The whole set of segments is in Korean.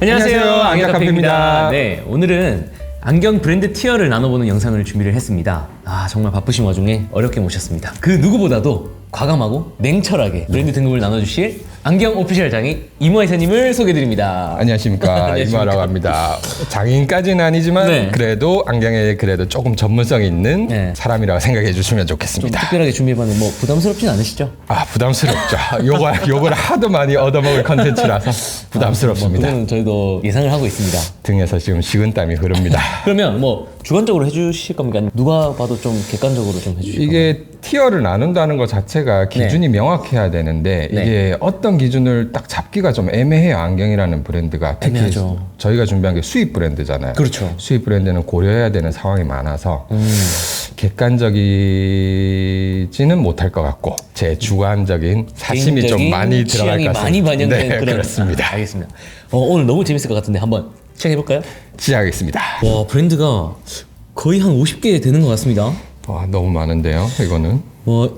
안녕하세요. 안경카페입니다. 네, 오늘은 안경 브랜드 티어를 나눠보는 영상을 준비를 했습니다. 정말 바쁘신 와중에 어렵게 모셨습니다. 그 누구보다도 과감하고 냉철하게 브랜드 등급을 나눠주실 안경 오피셜 장인 이모아 이사님을 소개드립니다. 안녕하십니까. 이모아라고 합니다. 장인까지는 아니지만 네. 그래도 안경에 그래도 조금 전문성이 있는 네. 사람이라고 생각해 주시면 좀 좋겠습니다. 특별하게 준비해봤는데 뭐 부담스럽진 않으시죠? 부담스럽죠. 요걸 하도 많이 얻어먹을 컨텐츠라서 부담스럽습니다. 그거는 저희도 예상을 하고 있습니다. 등에서 지금 식은땀이 흐릅니다. 그러면 뭐 주관적으로 해주실 겁니까? 아니면 누가 봐도 좀 객관적으로 좀 해주실 겁니까? 이게 티어를 나눈다는 것 자체가 기준이 명확해야 되는데 네. 이게 어떤 기준을 딱 잡기가 좀 애매해요. 안경이라는 브랜드가 특히 애매하죠. 저희가 준비한 게 수입 브랜드잖아요. 그렇죠. 수입 브랜드는 고려해야 되는 상황이 많아서 객관적이지는 못할 것 같고 제 주관적인 사심이 좀 많이 들어갈 것 같습니다. 많이 반영된 네, 그런. 그렇습니다. 알겠습니다. 오늘 너무 재밌을 것 같은데 한번 시작해볼까요? 시작하겠습니다. 와, 브랜드가 거의 한 50개 되는 것 같습니다. 너무 많은데요. 이거는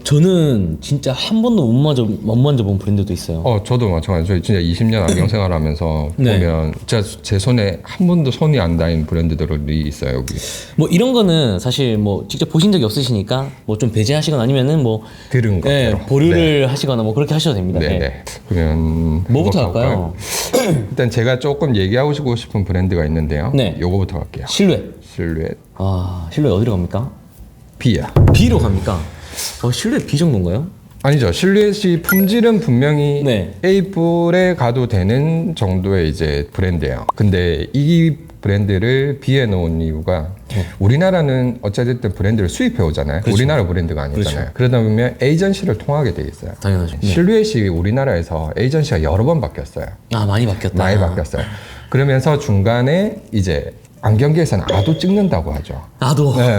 저는 진짜 한 번도 못 만져본 브랜드도 있어요. 저도 마찬가지로 저희 진짜 20년 안경 생활하면서 네. 보면 진짜 제 손에 한 번도 손이 안 닿은 브랜드들이 있어요. 여기 뭐 이런 거는 사실 뭐 직접 보신 적이 없으시니까 뭐 좀 배제하시거나 아니면은 뭐 들은 네, 거로 보류를 하시거나 뭐 그렇게 하셔도 됩니다. 네네. 네. 그러면 뭐부터 이거 할까요? 일단 제가 조금 얘기하고 싶은 브랜드가 있는데요. 네. 요거부터 갈게요. 실루엣. 실루엣 실루엣 어디로 갑니까? B야. B로 갑니까? 실루엣 B 정도인가요? 아니죠. 실루엣이 품질은 분명히 네. A뿔에 가도 되는 정도의 이제 브랜드예요. 근데 이 브랜드를 B에 놓은 이유가 우리나라는 어찌됐든 브랜드를 수입해 오잖아요. 그렇죠. 우리나라 브랜드가 아니잖아요. 그렇죠. 그러다 보면 에이전시를 통하게 돼 있어요. 당연하죠. 네. 실루엣이 우리나라에서 에이전시가 여러 번 바뀌었어요. 많이 바뀌었다. 많이 바뀌었어요. 그러면서 중간에 이제 안경계에서는 아도 찍는다고 하죠. 나도. 네.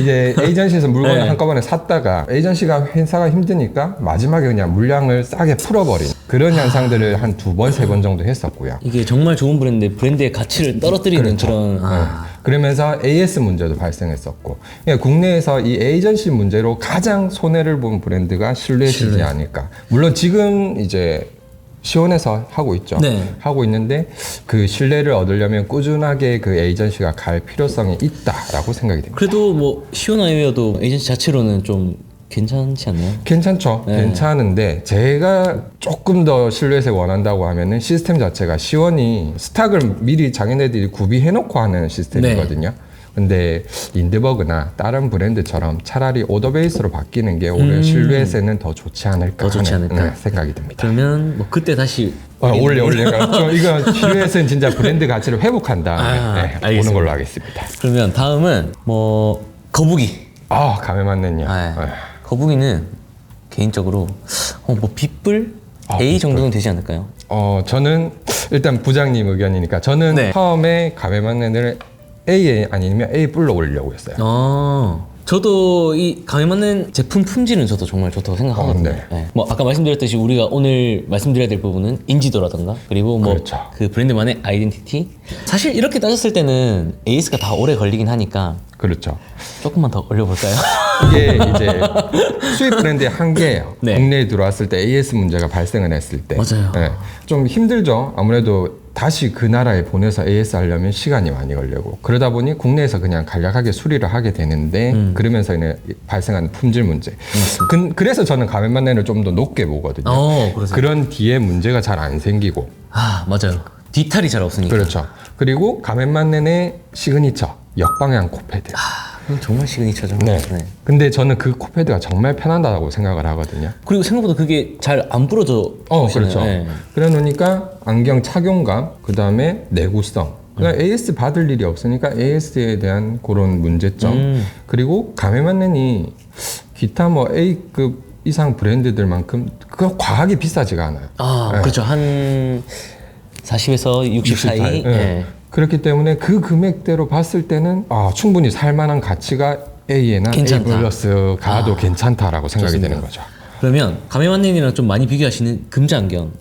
이제 에이전시에서 물건을 네. 한꺼번에 샀다가 에이전시가 회사가 힘드니까 마지막에 그냥 물량을 싸게 풀어버린 그런 현상들을 한 2번, 3번 정도 했었고요. 이게 정말 좋은 브랜드의 가치를 떨어뜨리는 그렇죠. 그런. 네. 그러면서 AS 문제도 발생했었고, 그러니까 국내에서 이 에이전시 문제로 가장 손해를 본 브랜드가 실루엣이지 않을까. 물론 지금 이제 시원해서 하고 있죠. 네. 하고 있는데 그 신뢰를 얻으려면 꾸준하게 그 에이전시가 갈 필요성이 있다라고 생각이 됩니다. 그래도 뭐 시원하이웨어도 에이전시 자체로는 좀 괜찮지 않나요? 괜찮죠. 네. 괜찮은데 제가 조금 더 실루엣을 원한다고 하면은 시스템 자체가 시원이 스탁을 미리 자기네들이 구비해놓고 하는 시스템이거든요. 근데 인드버그나 다른 브랜드처럼 차라리 오더 베이스로 바뀌는 게 오히려 실루엣에는 더 좋지 않을까 하는 생각이 듭니다. 그러면 뭐 그때 다시 올려. 좀 이거 실루엣은 진짜 브랜드 가치를 회복한 다음에 오는 알겠습니다. 걸로 하겠습니다. 그러면 다음은 뭐 거북이. 감에 맞는요. 거북이는 개인적으로 뭐 B뿔 A B뿔. 정도는 되지 않을까요? 저는 일단 부장님 의견이니까 저는 네. 처음에 감에 맞는을 A 아니면 A 뿔로 올리려고 했어요. 저도 이 감에 맞는 제품 품질은 저도 정말 좋다고 생각하거든요. 네. 네. 뭐 아까 말씀드렸듯이 우리가 오늘 말씀드려야 될 부분은 인지도라던가 그리고 뭐 그렇죠. 그 브랜드만의 아이덴티티. 사실 이렇게 따졌을 때는 AS가 다 오래 걸리긴 하니까 그렇죠. 조금만 더 올려볼까요? 이게 이제 수입 브랜드의 한계예요. 네. 국내에 들어왔을 때 AS 문제가 발생을 했을 때. 맞아요. 네. 좀 힘들죠. 아무래도 다시 그 나라에 보내서 AS 하려면 시간이 많이 걸리고 그러다 보니 국내에서 그냥 간략하게 수리를 하게 되는데 그러면서 발생하는 품질 문제. 그래서 저는 가면만내를 좀 더 높게 보거든요. 그래서. 그런 뒤에 문제가 잘 안 생기고. 맞아요. 디탈이 잘 없으니까. 그렇죠. 그리고 가면만내의 시그니처 역방향 코패드. 그건 정말 시그니처죠. 네. 근데 저는 그 코패드가 정말 편하다고 생각을 하거든요. 그리고 생각보다 그게 잘 안 부러져. 그렇죠. 네. 그래 놓으니까 안경 착용감, 그 다음에 내구성. 그러니까 AS 받을 일이 없으니까 AS에 대한 그런 문제점. 그리고 가메만넨이 기타 뭐 A급 이상 브랜드들만큼 그 과하게 비싸지가 않아요. 네. 그렇죠. 한 40에서 60 사이. 네. 그렇기 때문에 그 금액대로 봤을 때는 충분히 살만한 가치가 A에나 괜찮다. A 플러스 가도 괜찮다라고 생각이 좋습니다. 되는 거죠. 그러면 가메만넨이랑 좀 많이 비교하시는 금자 안경.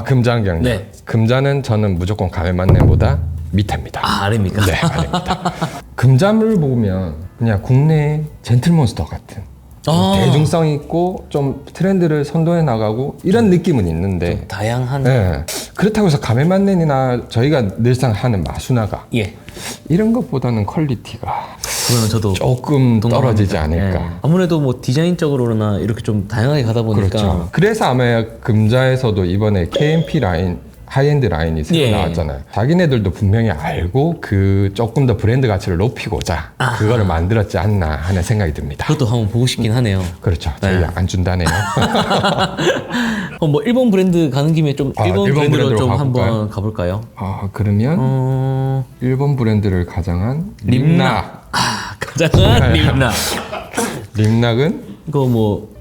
금자 안경. 네. 금자는 저는 무조건 가메만넨보다 밑입니다. 아래입니까? 네, 아닙니다. 금자를 보면 그냥 국내 젠틀몬스터 같은 대중성 있고 좀 트렌드를 선도해 나가고 이런 느낌은 있는데 다양한. 네. 그렇다고 해서 가메만넨이나 저희가 늘상 하는 마수나가 예. 이런 것보다는 퀄리티가 그거는 저도 조금 떨어지지 동감합니다. 않을까. 예. 아무래도 뭐 디자인적으로나 이렇게 좀 다양하게 가다 보니까 그렇죠. 그래서 아마 금자에서도 이번에 KMP 라인 하이엔드 라인이 새로 예. 나왔잖아요. 자기네들도 분명히 알고 그 조금 더 브랜드 가치를 높이고자 그거를 만들었지 않나 하는 생각이 듭니다. 그것도 한번 보고 싶긴 하네요. 그렇죠. 저희 네. 안 준다네요. 뭐 일본 브랜드 가는 김에 좀 일본 일본 브랜드로 브랜드로 좀 가볼까요? 한번 가볼까요? 그러면 일본 브랜드를 가장한 림낙. 가장한 림낙. 림낙은 이거 뭐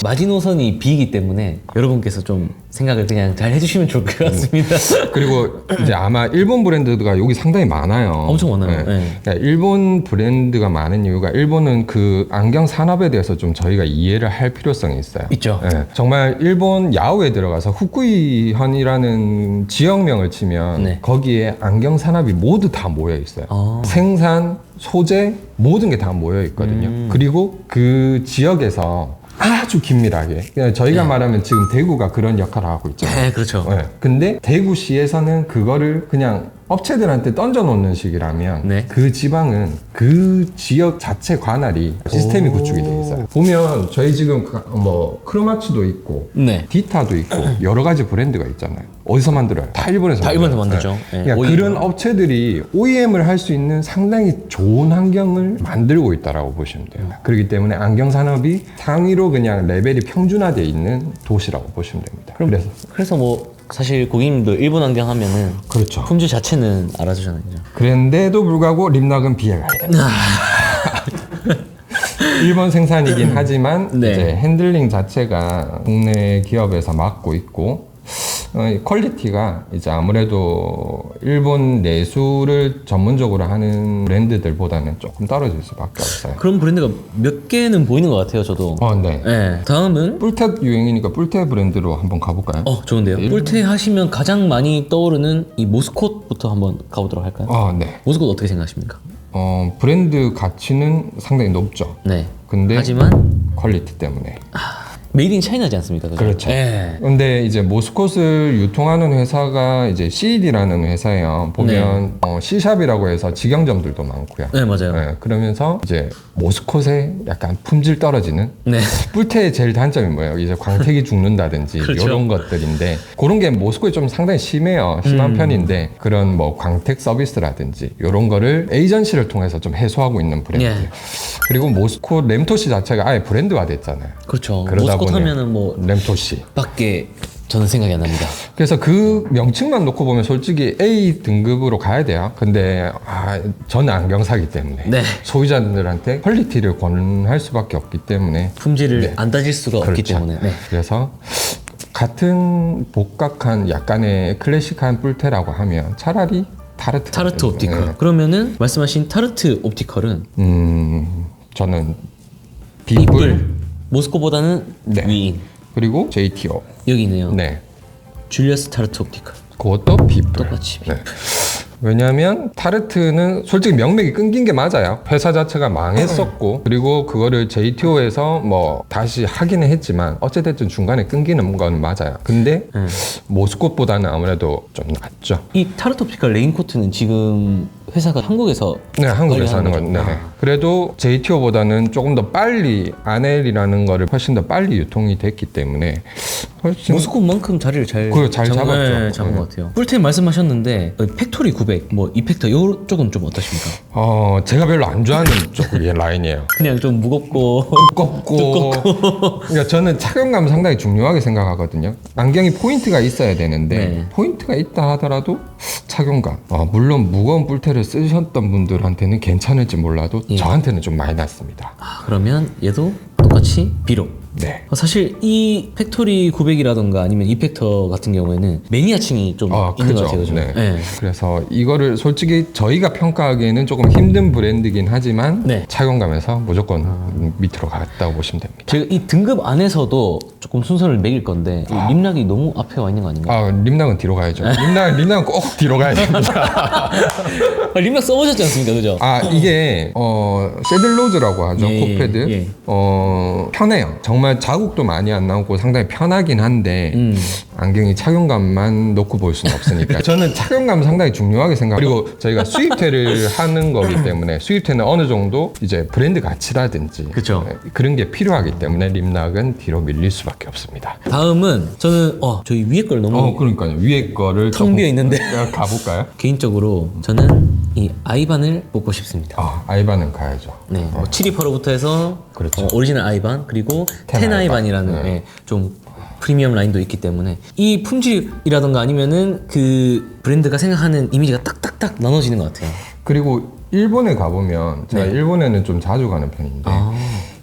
마지노선이 B이기 때문에 여러분께서 좀 생각을 그냥 잘 해주시면 좋을 것 같습니다. 그리고 이제 아마 일본 브랜드가 여기 상당히 많아요. 엄청 많아요. 네. 그러니까 일본 브랜드가 많은 이유가 일본은 그 안경 산업에 대해서 좀 저희가 이해를 할 필요성이 있어요. 있죠. 네. 정말 일본 야후에 들어가서 후쿠이현이라는 지역명을 치면 네. 거기에 안경 산업이 모두 다 모여 있어요. 생산, 소재 모든 게 다 모여 있거든요. 그리고 그 지역에서 아주 긴밀하게 그냥 저희가 말하면 지금 대구가 그런 역할을 하고 있잖아요. 네, 그렇죠. 네. 근데 대구시에서는 그거를 그냥 업체들한테 던져놓는 식이라면 네. 그 지방은 그 지역 자체 관할이 시스템이 구축이 돼 있어요. 보면 저희 지금 뭐 크로마츠도 있고 네. 디타도 있고 여러 가지 브랜드가 있잖아요. 어디서 만들어요? 다 일본에서 다 일본에서 만들죠. 네. 네. 그러니까 OEM. 그런 업체들이 OEM을 할 수 있는 상당히 좋은 환경을 만들고 있다라고 보시면 돼요. 그렇기 때문에 안경 산업이 상위로 그냥 레벨이 평준화되어 있는 도시라고 보시면 됩니다. 그래서 뭐 사실 고객님도 일본 안경 하면은 그렇죠. 품질 자체는 알아주잖아요. 그런데도 불구하고 림낙은 비해가 있다. 일본 생산이긴 하지만 네. 이제 핸들링 자체가 국내 기업에서 맡고 있고 퀄리티가 이제 아무래도 일본 내수를 전문적으로 하는 브랜드들보다는 조금 떨어질 수밖에 없어요. 그런 브랜드가 몇 개는 보이는 것 같아요, 저도. 네. 네. 다음은 뿔테 유행이니까 뿔테 브랜드로 한번 가볼까요? 좋은데요. 뿔테 하시면 가장 많이 떠오르는 이 모스콧부터 한번 가보도록 할까요? 네. 모스콧 어떻게 생각하십니까? 브랜드 가치는 상당히 높죠. 네. 근데 하지만 퀄리티 때문에. 메이드 인 차이나지 않습니까? 그죠? 그렇죠. 네. 근데 이제 모스콧을 유통하는 회사가 이제 CED라는 회사예요. 보면 C샵이라고 해서 직영점들도 많고요. 네, 맞아요. 그러면서 이제 모스콧에 약간 품질 떨어지는 네. 뿔테의 제일 단점이 뭐예요? 이제 광택이 죽는다든지 그렇죠. 이런 것들인데 그런 게 모스콧이 좀 상당히 심해요. 심한 편인데 그런 뭐 광택 서비스라든지 이런 거를 에이전시를 통해서 좀 해소하고 있는 브랜드. 예. 그리고 모스콧 램토시 자체가 아예 브랜드화 됐잖아요. 그렇죠. 그러다 모스콧 보니 하면은 뭐 램토시. 밖에 저는 생각이 안 납니다. 그래서 그 명칭만 놓고 보면 솔직히 A 등급으로 가야 돼요. 근데 저는 안경사기 때문에 네. 소비자들한테 퀄리티를 권할 수밖에 없기 때문에 품질을 네. 안 따질 수가 없기 그렇죠. 때문에. 네. 그래서 같은 복각한 약간의 클래식한 뿔테라고 하면 차라리 타르트 타르트 옵티컬. 그러면은 말씀하신 타르트 옵티컬은 저는 B뿔 모스코보다는 네. 위인. 그리고 JTO 여기 있네요. 네 줄리어스 타르트 옵티컬. 그것도 B뿔 똑같이 네. 왜냐하면 타르트는 솔직히 명맥이 끊긴 게 맞아요. 회사 자체가 망했었고 그리고 그거를 JTO에서 뭐 다시 하기는 했지만 어찌됐든 중간에 끊기는 건 맞아요. 근데 모스콧보다는 아무래도 좀 낫죠. 이 타르트 옵티컬 레인코트는 지금 회사가 한국에서 네, 한국에서 하는 거죠? 건. 네. 그래도 JTO보다는 조금 더 빨리 아넬이라는 거를 훨씬 더 빨리 유통이 됐기 때문에 훨씬 모스콧만큼 자리를 잘 잡았죠. 네, 잡은 것 같아요. 뿔테 말씀하셨는데 팩토리 900, 뭐 이펙터 이쪽은 좀 어떠십니까? 제가 별로 안 좋아하는 쪽의 라인이에요. 그냥 좀 무겁고 두껍고. 그러니까 저는 착용감 상당히 중요하게 생각하거든요. 안경이 포인트가 있어야 되는데 네. 포인트가 있다 하더라도 착용감. 물론 무거운 뿔테를 쓰셨던 분들한테는 괜찮을지 몰라도 저한테는 좀 많이 났습니다. 그러면 얘도 똑같이 B로. 네. 사실 이 팩토리 900이라던가 아니면 이펙터 같은 경우에는 매니아층이 좀 있는 것 같아요. 그죠? 네. 네. 그래서 이거를 솔직히 저희가 평가하기에는 조금 힘든 브랜드긴 하지만 네. 착용감에서 무조건 밑으로 갔다고 보시면 됩니다. 제가 이 등급 안에서도 조금 순서를 매길 건데 이 림락이 너무 앞에 와 있는 거 아닌가? 림낙은 뒤로 가야죠. 림낙은 꼭 뒤로 가야 됩니다. 림락 써보셨지 않습니까? 그죠? 이게 섀들로즈라고 하죠. 예, 코패드. 예. 편해요. 정말 정말 자국도 많이 안 나오고 상당히 편하긴 한데 안경이 착용감만 놓고 볼 수는 없으니까 저는 착용감 상당히 중요하게 생각하고 그리고 저희가 수입퇴를 하는 거기 때문에 수입퇴는 어느 정도 이제 브랜드 가치라든지 그쵸. 그런 게 필요하기 때문에 림락은 뒤로 밀릴 수밖에 없습니다. 다음은 저는 저희 위에 걸 너무 그러니까요. 위에 거를 텅 비어 있는데 가볼까요? 개인적으로 저는 이 아이반을 뽑고 싶습니다. 아이반은 가야죠. 네, 뭐 72%부터 해서 그렇죠. 오리지널 아이반 그리고 10 아이반. 아이반이라는 네. 좀 프리미엄 라인도 있기 때문에 이 품질이라던가 아니면은 그 브랜드가 생각하는 이미지가 딱딱딱 나눠지는 것 같아요. 그리고 일본에 가보면 제가 네. 일본에는 좀 자주 가는 편인데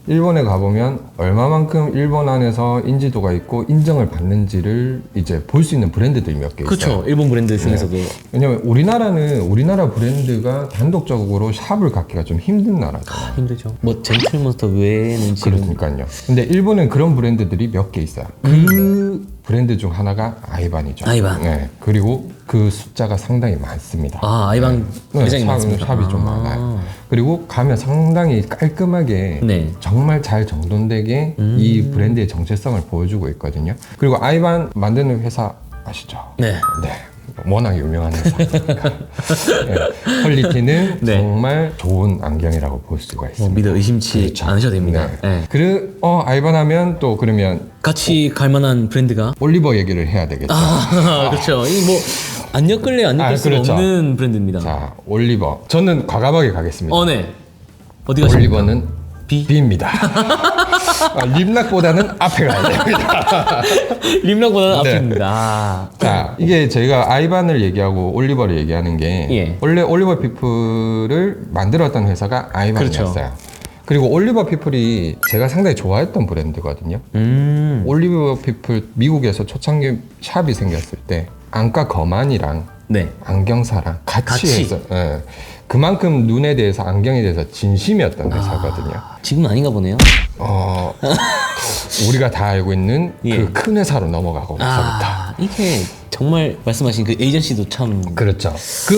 일본에 가보면 얼마만큼 일본 안에서 인지도가 있고 인정을 받는지를 이제 볼 수 있는 브랜드들이 몇 개 있어요. 그렇죠. 일본 브랜드 중에서도 왜냐면 우리나라 브랜드가 단독적으로 샵을 갖기가 좀 힘든 나라잖아요. 힘들죠. 뭐 젠틀몬스터 외에는 지금 그러니까요. 근데 일본은 그런 브랜드들이 몇 개 있어요. 그 브랜드 중 하나가 아이반이죠. 아이반. 네. 그리고 그 숫자가 상당히 많습니다. 아이반 매장이 많습니다. 샵이 좀 많아요. 그리고 가면 상당히 깔끔하게 네. 정말 잘 정돈되게 이 브랜드의 정체성을 보여주고 있거든요. 그리고 아이반 만드는 회사 아시죠? 네. 네. 워낙 유명한 회사니까. 네. 퀄리티는 네. 정말 좋은 안경이라고 볼 수가 있습니다. 뭐 믿어 의심치 그렇죠. 않으셔도 됩니다. 네. 네. 아이반 하면 또 그러면 같이 갈 만한 브랜드가 올리버 얘기를 해야 되겠죠. 그렇죠. 이 뭐 안 엮을래 안 엮을 수가 그렇죠. 없는 브랜드입니다. 자, 올리버. 저는 과감하게 가겠습니다. 네. 어디 가십니까? 올리버는 B? B입니다. 림락보다는 앞에 가야 됩니다. 림락보다는 네. 앞입니다. 자, 이게 저희가 아이반을 얘기하고 올리버를 얘기하는 게 예. 원래 올리버 피플을 만들었던 회사가 아이반이었어요. 그렇죠. 그리고 올리버 피플이 제가 상당히 좋아했던 브랜드거든요. 올리버 피플 미국에서 초창기 샵이 생겼을 때 안과 거만이랑 네. 안경사랑 같이 해서 그만큼 눈에 대해서 안경에 대해서 진심이었던 회사거든요. 지금은 아닌가 보네요. 우리가 다 알고 있는 예. 그 큰 회사로 넘어가고 나서부터. 이게 정말 말씀하신 그 에이전시도 참 그렇죠.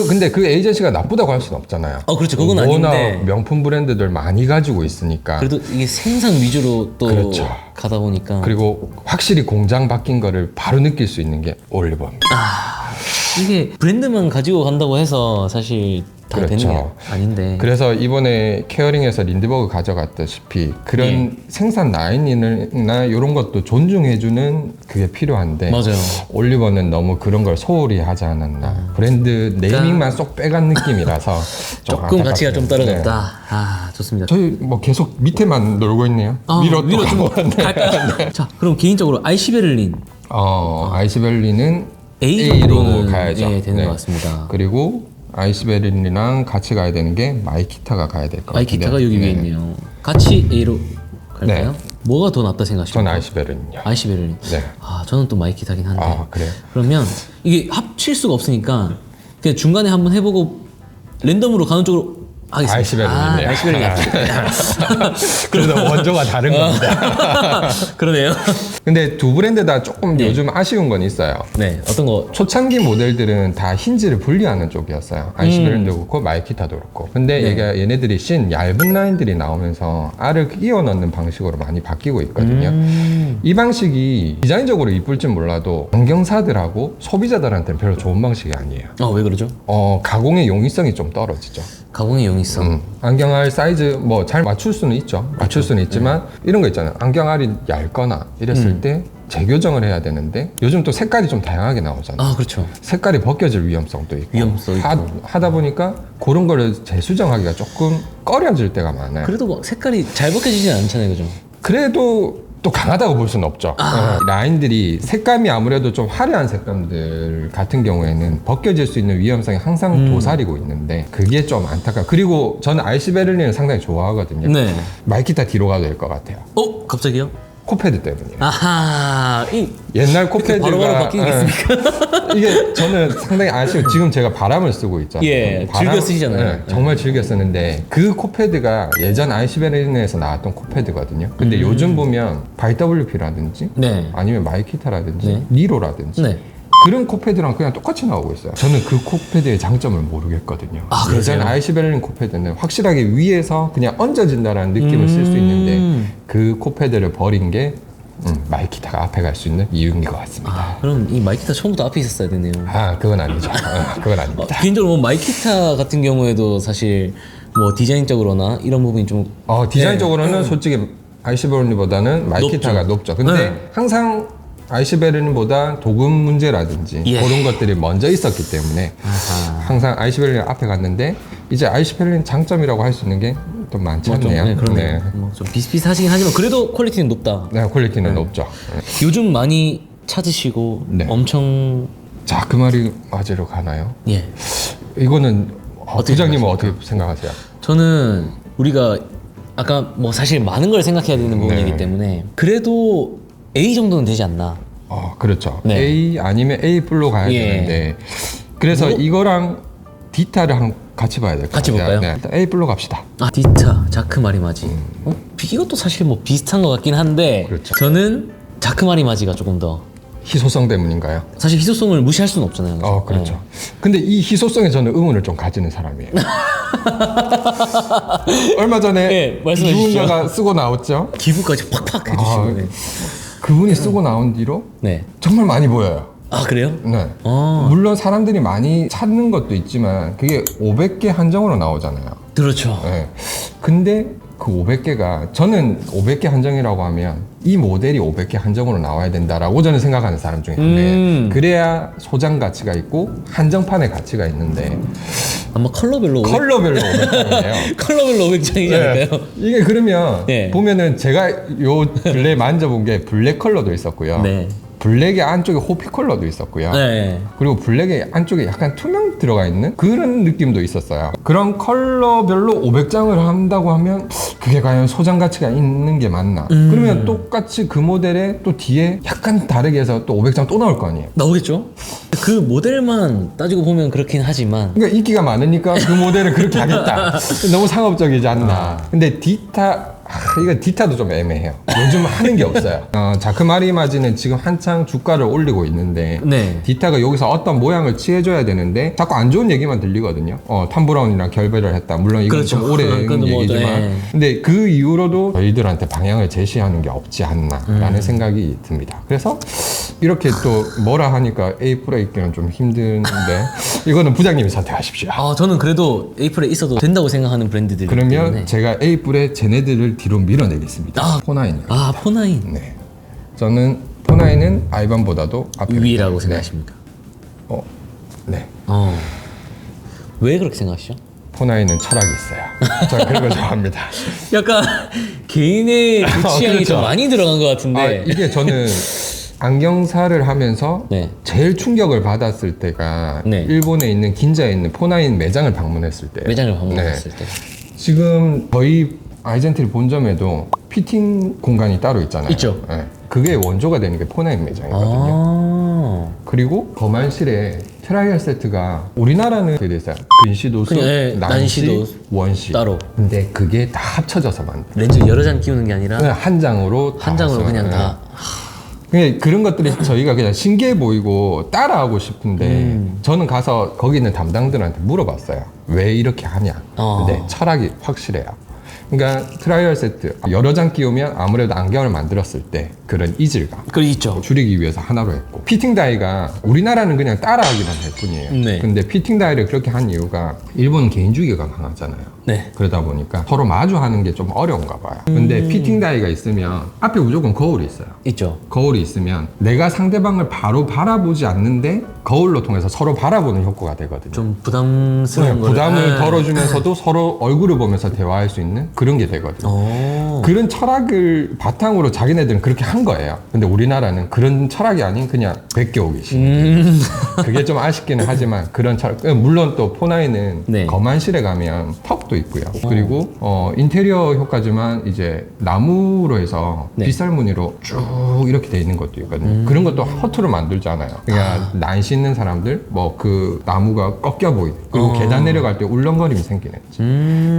근데 그 에이전시가 나쁘다고 할 수는 없잖아요. 그렇죠. 그건 워낙 아닌데. 명품 브랜드들 많이 가지고 있으니까. 그래도 이게 생산 위주로 또 그렇죠. 가다 보니까 그리고 확실히 공장 바뀐 거를 바로 느낄 수 있는 게 올리버입니다. 이게 브랜드만 가지고 간다고 해서 사실 다 그렇죠. 되는 게 아닌데. 그래서 이번에 케어링에서 린드버그 가져갔다시피 그런 예. 생산 라인이나 이런 것도 존중해주는 그게 필요한데 맞아요. 올리버는 너무 그런 걸 소홀히 하지 않았나. 브랜드 네이밍만 쏙 빼간 느낌이라서 좀 조금 가치가 좀 안타깝습니다. 떨어졌다. 네. 좋습니다. 저희 뭐 계속 밑에만 놀고 있네요. 위로 또 좀 가보는데. 갈까요? 자, 그럼 개인적으로 아이시베를린 아이시벨리는 A로는 가야죠. 되는 것 같습니다. 그리고 아이시벨린이랑 같이 가야 되는 게 마이키타가 가야 될 것 같아요. 마이키타가 여기 위에 있네요. 같이 A로 갈까요? 네. 뭐가 더 낫다 생각하십니까? 전 아이시벨린이요. 아이시베를린. 네. 저는 또 마이키타긴 한데. 그래요? 그러면 이게 합칠 수가 없으니까 그냥 중간에 한번 해보고 랜덤으로 가는 쪽으로 하겠습니다. 아이시베를린이요. 아이시베를린. 그래도 원조가 다른 겁니다. 그러네요. 근데 두 브랜드 다 조금 요즘 아쉬운 건 있어요. 네, 어떤 거? 초창기 모델들은 다 힌지를 분리하는 쪽이었어요. 아이시벨린도 그렇고 마이키타도 그렇고. 근데 네. 얘네들이 얇은 라인들이 나오면서 알을 끼워 넣는 방식으로 많이 바뀌고 있거든요. 이 방식이 디자인적으로 이쁠진 몰라도 안경사들하고 소비자들한테는 별로 좋은 방식이 아니에요. 왜 그러죠? 가공의 용이성이 좀 떨어지죠. 가공의 용이성. 안경알 사이즈 뭐 잘 맞출 수는 있죠. 맞출 수는 있지만 이런 거 있잖아요. 안경알이 얇거나 이랬을 때 재교정을 해야 되는데 요즘 또 색깔이 좀 다양하게 나오잖아요. 그렇죠. 색깔이 벗겨질 위험성도 있고 위험성 있고. 하다 보니까 그런 거를 재수정하기가 조금 꺼려질 때가 많아요. 그래도 뭐 색깔이 잘 벗겨지진 않잖아요, 그죠? 그래도 또 강하다고 볼 수는 없죠. 라인들이 색감이 아무래도 좀 화려한 색감들 같은 경우에는 벗겨질 수 있는 위험성이 항상 도사리고 있는데 그게 좀 안타까워. 그리고 저는 아이시베를린을 상당히 좋아하거든요. 네. 마이키타 뒤로 가도 될 것 같아요. 갑자기요? 코패드 때문이에요. 바로바로 옛날 코패드가 바뀌겠습니까? 이게 저는 상당히 아쉬워. 지금 제가 바람을 쓰고 있잖아요. 예, 즐겨 쓰시잖아요. 정말 즐겨 쓰는데 그 코패드가 예전 아이시베린에서 나왔던 코패드거든요. 근데 요즘 보면 바이WP라든지 네. 아니면 마이키타라든지 네. 니로라든지 네. 그런 코패드랑 그냥 똑같이 나오고 있어요. 저는 그 코패드의 장점을 모르겠거든요. 아, 그러세요? 예전 아이시 베를린 코패드는 확실하게 위에서 그냥 얹어진다라는 느낌을 쓸 수 있는데 그 코패드를 버린 게 마이키타가 앞에 갈 수 있는 이유인 것 같습니다. 아, 그럼 이 마이키타 처음부터 앞에 있었어야 되네요. 그건 아니죠. 그건 아닙니다. 개인적으로 뭐 마이키타 같은 경우에도 사실 뭐 디자인적으로나 이런 부분이 좀 디자인적으로는 솔직히 아이시 베를린보다는 마이키타가 높죠. 근데 네. 항상 아이시 베를린보다 도금 문제라든지 예. 그런 것들이 먼저 있었기 때문에 항상 아이시 베를린 앞에 갔는데 이제 아이시 베를린 장점이라고 할 수 있는 게 또 많지 않네요. 네, 그러네요. 뭐좀 비슷비슷하긴 하지만 그래도 퀄리티는 높다. 네, 퀄리티는 높죠. 요즘 많이 찾으시고 네. 엄청 자, 그 말이 맞으러 가나요? 예. 이거는 어떻게 부장님은 어떻게 생각하세요? 저는 우리가 아까 뭐 사실 많은 걸 생각해야 되는 부분이기 네. 때문에 그래도 A 정도는 되지 않나. 그렇죠. 네. A 아니면 A 플로 가야 예. 되는데 그래서 뭐? 이거랑 디타를 같이 봐야 될 것 같이 같아요. 볼까요? 네, 일단 A 플로 갑시다. 디타, 자크마리마지. 이것도 사실 뭐 비슷한 것 같긴 한데 그렇죠. 저는 자크마리마지가 조금 더 희소성 때문인가요? 사실 희소성을 무시할 수는 없잖아요. 그렇죠. 근데 이 희소성에 저는 의문을 좀 가지는 사람이에요. 얼마 전에 네, 말씀해 주시죠. 누군가가 쓰고 나왔죠? 기부까지 팍팍 해주시고. 네. 그분이 쓰고 나온 뒤로 네. 정말 많이 보여요. 그래요? 네. 아. 물론 사람들이 많이 찾는 것도 있지만 그게 500개 한정으로 나오잖아요. 그렇죠. 네. 근데 그 500개가 저는 500개 한정이라고 하면 이 모델이 500개 한정으로 나와야 된다라고 저는 생각하는 사람 중에 한 명이에요. 그래야 소장 가치가 있고 한정판의 가치가 있는데 아마 컬러별로 컬러별로 500장이에요. 컬러별로 500장이지 않을까요? 이게 그러면 네. 보면은 제가 요 근래 만져본 게 블랙 컬러도 있었고요. 네. 블랙의 안쪽에 호피 컬러도 있었고요. 네. 그리고 블랙의 안쪽에 약간 투명 들어가 있는 그런 느낌도 있었어요. 그런 컬러별로 500장을 한다고 하면 그게 과연 소장 가치가 있는 게 맞나? 그러면 똑같이 그 모델에 또 뒤에 약간 다르게 해서 또 500장 또 나올 거 아니에요. 나오겠죠? 그 모델만 따지고 보면 그렇긴 하지만 그러니까 인기가 많으니까 그 모델을 그렇게 하겠다. 너무 상업적이지 않나. 근데 이거 디타도 좀 애매해요. 요즘 하는 게 없어요. 자크마리마지는 지금 한창 주가를 올리고 있는데 네. 디타가 여기서 어떤 모양을 취해줘야 되는데 자꾸 안 좋은 얘기만 들리거든요. 탐 브라운이랑 결별을 했다. 물론 이건 그렇죠. 좀 오래된 그건 뭐, 얘기지만 네. 근데 그 이후로도 저희들한테 방향을 제시하는 게 없지 않나라는 생각이 듭니다. 그래서 이렇게 또 뭐라 하니까 A 프로 있기는 좀 힘든데 이거는 부장님이 선택하십시오. 저는 그래도 에이플에 있어도 된다고 생각하는 브랜드들이기 그러면 때문에 제가 A 뿔에 쟤네들을 뒤로 밀어내겠습니다. 포나인이요. 포나인 네. 저는 포나인은 아이반보다도 앞에 위라고 있습니다. 생각하십니까? 네. 왜 그렇게 생각하시죠? 포나인은 철학이 있어요. 저는 그런 거 좋아합니다. 약간 개인의 그 취향이 그렇죠. 좀 많이 들어간 것 같은데 이게 저는 안경사를 하면서 네. 제일 충격을 받았을 때가 네. 일본에 있는 긴자에 있는 포나인 매장을 방문했을 때. 매장을 방문했을 때 지금 저희 아이젠트리 본점에도 피팅 공간이 따로 있잖아요. 있죠. 네. 그게 원조가 되는 게 포나인 매장이거든요. 그리고 거만실에 트라이얼 세트가 우리나라는 그게 있어요. 근시도수, 그냥, 네, 난시, 난시도 원시 따로. 근데 그게 다 합쳐져서 만든 렌즈 여러 장 끼우는 게 아니라 그냥 한 장으로 다 한 장으로 왔어요. 그냥 네. 다 그냥 그런 것들이 저희가 그냥 신기해 보이고 따라하고 싶은데 저는 가서 거기 있는 담당들한테 물어봤어요. 왜 이렇게 하냐. 근데 철학이 확실해요. 그러니까 트라이얼 세트 여러 장 끼우면 아무래도 안경을 만들었을 때 그런 이질감 그게 있죠. 줄이기 위해서 하나로 했고 피팅 다이가 우리나라는 그냥 따라하기만 할 뿐이에요. 네. 근데 피팅 다이를 그렇게 한 이유가 일본은 개인주의가 강하잖아요. 네. 그러다 보니까 서로 마주하는 게 좀 어려운가 봐요. 근데 피팅 다이가 있으면 앞에 무조건 거울이 있어요. 있죠. 거울이 있으면 내가 상대방을 바로 바라보지 않는데 거울로 통해서 서로 바라보는 효과가 되거든요. 좀 부담스러운 거를 부담을 덜어주면서도 서로 얼굴을 보면서 대화할 수 있는 그런 게 되거든요. 그런 철학을 바탕으로 자기네들은 그렇게 한 거예요. 근데 우리나라는 그런 철학이 아닌 그냥 베껴오기식. 그게 좀 아쉽기는 하지만 그런 철학. 물론 또 포나이는 네. 거만실에 가면 턱도 조각도 있고요. 그리고 인테리어 효과지만 이제 나무로 해서 네. 빗살 무늬로 쭉 이렇게 돼 있는 것도 있거든요. 그런 것도 허투루 만들잖아요. 그러니까 난 씻는 사람들 뭐 그 나무가 꺾여 보이고 그리고 계단 내려갈 때 울렁거림이 생기는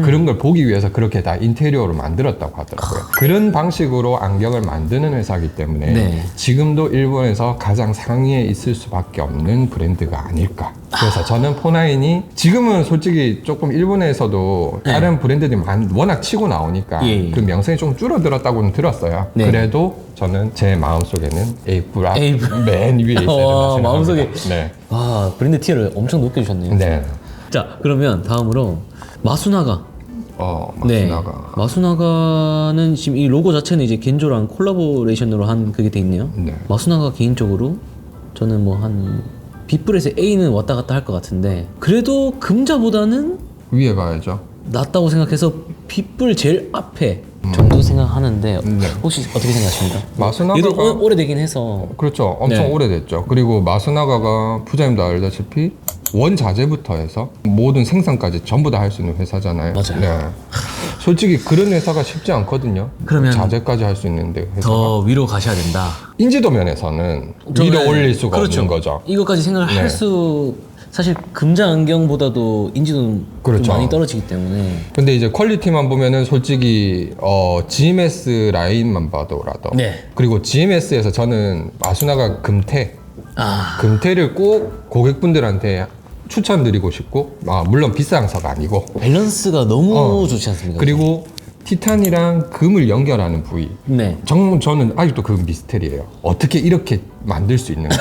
그런 걸 보기 위해서 그렇게 다 인테리어로 만들었다고 하더라고요. 그런 방식으로 안경을 만드는 회사이기 때문에 네. 지금도 일본에서 가장 상위에 있을 수밖에 없는 브랜드가 아닐까. 그래서 저는 포나인이 지금은 솔직히 조금 일본에서도 다른 브랜드들이 워낙 치고 나오니까 예. 그 명성이 좀 줄어들었다고는 들었어요. 네. 그래도 저는 제 마음속에는 에이프가 에이프. 맨 위에 있어야 된다 생각합니다. 마음속에. 네. 와, 브랜드 티어를 엄청 높게 주셨네요. 네. 자, 그러면 다음으로 마수나가. 마스나가. 마수나가는 지금 이 로고 자체는 이제 겐조랑 콜라보레이션으로 한 그게 돼 있네요. 네. 마수나가 개인적으로 저는 뭐 한 B뿔에서 A는 왔다 갔다 할 것 같은데 그래도 금자보다는 위에 봐야죠. 낫다고 생각해서 B뿔 제일 앞에 정도 생각하는데 네. 혹시 어떻게 생각하십니까? 마수나가가 얘도 오래되긴 해서 그렇죠. 엄청 네. 오래됐죠. 그리고 마스나가가 부자님도 알다시피 원자재부터 해서 모든 생산까지 전부 다 할 수 있는 회사잖아요. 맞아요. 네. 솔직히 그런 회사가 쉽지 않거든요. 그러면 자재까지 할 수 있는데 회사가. 더 위로 가셔야 된다. 인지도 면에서는 저는- 위로 올릴 수가 그렇죠. 없는 거죠. 이것까지 생각을 네. 할 수 사실 금자 안경보다도 인지도는 그렇죠. 좀 많이 떨어지기 때문에 근데 이제 퀄리티만 보면은 솔직히 GMS 라인만 봐도라도 네. 그리고 GMS에서 저는 마수나가 금태를 꼭 고객분들한테 추천드리고 싶고 물론 비싼 사가 아니고 밸런스가 너무 좋지 않습니까? 그리고 티탄이랑 금을 연결하는 부위 네. 저는 아직도 그 미스테리예요. 어떻게 이렇게 만들 수 있는가?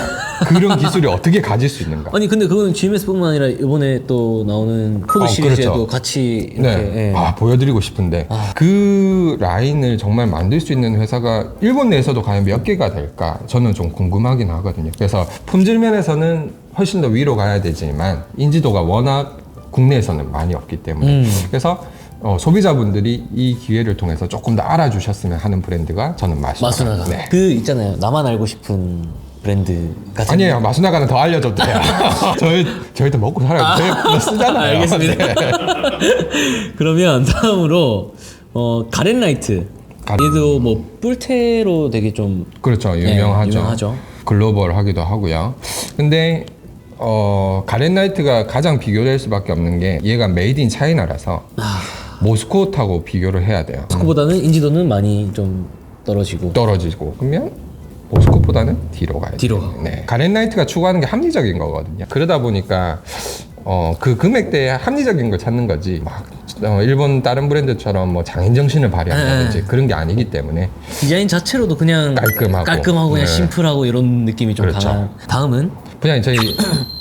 그런 기술이 어떻게 가질 수 있는가? 아니 근데 그거는 GMS뿐만 아니라 이번에 또 나오는 코드 시리즈에도 그렇죠. 같이 이렇게 네. 예. 보여드리고 싶은데 그 라인을 정말 만들 수 있는 회사가 일본 내에서도 과연 몇 개가 될까? 저는 좀 궁금하긴 하거든요. 그래서 품질 면에서는 훨씬 더 위로 가야 되지만 인지도가 워낙 국내에서는 많이 없기 때문에 그래서 소비자분들이 이 기회를 통해서 조금 더 알아주셨으면 하는 브랜드가 저는 마수나가. 네. 그 있잖아요. 나만 알고 싶은 브랜드 같은. 아니에요. 마수나가는 더 알려줘도 돼요. 저희도 먹고 살아요. 저희 쓰잖아요. 알겠습니다. 네. 그러면 다음으로 가렌라이트. 얘도 뭐 뿔테로 되게 좀 그렇죠. 네, 유명하죠. 유명하죠. 글로벌 하기도 하고요. 근데 가렌라이트가 가장 비교될 수밖에 없는 게 얘가 메이드 인 차이나라서 모스코타고 비교를 해야 돼요. 스코보다는 인지도는 많이 좀 떨어지고. 떨어지고 그러면 모스코보다는 뒤로 가야 돼요. 뒤로 가고. 네. 가렌라이트가 추구하는 게 합리적인 거거든요. 그러다 보니까 그 금액대에 합리적인 걸 찾는 거지 막 일본 다른 브랜드처럼 뭐 장인 정신을 발휘한다든지 그런 게 아니기 때문에 디자인 자체로도 그냥 깔끔하고. 그냥 네. 심플하고 이런 느낌이 좀 그렇죠. 강한. 다음은 그냥 저희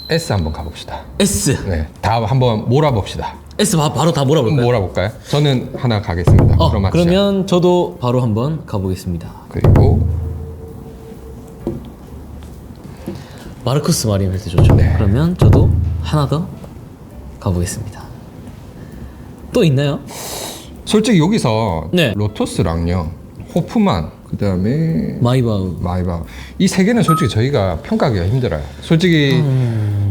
S 한번 가봅시다. S. 네. 다음 한번 몰아봅시다. S 바로 다 몰아볼까요? 몰아볼까요? 저는 하나 가겠습니다. 크로마티아. 그러면 저도 바로 한번 가보겠습니다. 그리고 마르쿠스 마리멜트 좋죠. 네. 그러면 저도 하나 더 가보겠습니다. 또 있나요? 솔직히 여기서 네. 로토스랑요, 호프만, 그 다음에 마이바우. 마이바 이 세 개는 솔직히 저희가 평가하기가 힘들어요. 솔직히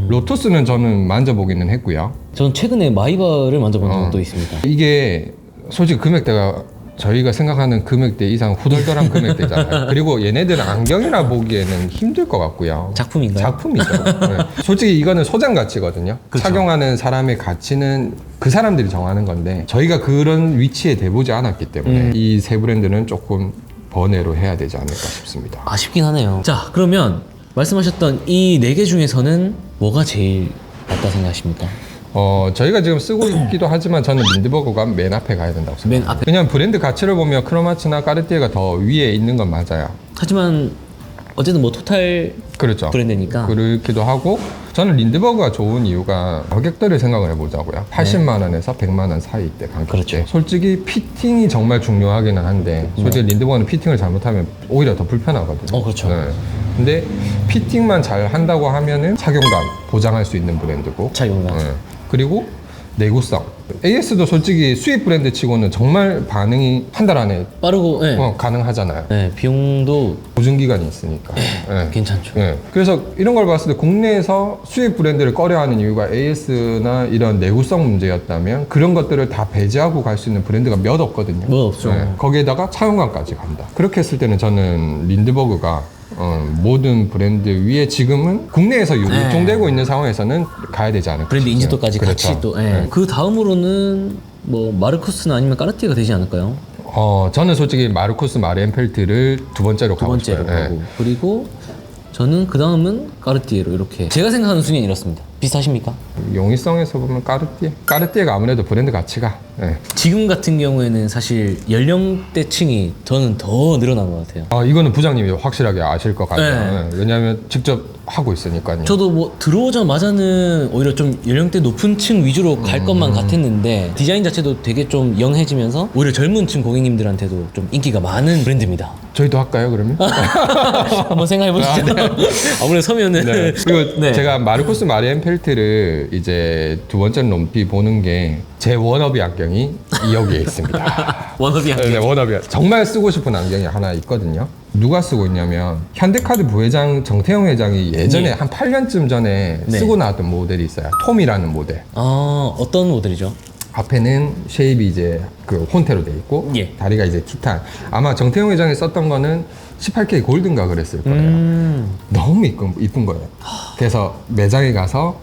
로토스는 저는 만져보기는 했고요. 저는 최근에 마이바를 만져본 적도 있습니다. 이게 솔직히 금액대가 저희가 생각하는 금액대 이상 후덜덜한 금액대잖아요. 그리고 얘네들은 안경이라 보기에는 힘들 것 같고요. 작품인가요? 작품이죠. 네. 솔직히 이거는 소장 가치거든요. 그렇죠. 착용하는 사람의 가치는 그 사람들이 정하는 건데 저희가 그런 위치에 대보지 않았기 때문에 이 세 브랜드는 조금 번외로 해야 되지 않을까 싶습니다. 아쉽긴 하네요. 자, 그러면 말씀하셨던 이 네 개 중에서는 뭐가 제일 낫다 생각하십니까? 저희가 지금 쓰고 있기도 하지만 저는 린드버거가 맨 앞에 가야 된다고 생각합니다. 맨 앞에. 그냥 브랜드 가치를 보면 크로마츠나 까르띠에가 더 위에 있는 건 맞아요. 하지만 어쨌든 뭐 토탈 그렇죠. 브랜드니까. 그렇기도 하고 저는 린드버그가 좋은 이유가 가격대를 생각을 해보자고요. 80만 원에서 100만 원 사이대 가격대. 그렇죠. 솔직히 피팅이 정말 중요하기는 한데 솔직히 린드버그는 피팅을 잘못하면 오히려 더 불편하거든요. 그렇죠. 근데 피팅만 잘 한다고 하면은 착용감 보장할 수 있는 브랜드고. 착용감. 그리고 내구성. AS도 솔직히 수입 브랜드 치고는 정말 반응이 한 달 안에 빠르고 예. 가능하잖아요. 네, 비용도 보증 기간이 있으니까. 예. 괜찮죠. 예. 그래서 이런 걸 봤을 때 국내에서 수입 브랜드를 꺼려하는 이유가 AS나 이런 내구성 문제였다면 그런 것들을 다 배제하고 갈 수 있는 브랜드가 몇 없거든요. 뭐 없죠. 예. 거기에다가 차용감까지 간다. 그렇게 했을 때는 저는 린드버그가 모든 브랜드 위에 지금은 국내에서 유통되고 있는 상황에서는 가야 되지 않을까 브랜드 싶어요. 인지도까지 그렇죠. 같이 또. 예. 그 다음으로는 뭐 마르코스나 아니면 까르띠에가 되지 않을까요? 저는 솔직히 마르코스 마리엔펠트를 두 번째로 두 가고 번째로 싶어요. 예. 가고 그리고 저는 그 다음은 까르띠에로 이렇게 제가 생각하는 순위는 이렇습니다. 비슷하십니까? 용이성에서 보면 까르띠에가 아무래도 브랜드 가치가 예. 지금 같은 경우에는 사실 연령대층이 저는 더 늘어난 것 같아요. 이거는 부장님이 확실하게 아실 것 같아요. 네. 예. 왜냐하면 직접 하고 있으니까요. 저도 뭐 들어오자마자는 오히려 좀 연령대 높은 층 위주로 갈 것만 같았는데 디자인 자체도 되게 좀 영해지면서 오히려 젊은 층 고객님들한테도 좀 인기가 많은 브랜드입니다. 저희도 할까요 그러면? 한번 생각해 보시죠. 아무래도 서면은 네. 그리고 네. 제가 마르코스 마리엔펠트를 이제 두 번째 높이 보는 게 제 워너비 안경이 여기에 있습니다. 워너비 네, 워너비 정말 쓰고 싶은 안경이 하나 있거든요. 누가 쓰고 있냐면 현대카드 부회장 정태영 회장이 예전에 네. 한 8년쯤 전에 네. 쓰고 쓰고 나왔던 모델이 있어요. 톰이라는 모델. 어떤 모델이죠? 앞에는 쉐입이 이제 그 혼태로 돼 있고 예. 다리가 이제 티탄. 아마 정태영 회장이 썼던 거는 18K 골든가 그랬을 거예요. 너무 이쁜 거예요. 그래서 매장에 가서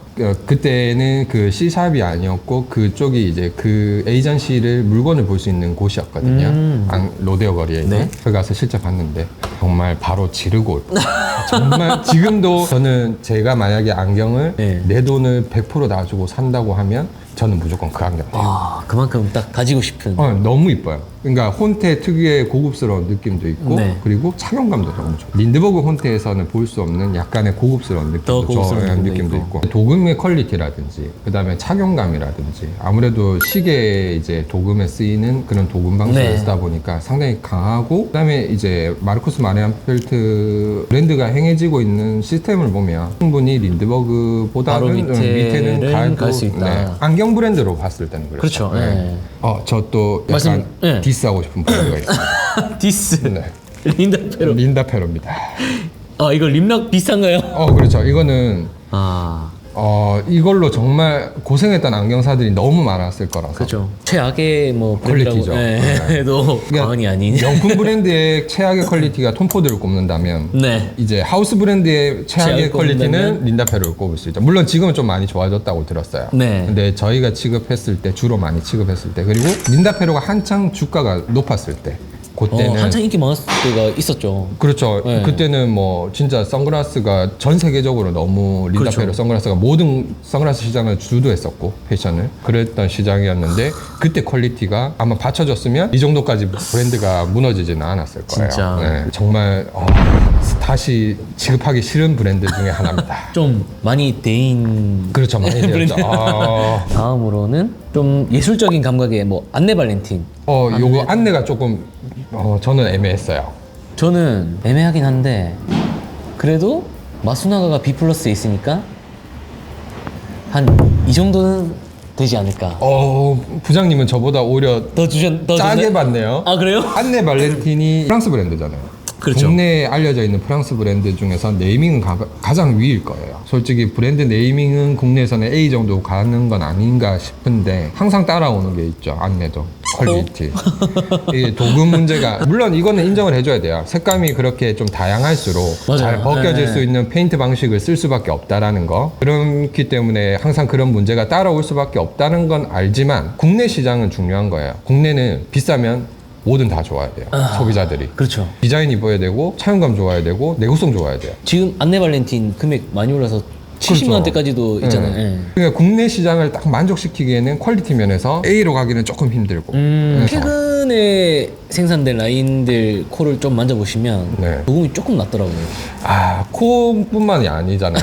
그때는 그 C샵이 아니었고 그쪽이 이제 그 에이전시를 물건을 볼 수 있는 곳이었거든요. 로데오 거리에 있는. 네. 거기 가서 실제 봤는데 정말 바로 지르고 정말 지금도 저는 제가 만약에 안경을 네. 내 돈을 100% 놔주고 산다고 하면 저는 무조건 그 안경. 그만큼 딱 가지고 싶은. 너무 이뻐요. 그러니까 혼테 특유의 고급스러운 느낌도 있고 네. 그리고 착용감도 너무 좋아요. 린드버그 혼테에서는 볼 수 없는 약간의 고급스러운 더 고급스러운 느낌도 느낌도 있고 도금의 퀄리티라든지 그 다음에 착용감이라든지 아무래도 시계에 이제 도금에 쓰이는 그런 도금 방식을 네. 쓰다 보니까 상당히 강하고 그 다음에 이제 마르코스 마리엔펠트 브랜드가 행해지고 있는 시스템을 보면 충분히 바로 린드버그보다는 밑에는 갈 수 있다. 안경 브랜드로 봤을 때는 그렇죠. 그렇죠. 네. 저 또 약간 말씀- 네. 디스하고 싶은 브랜드가 있어요. 디스. 네. 린다페로. 린다 페로입니다. 이거 림락 비슷한가요? 그렇죠. 이거는 아, 이걸로 정말 고생했던 안경사들이 너무 많았을 거라서. 그렇죠. 최악의 뭐 퀄리티죠. 브랜드라고 해도 과언이 아닌. 명품 브랜드의 최악의 퀄리티가 톰포드를 꼽는다면 네. 이제 하우스 브랜드의 최악의 최악을 퀄리티는 꼽는다면? 린다 페로를 꼽을 수 있죠. 물론 지금은 좀 많이 좋아졌다고 들었어요. 네. 근데 저희가 취급했을 때 주로 많이 취급했을 때 그리고 린다 페로가 한창 주가가 높았을 때 그때는 한창 인기 많았을 때가 있었죠. 그렇죠. 네. 그때는 뭐 진짜 선글라스가 전 세계적으로 너무 린다 그렇죠. 페로 선글라스가 모든 선글라스 시장을 주도했었고 패션을 그랬던 시장이었는데 그때 퀄리티가 아마 받쳐줬으면 이 정도까지 브랜드가 무너지지는 않았을 거예요. 진짜. 네. 정말 다시 지급하기 싫은 브랜드 중에 하나입니다. 좀 많이 대인. 그렇죠. 많이 브랜드. 되었죠. 다음으로는 좀 예술적인 감각의 뭐 안내 발렌틴. 요거 안내가 조금 저는 애매했어요. 저는 애매하긴 한데 그래도 마수나가가 B 플러스에 있으니까 한 이 정도는 되지 않을까. 부장님은 저보다 오히려 더 짜게 주셨- 봤네요. 그래요? 안내 발렌틴이 프랑스 브랜드잖아요. 그렇죠. 국내에 알려져 있는 프랑스 브랜드 중에서 네이밍은 가장 위일 거예요. 솔직히 브랜드 네이밍은 국내에서는 A 정도 가는 건 아닌가 싶은데 항상 따라오는 게 있죠. 안내도 퀄리티. 이게 도금 문제가 물론 이거는 인정을 해줘야 돼요. 색감이 그렇게 좀 다양할수록 맞아요. 잘 벗겨질 네. 수 있는 페인트 방식을 쓸 수밖에 없다라는 거. 그렇기 때문에 항상 그런 문제가 따라올 수밖에 없다는 건 알지만 국내 시장은 중요한 거예요. 국내는 비싸면 뭐든 다 좋아야 돼요. 소비자들이. 그렇죠. 디자인 입어야 되고 차용감 좋아야 되고 내구성 좋아야 돼요. 지금 안내 발렌틴 금액 많이 올라서 70만 원대까지도 있잖아요. 네. 예. 그러니까 국내 시장을 딱 만족시키기에는 퀄리티 면에서 A로 가기는 조금 힘들고. 그래서. 최근에 생산된 라인들 코를 좀 만져보시면 네. 도금이 조금 낮더라고요. 코뿐만이 아니잖아요.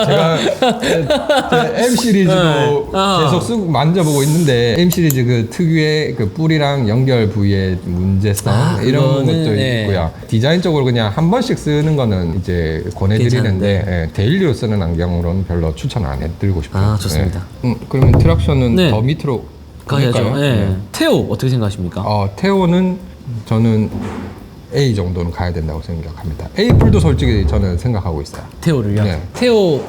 제가 M 시리즈도 계속 만져보고 있는데 M 시리즈 그 특유의 그 뿔이랑 연결 부위의 문제성 이런 그거는, 것도 네. 있고요. 디자인적으로 그냥 한 번씩 쓰는 거는 이제 권해드리는데 데일리로 쓰는 안경으로는 별로 추천 안 해드리고 싶어요. 아, 좋습니다. 그러면 트랙션은 네. 더 밑으로 가야죠. 갈까요? 네. 테오 어떻게 생각하십니까? 테오는 저는 A 정도는 가야 된다고 생각합니다. A 풀도 솔직히 저는 생각하고 있어요. 테오를요? 네. 테오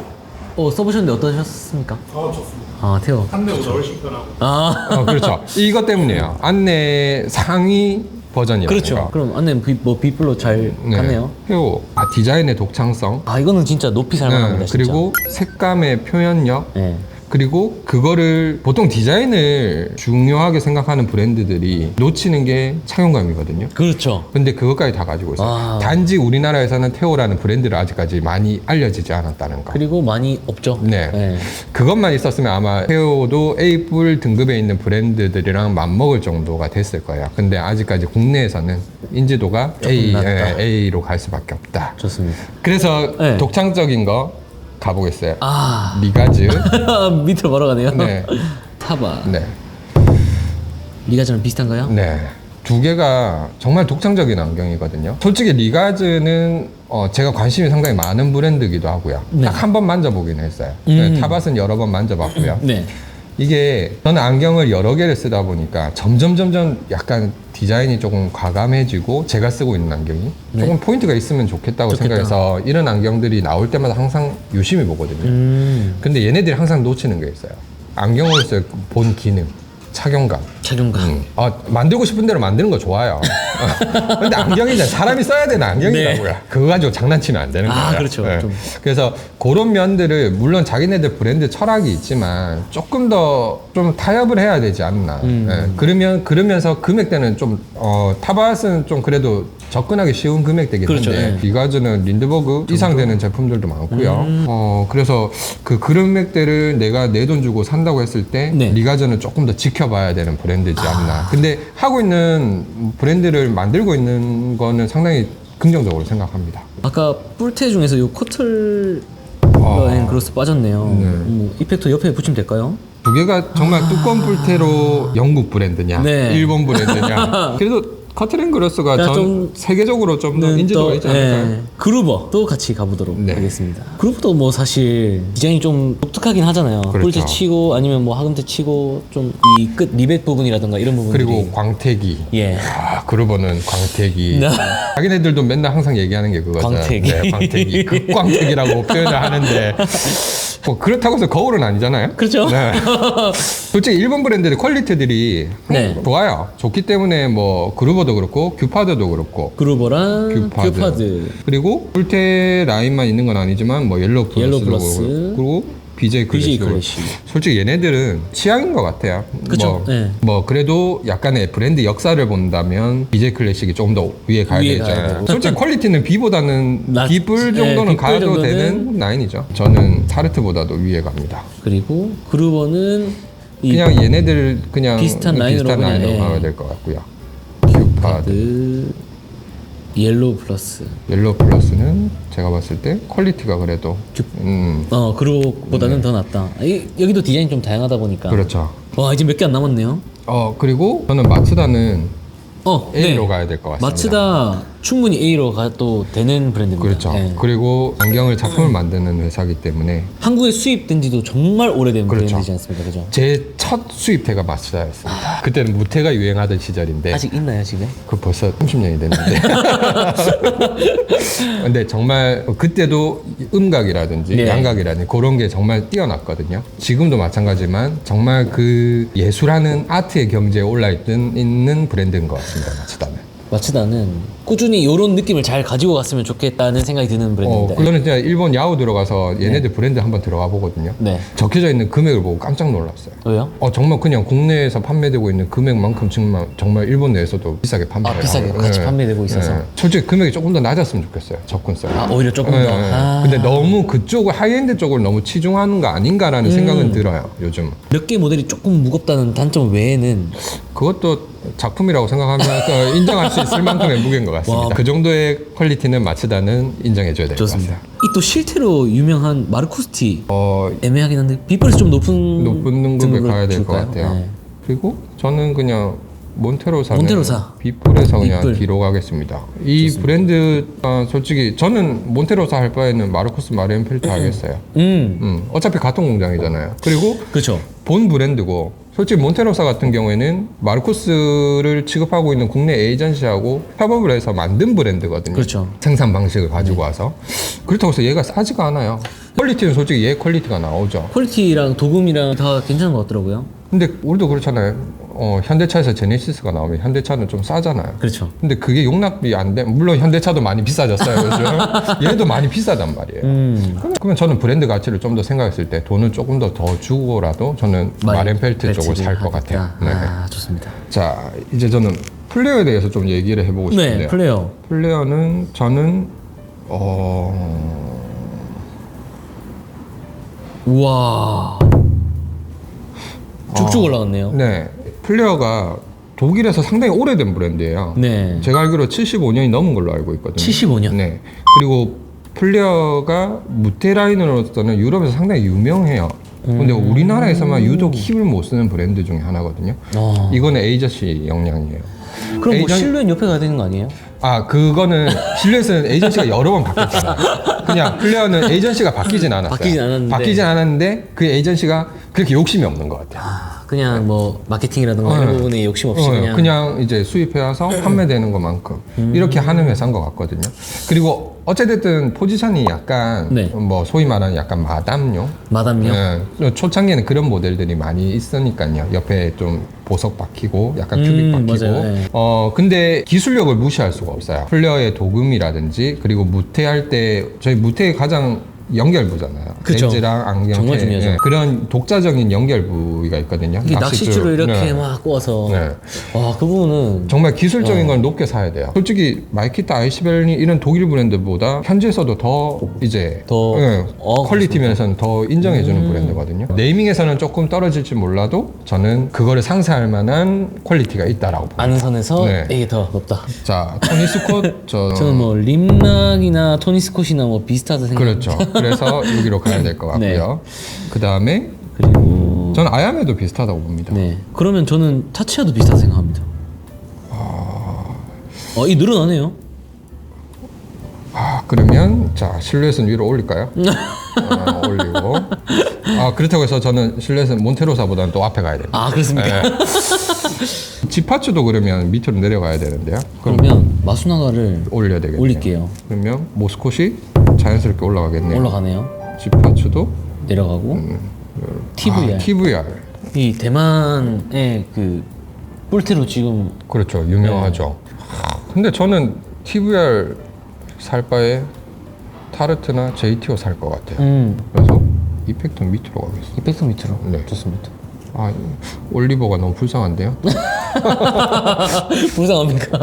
써보셨는데 어떠셨습니까? 좋습니다. 아, 테오. 안내보다 훨씬 편하고. 아, 그렇죠. 이것 때문이에요. 안내 상위 버전이라는 그렇죠. 거. 그럼 안내 B플로 잘 갔네요. 테오 디자인의 독창성, 아, 이거는 진짜 높이 살만합니다. 진짜. 그리고 색감의 표현력, 네. 그리고 그거를 보통 디자인을 중요하게 생각하는 브랜드들이 놓치는 게 착용감이거든요. 그렇죠. 근데 그것까지 다 가지고 있어요. 아. 단지 우리나라에서는 테오라는 브랜드를 아직까지 많이 알려지지 않았다는 거. 그리고 많이 없죠. 네. 그것만 있었으면 아마 테오도 A뿔 등급에 있는 브랜드들이랑 맞먹을 정도가 됐을 거예요. 근데 아직까지 국내에서는 인지도가 낮다. A로 갈 수밖에 없다. 좋습니다. 그래서 네. 독창적인 거 가보겠어요. 아, 리가즈. 밑으로 바로 가네요. 네. 타바. 네. 리가즈랑 비슷한가요? 네. 두 개가 정말 독창적인 안경이거든요. 솔직히 리가즈는 제가 관심이 상당히 많은 브랜드이기도 하고요. 네. 딱 한 번 만져보긴 했어요. 네, 타밭은 여러 번 만져봤고요. 네. 이게 저는 안경을 여러 개를 쓰다 보니까 점점 약간 디자인이 조금 과감해지고 제가 쓰고 있는 안경이 조금 포인트가 있으면 좋겠다고 좋겠다. 생각해서 이런 안경들이 나올 때마다 항상 유심히 보거든요. 근데 얘네들이 항상 놓치는 게 있어요. 안경으로서의 본 기능, 착용감. 착용감. 만들고 싶은 대로 만드는 거 좋아요. 근데 안경이잖아요. 사람이 써야 되는 안경이라고요. 네. 그거 가지고 장난치면 안 되는 거예요. 그렇죠. 좀. 그래서 그런 면들을 물론 자기네들 브랜드 철학이 있지만 조금 더 좀 타협을 해야 되지 않나. 그러면서 금액대는 좀 타밭은 좀 그래도 접근하기 쉬운 금액대긴 그렇죠. 한데 네. 리가즈는 린드버그 이상 되는 제품들도 많고요. 그래서 그 금액대를 내가 내 돈 주고 산다고 했을 때 네. 리가즈는 조금 더 지켜봐야 되는 브랜드지 않나. 근데 하고 있는 브랜드를 만들고 있는 거는 상당히 긍정적으로 생각합니다. 아까 뿔테 중에서 요 코틀 그로스 빠졌네요. 이펙터 옆에 붙이면 될까요? 두 개가 정말 두꺼운 뿔테로 영국 브랜드냐, 네. 일본 브랜드냐. 그래도 커트앤그로스가 야, 전 좀 세계적으로 좀 더 인지도가 있지 않을까요? 그루버도 같이 가보도록 네. 하겠습니다. 그루버도 뭐 사실 디자인이 좀 독특하긴 하잖아요. 그렇죠. 뿔테 치고 아니면 뭐 하금테 치고 좀 이 끝 리벳 부분이라든가 이런 부분들이 그리고 광택이. 예. 그루버는 광택이. 네. 자기네들도 맨날 항상 얘기하는 게 그거죠. 광택이. 네, 광택이. 극광택이라고 표현을 하는데. 뭐 그렇다고 해서 거울은 아니잖아요. 그렇죠. 네. 솔직히 일본 브랜드의 퀄리티들이 네. 좋아요. 좋기 때문에 뭐 그루버도 그렇고 규파드도 그렇고 그루버랑 큐파드. 그리고 뿔테 라인만 있는 건 아니지만 뭐 옐로우 플러스. 그리고 BJ BJ 클래시. 클래시. 솔직히 얘네들은 취향인 것 같아요. 그쵸. 네. 뭐 그래도 약간의 브랜드 역사를 본다면 BJ 클래식이 조금 더 위에 가야 위에 되죠. 가야 되고. 솔직히 퀄리티는 B보다는 B뿔 네, 정도는 B뿔 가도 정도는 되는 라인이죠. 저는 사르트보다도 위에 갑니다. 그리고 그루버는 이 그냥 얘네들 그냥 비슷한 라인으로 그냥, 예. 가야 될 것 같고요. 큐파드. 그 옐로우 플러스. 옐로우 플러스는 제가 봤을 때 퀄리티가 그래도 그루버보다는 더 낫다. 여기도 디자인이 좀 다양하다 보니까. 그렇죠. 와, 이제 몇 개 안 남았네요. 그리고 저는 마츠다는 A로 네. 가야 될 것 같습니다. 마츠다 충분히 A로 가도 되는 브랜드입니다. 그렇죠. 네. 그리고 안경을 작품을 만드는 회사이기 때문에 한국에 수입된 지도 정말 오래된 그렇죠. 브랜드이지 않습니까? 그죠? 제 첫 수입태가 마츠다였습니다. 그때는 무태가 유행하던 시절인데 아직 있나요, 집에? 그 벌써 30년이 됐는데 근데 정말 그때도 음각이라든지 네. 양각이라든지 그런 게 정말 뛰어났거든요. 지금도 마찬가지지만 정말 그 예술하는 아트의 경지에 있는 브랜드인 것 같습니다. 마츠다는. 마츠다는 꾸준히 이런 느낌을 잘 가지고 갔으면 좋겠다는 생각이 드는 브랜드입니다. 저는 진짜 일본 야후 들어가서 얘네들 브랜드 한번 들어가 보거든요. 네. 적혀져 있는 금액을 보고 깜짝 놀랐어요. 왜요? 정말 그냥 국내에서 판매되고 있는 금액만큼 정말 일본 내에서도 비싸게 판매해요. 비싸게 같이 판매되고 있어서. 솔직히 금액이 조금 더 낮았으면 좋겠어요. 접근성. 오히려 조금 더. 근데 너무 그쪽을 하이엔드 쪽을 너무 치중하는 거 아닌가라는 생각은 들어요. 요즘. 몇 개 모델이 조금 무겁다는 단점 외에는 그것도 작품이라고 생각하면 인정할 수 있을 만큼의 무게인 것 같습니다. 와. 그 정도의 퀄리티는 마츠다는 인정해줘야 될 것 좋습니다. 같습니다. 이 또 실태로 유명한 마르코스티 어, 애매하긴 한데 빗벌에서 좀 높은 높은 등급에 등급을 가야 될 것 줄까요? 같아요. 네. 그리고 저는 그냥 몬테로사는 몬테로사. 빗불에서 그냥 빗불. 뒤로 가겠습니다. 이 브랜드 솔직히 저는 몬테로사 할 바에는 마르코스 마리엔펠트 하겠어요. 어차피 같은 공장이잖아요. 그리고 그렇죠. 본 브랜드고 솔직히 몬테로사 같은 경우에는 마르코스를 취급하고 있는 국내 에이전시하고 협업을 해서 만든 브랜드거든요. 그렇죠. 생산 방식을 가지고 와서 그렇다고 해서 얘가 싸지가 않아요. 퀄리티는 솔직히 얘 퀄리티가 나오죠. 퀄리티랑 도금이랑 다 괜찮은 것 같더라고요. 근데 우리도 그렇잖아요. 현대차에서 제네시스가 나오면 현대차는 좀 싸잖아요. 그렇죠. 근데 그게 용납이 안 돼. 물론 현대차도 많이 비싸졌어요, 요즘. 얘도 많이 비싸단 말이에요. 그러면 저는 브랜드 가치를 좀 더 생각했을 때 돈을 조금 더 주고라도 저는 마렌펠트 쪽을 살 것 같아요. 네. 아, 좋습니다. 자, 이제 저는 플레어에 대해서 좀 얘기를 해보고 싶은데요. 네, 플레이어. 플레어는 저는 우와. 쭉쭉 올라갔네요. 네, 플레어가 독일에서 상당히 오래된 브랜드예요. 네. 제가 알기로 75년이 넘은 걸로 알고 있거든요. 75년? 네. 그리고 플레어가 무테 라인으로서는 유럽에서 상당히 유명해요. 근데 우리나라에서만 유독 힘을 못 쓰는 브랜드 중에 하나거든요. 이거는 에이전시 역량이에요. 그럼 뭐 실루엣 옆에 가야 되는 거 아니에요? 아, 그거는 실루엣은 에이전시가 여러 번 바뀌었잖아요. 그냥 플레어는 에이전시가 바뀌진 않았어요. 바뀌진 않았는데. 그 에이전시가 그렇게 욕심이 없는 것 같아요. 그냥 뭐 마케팅이라든가 이런 부분에 욕심 없이 그냥 이제 수입해와서 판매되는 것만큼 이렇게 하는 회사인 것 같거든요. 그리고 어찌됐든 포지션이 약간 네. 뭐 소위 말하는 약간 마담용. 마담요? 네. 초창기에는 그런 모델들이 많이 있으니까요. 옆에 좀 보석 박히고 약간 큐빅 박히고. 맞아요. 네. 근데 기술력을 무시할 수가 없어요. 플레어의 도금이라든지 그리고 무테할 때 저희 무테의 가장 연결부잖아요. 그쵸. 렌즈랑 안경. 정말 중요하죠. 그런 독자적인 연결 부위가 있거든요. 이게 낚싯줄을 이렇게 네. 막 꼬아서 네. 와, 그 부분은 정말 기술적인 걸 높게 사야 돼요. 솔직히 마이키타 아이시벨리 이런 독일 브랜드보다 현지에서도 더 이제 더 퀄리티 면에서는 더 인정해주는 브랜드거든요. 네이밍에서는 조금 떨어질지 몰라도 저는 그거를 상쇄할 만한 퀄리티가 있다라고 봅니다. 아는 선에서 네. 이게 더 높다. 자, 토니 스콧 저는 뭐 림락이나 토니 스콧이나 뭐 비슷하다 생각. 그렇죠. 그래서 여기로 가야 될 것 같고요. 그 다음에 그리고 저는 아야메도 비슷하다고 봅니다. 네. 그러면 저는 타치아도 비슷하다 생각합니다. 이 늘어나네요. 그러면 자 실루엣은 위로 올릴까요? 올리고 그렇다고 해서 저는 실루엣은 몬테로사보다는 또 앞에 가야 됩니다. 아, 그렇습니까? 지파츠도 그러면 밑으로 내려가야 되는데요. 그러면 마수나가를 올려야 되겠네요. 올릴게요. 그러면 모스콧이 자연스럽게 올라가겠네요. 올라가네요. 지파츠도 내려가고 TVR. TVR 이 대만의 그 뿔테로 지금 그렇죠. 유명하죠. 근데 저는 TVR 살 바에 타르트나 JTO 살 것 같아요. 그래서 이펙터 밑으로 가겠습니다. 이펙터 밑으로. 네. 좋습니다. 올리버가 너무 불쌍한데요? 불쌍합니까?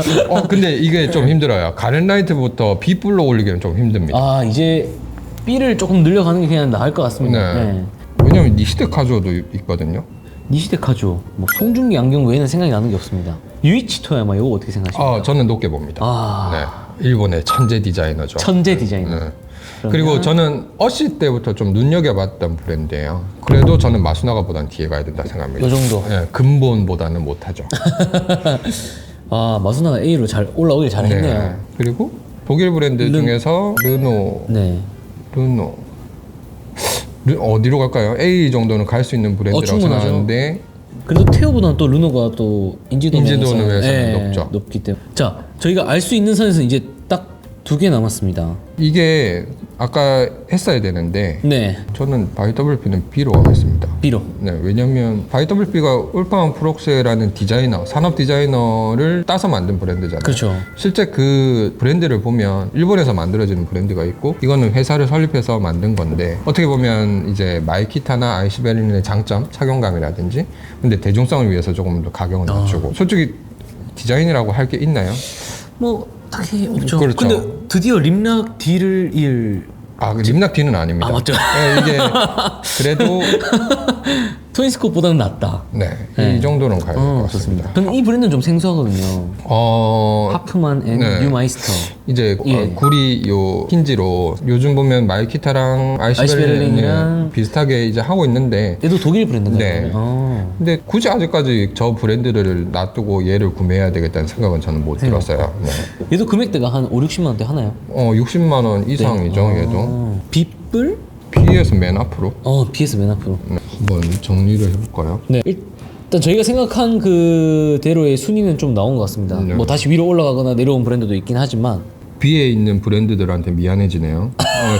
근데 이게 좀 힘들어요. 가렌라이트부터 B뿔로 올리기는 좀 힘듭니다. 이제 B를 조금 늘려가는 게 그냥 나을 것 같습니다. 네. 네. 왜냐면 니시드 카주오도 있거든요. 니시대 카조, 뭐 송중기 안경 외에는 생각이 나는 게 없습니다. 유이치 토야마 이거 어떻게 생각하십니까? 저는 높게 봅니다. 네. 일본의 천재 디자이너죠. 천재 디자이너. 네. 그리고 저는 어시 때부터 좀 눈여겨봤던 브랜드예요. 그래도 저는 마수나가보다는 뒤에 가야 된다 생각합니다. 요 정도? 네, 근본보다는 못하죠. 마수나가 A로 잘 올라오길 잘했네요. 네. 그리고 독일 브랜드 중에서 르노, 네. 어디로 갈까요? A 정도는 갈 수 있는 브랜드라고 충분하죠. 생각하는데 그래도 테오보다는 또 르노가 또 인지도는 면에서는 높죠. 높기 때문에. 자, 저희가 알 수 있는 선에서 이제 딱 2개 남았습니다. 이게 아까 했어야 되는데 네. 저는 바이더블피는 B로 가겠습니다. B로. 네, 왜냐면 바이더블피가 울파운 프록스라는 디자이너, 산업 디자이너를 따서 만든 브랜드잖아요. 그렇죠. 실제 그 브랜드를 보면 일본에서 만들어지는 브랜드가 있고 이거는 회사를 설립해서 만든 건데 어떻게 보면 이제 마이키타나 아이시베린의 장점, 착용감이라든지 근데 대중성을 위해서 조금 더 가격을 낮추고 솔직히 디자인이라고 할 게 있나요? 뭐 딱히 없죠. 그렇죠. 근데 드디어 림락 D를 림락 D는 아닙니다. 맞죠. 네, 이게 그래도 소니스코보다는 낫다. 네, 네. 이 정도는 가야 될 것 같습니다. 저는 이 브랜드는 좀 생소하거든요. 하프만 앤 네. 뉴마이스터. 이제 예. 구리 요 힌지로 요즘 보면 마이키타랑 아이스베를린이랑 아이스베를린이랑 비슷하게 이제 하고 있는데 얘도 독일 브랜드인가요? 네. 근데 굳이 아직까지 저 브랜드를 놔두고 얘를 구매해야 되겠다는 생각은 저는 못 들었어요. 네. 얘도 금액대가 한 5, 60만 원대 하나요? 60만 원 이상이죠, 얘도. 빗불? B에서 맨 앞으로. BS 맨 앞으로. 네, 한번 정리를 해볼까요? 네. 일단 저희가 생각한 그대로의 순위는 좀 나온 것 같습니다. 네. 뭐 다시 위로 올라가거나 내려온 브랜드도 있긴 하지만 B에 있는 브랜드들한테 미안해지네요.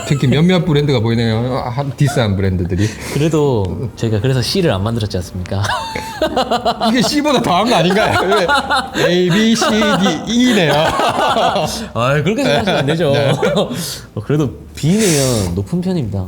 특히 몇몇 브랜드가 보이네요. 디스한 브랜드들이. 그래도 저희가 그래서 C를 안 만들었지 않습니까? 이게 C보다 더한 거 아닌가요? 왜? A, B, C, D, E네요. 아 그렇게 생각하시면 안 되죠. 그래도 B면 높은 편입니다.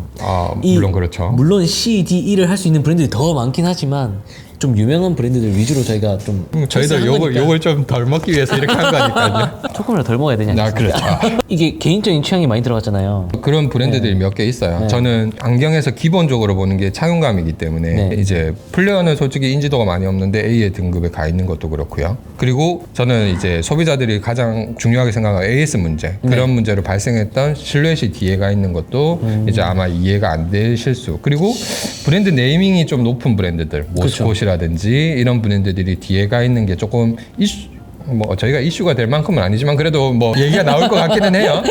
물론 그렇죠. 물론 C, D, E를 할 수 있는 브랜드들이 더 많긴 하지만 좀 유명한 브랜드들 위주로 저희가 좀 저희도 패스한 거니까. 요걸 좀 덜 먹기 위해서 이렇게 한 거니까요. 조금이라도 덜 먹어야 되지 않습니까? 그렇죠. 이게 개인적인 취향이 많이 들어갔잖아요. 그런 브랜드들이 몇 개 있어요. 저는 안경에서 기본적으로 보는 게 착용감이기 때문에 네. 이제 플레어는 솔직히 인지도가 많이 없는데 A의 등급에 가 있는 것도 그렇고요. 그리고 저는 이제 소비자들이 가장 중요하게 생각하는 AS 문제 그런 문제로 발생했던 실루엣이 뒤에 가 있는 것도 이제 아마 이해가 안 될 실수. 그리고 브랜드 네이밍이 좀 높은 브랜드들 모스콧이라든지 이런 브랜드들이 뒤에 가 있는 게 조금 뭐 저희가 이슈가 될 만큼은 아니지만 그래도 뭐 얘기가 나올 것 같기는 해요.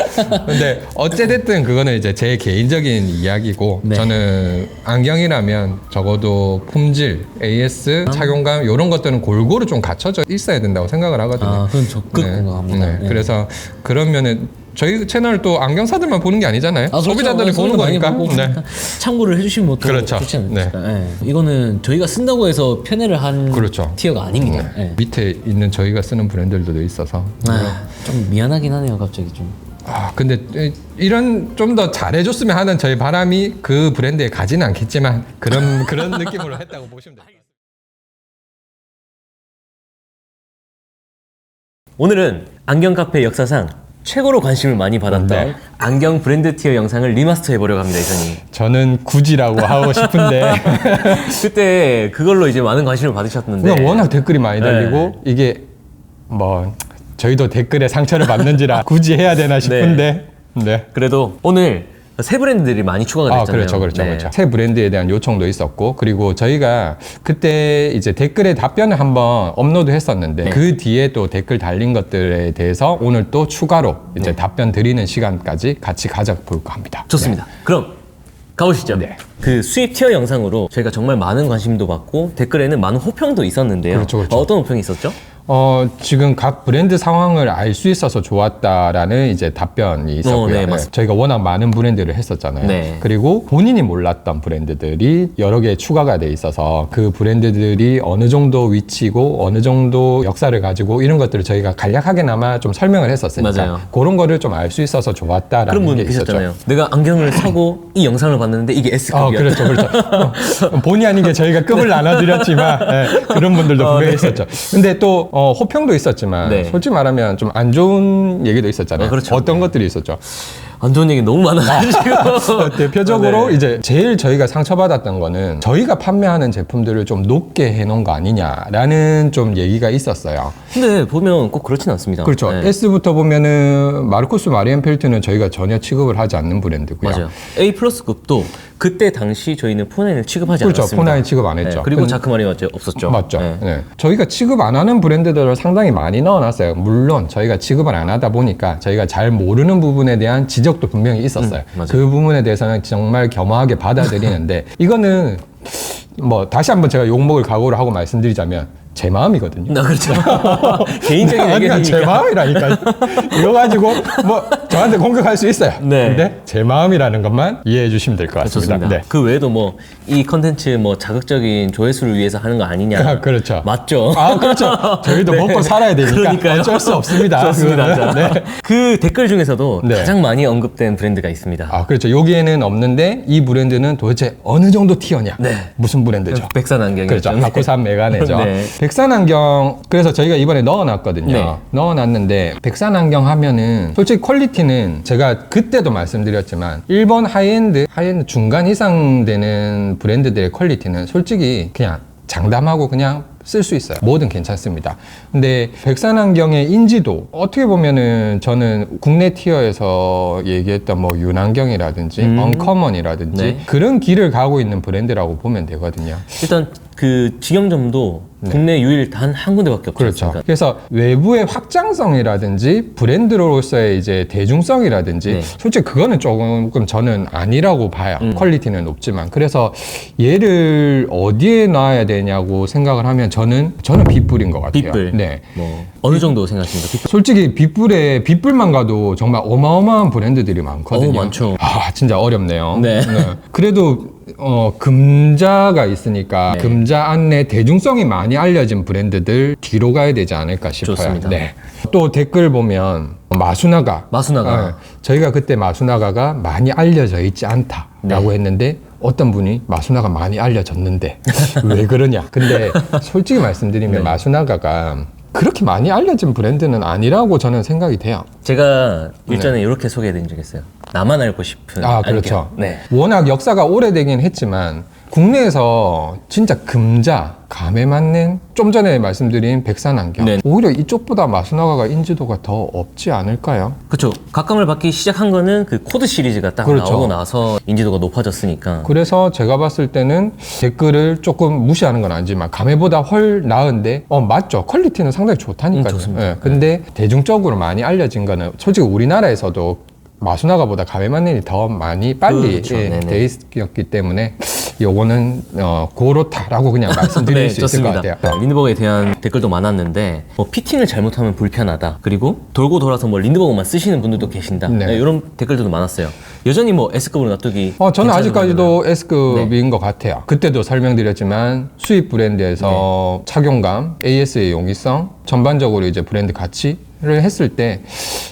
근데 어찌됐든 그거는 이제 제 개인적인 이야기고 네. 저는 안경이라면 적어도 품질, AS, 착용감 이런 것들은 골고루 좀 갖춰져 있어야 된다고 생각을 하거든요. 그건 적극 공감합니다. 네. 그래서 그런 면은 저희 채널 또 안경사들만 보는 게 아니잖아요. 그렇죠. 소비자들이 보는 많이 거니까. 보고 네. 참고를 해주시면 더 그렇죠. 좋지 않을까. 네. 이거는 저희가 쓴다고 해서 편애를 한 그렇죠. 티어가 아닙니다. 네. 밑에 있는 저희가 쓰는 브랜드들도 있어서 좀 미안하긴 하네요, 갑자기 좀. 근데 이런 좀 더 잘해줬으면 하는 저희 바람이 그 브랜드에 가지는 않겠지만 그런 느낌으로 했다고 보시면 돼요. 오늘은 안경 카페 역사상 최고로 관심을 많이 받았던 네. 안경 브랜드 티어 영상을 리마스터 해보려고 합니다, 이선이. 저는 굳이라고 하고 싶은데 그때 그걸로 이제 많은 관심을 받으셨는데. 그냥 워낙 댓글이 많이 달리고 이게 뭐 저희도 댓글에 상처를 받는지라 굳이 해야 되나 싶은데 네. 그래도 오늘 새 브랜드들이 많이 추가가 됐잖아요. 그렇죠. 새 브랜드에 대한 요청도 있었고 그리고 저희가 그때 이제 댓글에 답변을 한번 업로드 했었는데 그 뒤에 또 댓글 달린 것들에 대해서 오늘 또 추가로 이제 답변 드리는 시간까지 같이 가져볼까 합니다. 좋습니다. 그럼 가보시죠. 네. 그 수입 티어 영상으로 저희가 정말 많은 관심도 받고 댓글에는 많은 호평도 있었는데요. 그렇죠. 어떤 호평이 있었죠? 지금 각 브랜드 상황을 알 수 있어서 좋았다라는 이제 답변이 있었고요. 네, 맞습니다. 저희가 워낙 많은 브랜드를 했었잖아요. 네. 그리고 본인이 몰랐던 브랜드들이 여러 개 추가가 돼 있어서 그 브랜드들이 어느 정도 위치고 어느 정도 역사를 가지고 이런 것들을 저희가 간략하게나마 좀 설명을 했었으니까 맞아요. 그런 거를 좀 알 수 있어서 좋았다라는 그런 분 게 있었죠. 계셨잖아요. 내가 안경을 사고 이 영상을 봤는데 이게 S급이야. 그렇죠. 본의 아니게 저희가 급을 나눠드렸지만 그런 분들도 분명히 있었죠. 근데 또 호평도 있었지만 네. 솔직히 말하면 좀 안 좋은 얘기도 있었잖아요. 그렇죠. 어떤 것들이 있었죠. 안 좋은 얘기 너무 많아가지고. 대표적으로 네. 이제 제일 저희가 상처받았던 거는 저희가 판매하는 제품들을 좀 높게 해놓은 거 아니냐라는 좀 얘기가 있었어요. 근데 보면 꼭 그렇진 않습니다. 그렇죠. 네. S부터 보면은 마르코스 마리엔펠트는 저희가 전혀 취급을 하지 않는 브랜드고요. 맞아요. A 플러스급도 그때 당시 저희는 폰라인을 취급하지 그렇죠. 않았습니다. 폰라인 취급 안 했죠. 그리고 자크마리 없었죠. 맞죠. 네. 네. 저희가 취급 안 하는 브랜드들을 상당히 많이 넣어놨어요. 물론 저희가 취급을 안 하다 보니까 저희가 잘 모르는 부분에 대한 지적도 분명히 있었어요. 맞아요. 그 부분에 대해서는 정말 겸허하게 받아들이는데 이거는 뭐 다시 한번 제가 욕먹을 각오를 하고 말씀드리자면 제 마음이거든요. 그렇죠. 개인적인 그냥 제 의견이니까. 마음이라니까요. 이거 가지고 뭐 저한테 공격할 수 있어요. 네. 근데 제 마음이라는 것만 이해해 주시면 될 것 같습니다. 좋습니다. 그 외에도 뭐 이 컨텐츠 뭐 자극적인 조회수를 위해서 하는 거 아니냐. 그렇죠. 맞죠. 그렇죠. 저희도 네. 먹고 살아야 되니까 그러니까요. 어쩔 수 없습니다. 좋습니다. 자, 그거는. 네. 그 댓글 중에서도 네. 가장 많이 언급된 브랜드가 있습니다. 그렇죠. 여기에는 없는데 이 브랜드는 도대체 어느 정도 티어냐? 네. 무슨 브랜드죠? 백산 안경이죠. 그렇죠. 바쿠산 메가네죠. 네. 백산 안경 그래서 저희가 이번에 넣어놨거든요. 네. 넣어놨는데 백산 안경 하면은 솔직히 퀄리티는 제가 그때도 말씀드렸지만 일본 하이엔드 중간 이상 되는 브랜드들의 퀄리티는 솔직히 그냥 장담하고 그냥 쓸 수 있어요. 뭐든 괜찮습니다. 근데 백산 안경의 인지도 어떻게 보면은 저는 국내 티어에서 얘기했던 뭐 윤안경이라든지 언커먼이라든지 네. 그런 길을 가고 있는 브랜드라고 보면 되거든요. 일단 그 직영점도 국내 유일 단 한 군데밖에 없죠. 그렇죠. 그래서 외부의 확장성이라든지 브랜드로서의 이제 대중성이라든지 네. 솔직히 그거는 조금 저는 아니라고 봐요. 퀄리티는 높지만. 그래서 얘를 어디에 놔야 되냐고 생각을 하면 저는 빗불인 것 같아요. 빗불. 네. 뭐 어느 정도 생각하십니까? 빗불. 솔직히 빗불만 가도 정말 어마어마한 브랜드들이 많거든요. 많죠. 아, 진짜 어렵네요. 네. 그래도 금자가 있으니까 네. 금자 안에 대중성이 많이 알려진 브랜드들 뒤로 가야 되지 않을까 싶어요. 좋습니다. 네. 또 댓글 보면 마수나가. 저희가 그때 마수나가가 많이 알려져 있지 않다라고 했는데 어떤 분이 마수나가 많이 알려졌는데 왜 그러냐. 근데 솔직히 말씀드리면 마수나가가 그렇게 많이 알려진 브랜드는 아니라고 저는 생각이 돼요. 제가 일전에 이렇게 소개해드린 적이 있어요. 나만 알고 싶은 아, 안경. 그렇죠. 네. 워낙 역사가 오래되긴 했지만 국내에서 진짜 금자, 감에 맞는 좀 전에 말씀드린 백산 안경 네. 오히려 이쪽보다 마수나가가 인지도가 더 없지 않을까요? 그렇죠. 각광을 받기 시작한 거는 그 코드 시리즈가 딱 그렇죠. 나오고 나서 인지도가 높아졌으니까. 그래서 제가 봤을 때는 댓글을 조금 무시하는 건 아니지만 감에보다 훨 나은데 맞죠. 퀄리티는 상당히 좋다니까요. 좋습니다. 예, 근데 대중적으로 많이 알려진 거는 솔직히 우리나라에서도 마수나가보다 감에 맞는 일이 더 많이 빨리 그렇죠. 네네. 돼 있었기 때문에 요거는 고렇다라고 그냥 말씀드릴 수 있을 것 같아요. 린드버그에 대한 댓글도 많았는데 뭐 피팅을 잘못하면 불편하다. 그리고 돌고 돌아서 뭐 린드버그만 쓰시는 분들도 계신다. 네. 네, 이런 댓글들도 많았어요. 여전히 뭐 S급으로 놔두기. 저는 괜찮은 아직까지도 브랜드는? S급인 것 같아요. 그때도 설명드렸지만 수입 브랜드에서 착용감, AS의 용이성, 전반적으로 이제 브랜드 가치를 했을 때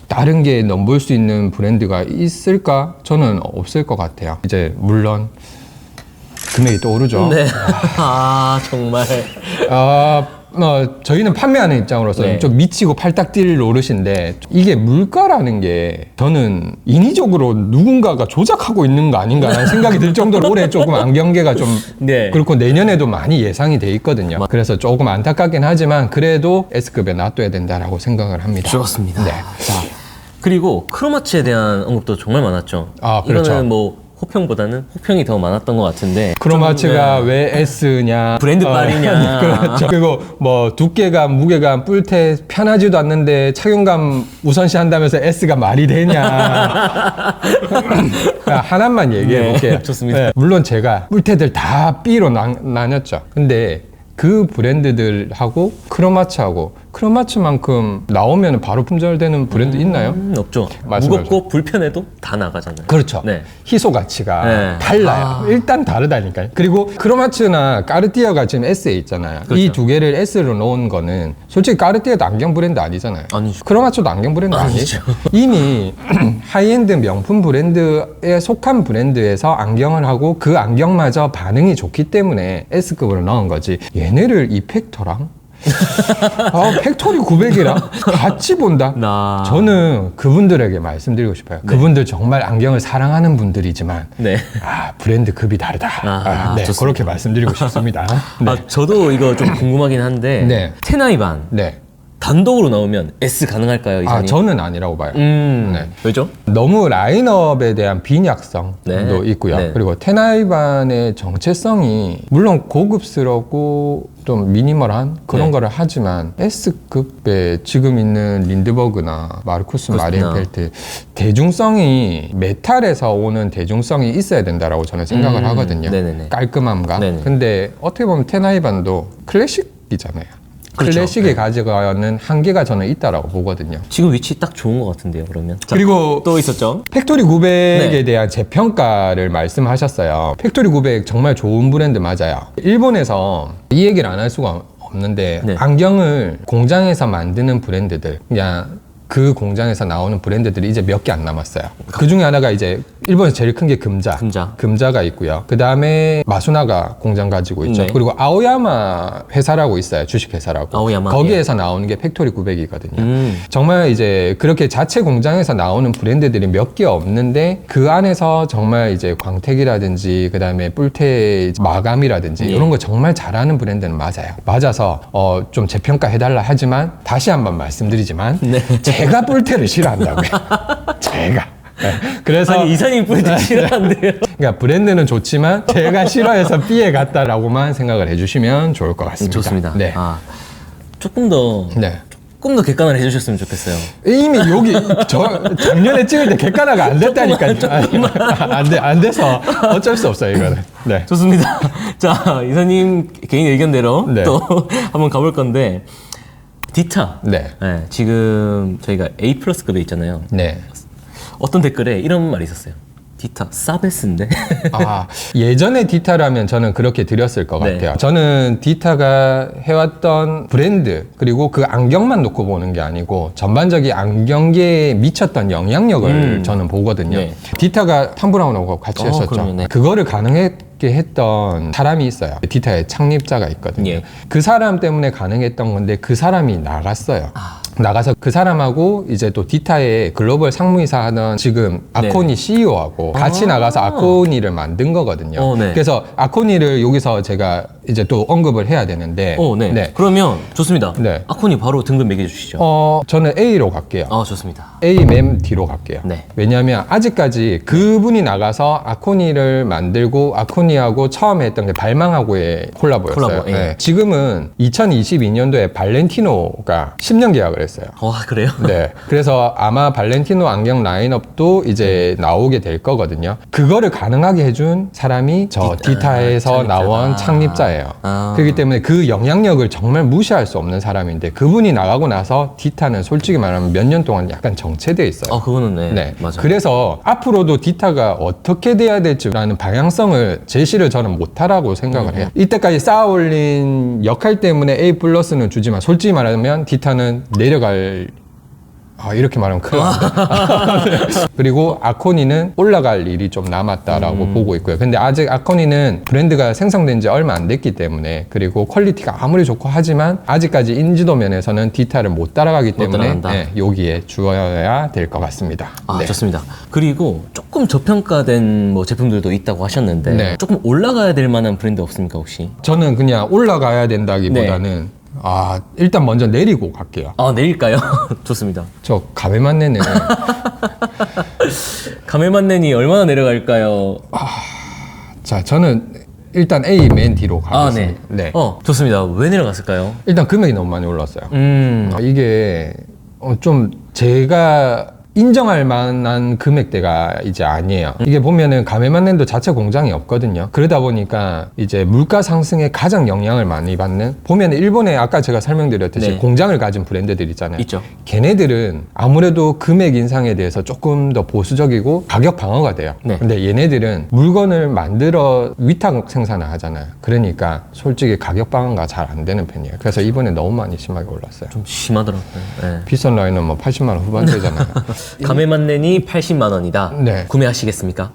다른 게 넘볼 수 있는 브랜드가 있을까? 저는 없을 것 같아요. 이제 물론 금액이 또 오르죠. 네. 아 정말. 저희는 판매하는 입장으로서 네. 좀 미치고 팔딱 뛸 노릇인데 이게 물가라는 게 저는 인위적으로 누군가가 조작하고 있는 거 아닌가라는 생각이 들 정도로 올해 조금 안경계가 좀 네. 그렇고 내년에도 많이 예상이 돼 있거든요. 그래서 조금 안타깝긴 하지만 그래도 S급에 놔둬야 된다라고 생각을 합니다. 좋습니다. 네. 자 그리고 크로마츠에 대한 언급도 정말 많았죠. 아, 그렇죠. 이거는 뭐 호평보다는 호평이 더 많았던 것 같은데. 크로마츠가 좀, 왜 S냐 브랜드 빨이냐. 그렇죠. 그리고 뭐 두께감, 무게감, 뿔테 편하지도 않는데 착용감 우선시 한다면서 S가 말이 되냐. 하나만 얘기해 볼게요. 네, 좋습니다. 물론 제가 뿔테들 다 B로 나눴죠. 근데 그 브랜드들하고 크로마츠만큼 나오면 바로 품절되는 브랜드 있나요? 없죠. 말씀하세요. 무겁고 불편해도 다 나가잖아요. 그렇죠. 네. 희소 가치가 네. 달라요. 일단 다르다니까요. 그리고 크로마츠나 까르띠에가 지금 S에 있잖아요. 그렇죠. 이 두 개를 S로 놓은 거는 솔직히 까르띠에도 안경 브랜드 아니잖아요. 아니죠. 크로마츠도 안경 브랜드 아니죠. 아니죠. 이미 하이엔드 명품 브랜드에 속한 브랜드에서 안경을 하고 그 안경마저 반응이 좋기 때문에 S급으로 넣은 거지. 얘네를 이펙터랑 팩토리 900이랑 같이 본다? 저는 그분들에게 말씀드리고 싶어요. 그분들 정말 안경을 사랑하는 분들이지만 네. 브랜드 급이 다르다. 네, 좋습니다. 그렇게 말씀드리고 싶습니다. 네. 저도 이거 좀 궁금하긴 한데 네. 테나이반 네. 단독으로 나오면 S 가능할까요, 이사님? 저는 아니라고 봐요. 네. 왜죠? 너무 라인업에 대한 빈약성도 네. 있고요. 네. 그리고 테나이반의 정체성이 물론 고급스럽고 좀 미니멀한 그런 네. 거를 하지만 S급에 지금 있는 린드버그나 마르쿠스 마리엔펠트 대중성이 메탈에서 오는 대중성이 있어야 된다라고 저는 생각을 하거든요. 네네네. 깔끔함과. 네네. 근데 어떻게 보면 테나이반도 클래식이잖아요. 그렇죠. 클래식이 네. 가져가는 한계가 저는 있다라고 보거든요. 지금 위치 딱 좋은 것 같은데요, 그러면. 자, 그리고 또 있었죠? 팩토리 900에 네. 대한 재평가를 말씀하셨어요. 팩토리 900 정말 좋은 브랜드 맞아요. 일본에서 이 얘기를 안 할 수가 없는데 네. 안경을 공장에서 만드는 브랜드들 그냥 그 공장에서 나오는 브랜드들이 이제 몇 개 안 남았어요. 그 중에 하나가 이제 일본에서 제일 큰 게 금자가 있고요. 그 다음에 마수나가 공장 가지고 있죠. 네. 그리고 아오야마 회사라고 있어요. 주식회사라고. 아오야마, 거기에서 나오는 게 팩토리 900이거든요. 정말 이제 그렇게 자체 공장에서 나오는 브랜드들이 몇 개 없는데 그 안에서 정말 이제 광택이라든지 그 다음에 뿔테 마감이라든지 예. 이런 거 정말 잘하는 브랜드는 맞아요. 맞아서 좀 재평가해달라 하지만 다시 한번 말씀드리지만 제가 뿔테를 싫어한다고요. 제가. 네. 그래서 아니 이사님 뿔테 싫어한대요. 그러니까 브랜드는 좋지만 제가 싫어해서 B에 갔다라고만 생각을 해주시면 좋을 것 같습니다. 좋습니다. 네. 조금 더 객관을 해주셨으면 좋겠어요. 이미 여기 작년에 찍을 때 객관화가 안 됐다니까요. 안 돼서 어쩔 수 없어요 이거는. 네. 좋습니다. 자 이사님 개인 의견대로 네. 또 한번 가볼 건데 디타. 네. 네, 지금 저희가 A 플러스급에 있잖아요. 네. 어떤 댓글에 이런 말이 있었어요. 디타 싸베스인데. 예전에 디타라면 저는 그렇게 드렸을 것 네. 같아요. 저는 디타가 해왔던 브랜드 그리고 그 안경만 놓고 보는 게 아니고 전반적인 안경계에 미쳤던 영향력을 저는 보거든요. 네. 디타가 탐브라운하고 같이 했었죠. 그러면 네. 그거를 가능했게 했던 사람이 있어요. 디타의 창립자가 있거든요. 예. 그 사람 때문에 가능했던 건데 그 사람이 나갔어요. 나가서 그 사람하고 이제 또 디타의 글로벌 상무이사 하던 지금 아코니 CEO하고 같이 나가서 아코니를 만든 거거든요. 네. 그래서 아코니를 여기서 제가 이제 또 언급을 해야 되는데 네. 그러면 좋습니다. 네. 아코니 바로 등급 매겨주시죠. 저는 A로 갈게요. 좋습니다. A 맨 뒤로 갈게요. 네. 왜냐하면 아직까지 그분이 나가서 아코니를 만들고 아코니하고 처음에 했던 게 발망하고의 콜라보였어요. 콜라보, 예. 네. 지금은 2022년도에 발렌티노가 10년 계약을 했어요. 그래요? 네. 그래서 아마 발렌티노 안경 라인업도 이제 나오게 될 거거든요. 그거를 가능하게 해준 사람이 저 디타에서 창립자다. 나온 창립자예요. 그렇기 때문에 그 영향력을 정말 무시할 수 없는 사람인데 그분이 나가고 나서 디타는 솔직히 말하면 몇 년 동안 약간 정체돼 있어요. 그거는 네. 맞아요. 그래서 앞으로도 디타가 어떻게 돼야 될지라는 방향성을 제시를 저는 못하라고 생각을 해요. 이때까지 쌓아올린 역할 때문에 A 플러스는 주지만 솔직히 말하면 디타는 내려갈 이렇게 말하면 큰일 난다. 그리고 아코니는 올라갈 일이 좀 남았다라고 보고 있고요. 근데 아직 아코니는 브랜드가 생성된 지 얼마 안 됐기 때문에 그리고 퀄리티가 아무리 좋고 하지만 아직까지 인지도 면에서는 디타를 못 따라가기 때문에 여기에 주어야 될 것 같습니다. 네. 좋습니다. 그리고 조금 저평가된 제품들도 있다고 하셨는데 네. 조금 올라가야 될 만한 브랜드 없습니까 혹시? 저는 그냥 올라가야 된다기보다는 일단 먼저 내리고 갈게요. 내릴까요? 좋습니다. 저 가메만네는 가메만넨이 얼마나 내려갈까요? 자 저는 일단 A 맨 뒤로 가겠습니다. 네. 좋습니다. 왜 내려갔을까요? 일단 금액이 너무 많이 올랐어요. 이게 좀 제가 인정할 만한 금액대가 이제 아니에요. 이게 보면은 가메만넨도 자체 공장이 없거든요. 그러다 보니까 이제 물가 상승에 가장 영향을 많이 받는 보면은 일본에 아까 제가 설명드렸듯이 공장을 가진 브랜드들 있잖아요. 있죠. 걔네들은 아무래도 금액 인상에 대해서 조금 더 보수적이고 가격 방어가 돼요. 근데 얘네들은 물건을 만들어 위탁 생산을 하잖아요. 그러니까 솔직히 가격 방어가 잘 안 되는 편이에요. 그래서 이번에 너무 많이 심하게 올랐어요. 좀 심하더라고요. 네. 비싼 라인은 80만 원 후반대잖아요. 가메만넨이 80만 원이다. 네. 구매하시겠습니까?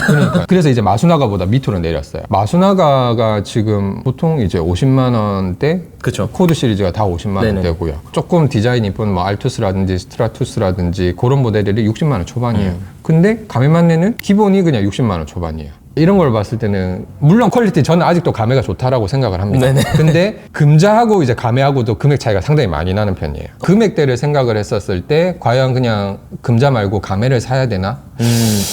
그러니까. 그래서 이제 마수나가보다 밑으로 내렸어요. 마수나가가 지금 보통 이제 50만 원대, 그쵸. 코드 시리즈가 다 50만 원대고요. 조금 디자인 이쁜 알투스라든지 스트라투스라든지 그런 모델들이 60만 원 초반이에요. 근데 가메만넨은 기본이 그냥 60만 원 초반이에요. 이런 걸 봤을 때는 물론 퀄리티 저는 아직도 가메가 좋다라고 생각을 합니다. 근데 금자하고 이제 가메하고도 금액 차이가 상당히 많이 나는 편이에요. 금액대를 생각을 했었을 때 과연 그냥 금자 말고 가메를 사야 되나?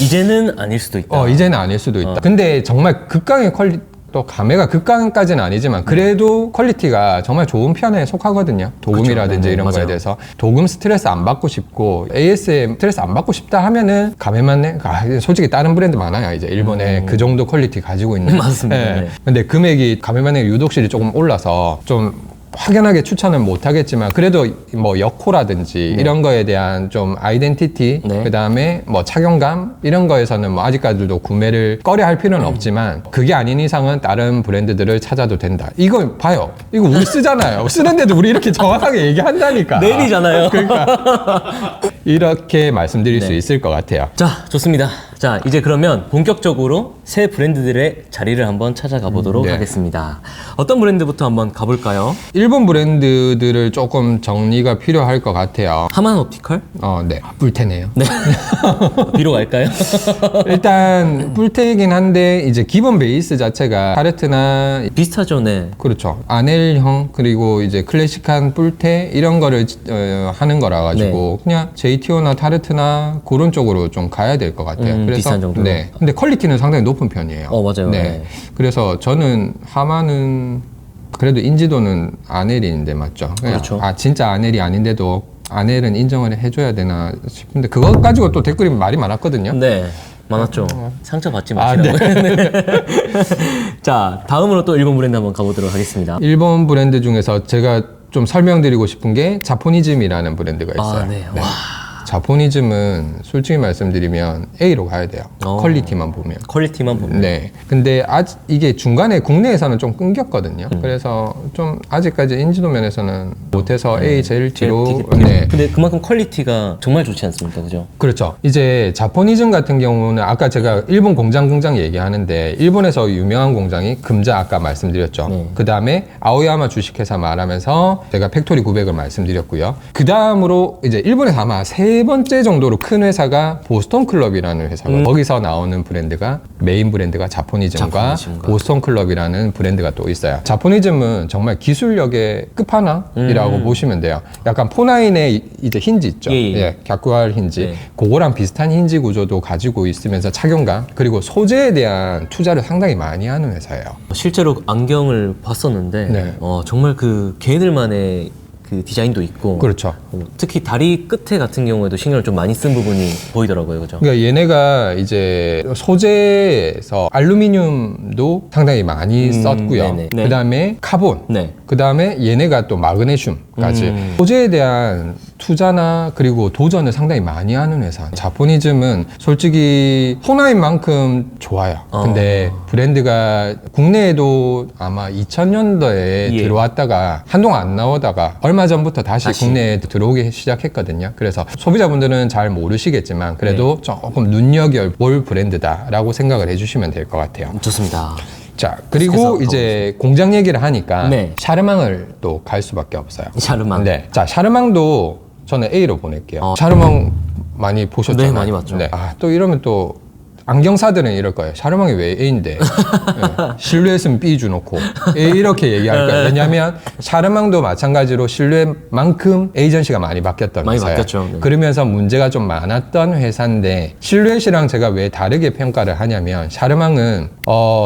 이제는 아닐 수도 있다. 이제는 아닐 수도 있다. 근데 정말 극강의 퀄리티 또 가메가 극강까지는 아니지만 그래도 퀄리티가 정말 좋은 편에 속하거든요. 도금이라든지 이런 거에 대해서 도금 스트레스 안 받고 싶고 ASM 스트레스 안 받고 싶다 하면은 가메만네 솔직히 다른 브랜드 많아요. 이제 일본에 그 정도 퀄리티 가지고 있는. 맞습니다. 근데 금액이 가메만네 유독실이 조금 올라서 좀 확연하게 추천은 못 하겠지만 그래도 뭐 여코라든지 이런 거에 대한 좀 아이덴티티 네. 그다음에 뭐 착용감 이런 거에서는 뭐 아직까지도 구매를 꺼려 할 필요는 없지만 그게 아닌 이상은 다른 브랜드들을 찾아도 된다. 이거 봐요. 이거 우리 쓰잖아요. 쓰는데도 우리 이렇게 정확하게 얘기한다니까. 내리잖아요. 그러니까 이렇게 말씀드릴 수 있을 것 같아요. 자, 좋습니다. 자, 이제 그러면 본격적으로 새 브랜드들의 자리를 한번 찾아가 보도록 네. 하겠습니다. 어떤 브랜드부터 한번 가볼까요? 일본 브랜드들을 조금 정리가 필요할 것 같아요. 하만 옵티컬? 네. 뿔테네요. 네. 뒤로 갈까요? 일단 뿔테이긴 한데 이제 기본 베이스 자체가 타르트나 비슷하죠, 네. 그렇죠. 아넬형 그리고 이제 클래식한 뿔테 이런 거를 하는 거라 가지고 그냥 JTO나 타르트나 그런 쪽으로 좀 가야 될 것 같아요. 비싼 정도로. 네. 근데 퀄리티는 상당히 높은 편이에요. 맞아요. 네. 네. 그래서 저는 하마는 그래도 인지도는 아넬인데 맞죠? 그렇죠. 진짜 아넬이 아닌데도 아넬은 인정을 해줘야 되나 싶은데 그거 가지고 또 댓글이 말이 많았거든요. 네. 많았죠. 상처 받지 마시라고. 네. 자, 다음으로 또 일본 브랜드 한번 가보도록 하겠습니다. 일본 브랜드 중에서 제가 좀 설명드리고 싶은 게 자포니즘이라는 브랜드가 있어요. 네. 와. 자포니즘은 솔직히 말씀드리면 A로 가야 돼요. 퀄리티만 보면. 퀄리티만 보면. 네. 근데 아직 이게 중간에 국내에서는 좀 끊겼거든요. 그래서 좀 아직까지 인지도 면에서는 못해서 A 제일 뒤로. 네. 근데 그만큼 퀄리티가 정말 좋지 않습니까? 그죠? 그렇죠. 이제 자포니즘 같은 경우는 아까 제가 일본 공장 얘기하는데 일본에서 유명한 공장이 금자 아까 말씀드렸죠. 네. 그 다음에 아오야마 주식회사 말하면서 제가 팩토리 900을 말씀드렸고요. 그 다음으로 이제 일본에서 아마 세 번째 정도로 큰 회사가 보스턴 클럽이라는 회사가 거기서 나오는 브랜드가 메인 브랜드가 자포니즘과 보스턴 클럽이라는 브랜드가 또 있어요. 자포니즘은 정말 기술력의 끝판왕이라고 보시면 돼요. 약간 포나인의 이제 힌지 있죠. 예. 갸쿠알 힌지. 네. 그거랑 비슷한 힌지 구조도 가지고 있으면서 착용감 그리고 소재에 대한 투자를 상당히 많이 하는 회사예요. 실제로 안경을 봤었는데 네. 정말 그 걔네들만의 그 디자인도 있고 그렇죠. 특히 다리 끝에 같은 경우에도 신경을 좀 많이 쓴 부분이 보이더라고요. 그죠? 그러니까 얘네가 이제 소재에서 알루미늄도 상당히 많이 썼고요. 네네. 네. 그다음에 카본. 네. 그다음에 얘네가 또 마그네슘까지 소재에 대한 투자나 그리고 도전을 상당히 많이 하는 회사. 자포니즘은 솔직히 포나인만큼 좋아요. 근데 브랜드가 국내에도 아마 2000년도에 들어왔다가 한동안 안 나오다가 얼마 전부터 다시 국내에 들어오기 시작했거든요. 그래서 소비자분들은 잘 모르시겠지만 그래도 조금 눈여겨볼 브랜드다라고 생각을 해주시면 될 것 같아요. 좋습니다. 자, 그리고 이제 공장 얘기를 하니까 네. 샤르망을 또 갈 수밖에 없어요. 샤르망. 네. 자, 샤르망도 저는 A로 보낼게요. 샤르망 많이 보셨잖아요. 네, 많이 봤죠. 네. 또 이러면 또 안경사들은 이럴 거예요. 샤르망이 왜 A인데? 네. 실루엣은 B 주놓고 A 이렇게 얘기할 거예요. 왜냐하면 샤르망도 마찬가지로 실루엣만큼 에이전시가 많이 바뀌었던 많이 회사예요. 바뀌었죠. 네. 그러면서 문제가 좀 많았던 회사인데 실루엣이랑 제가 왜 다르게 평가를 하냐면 샤르망은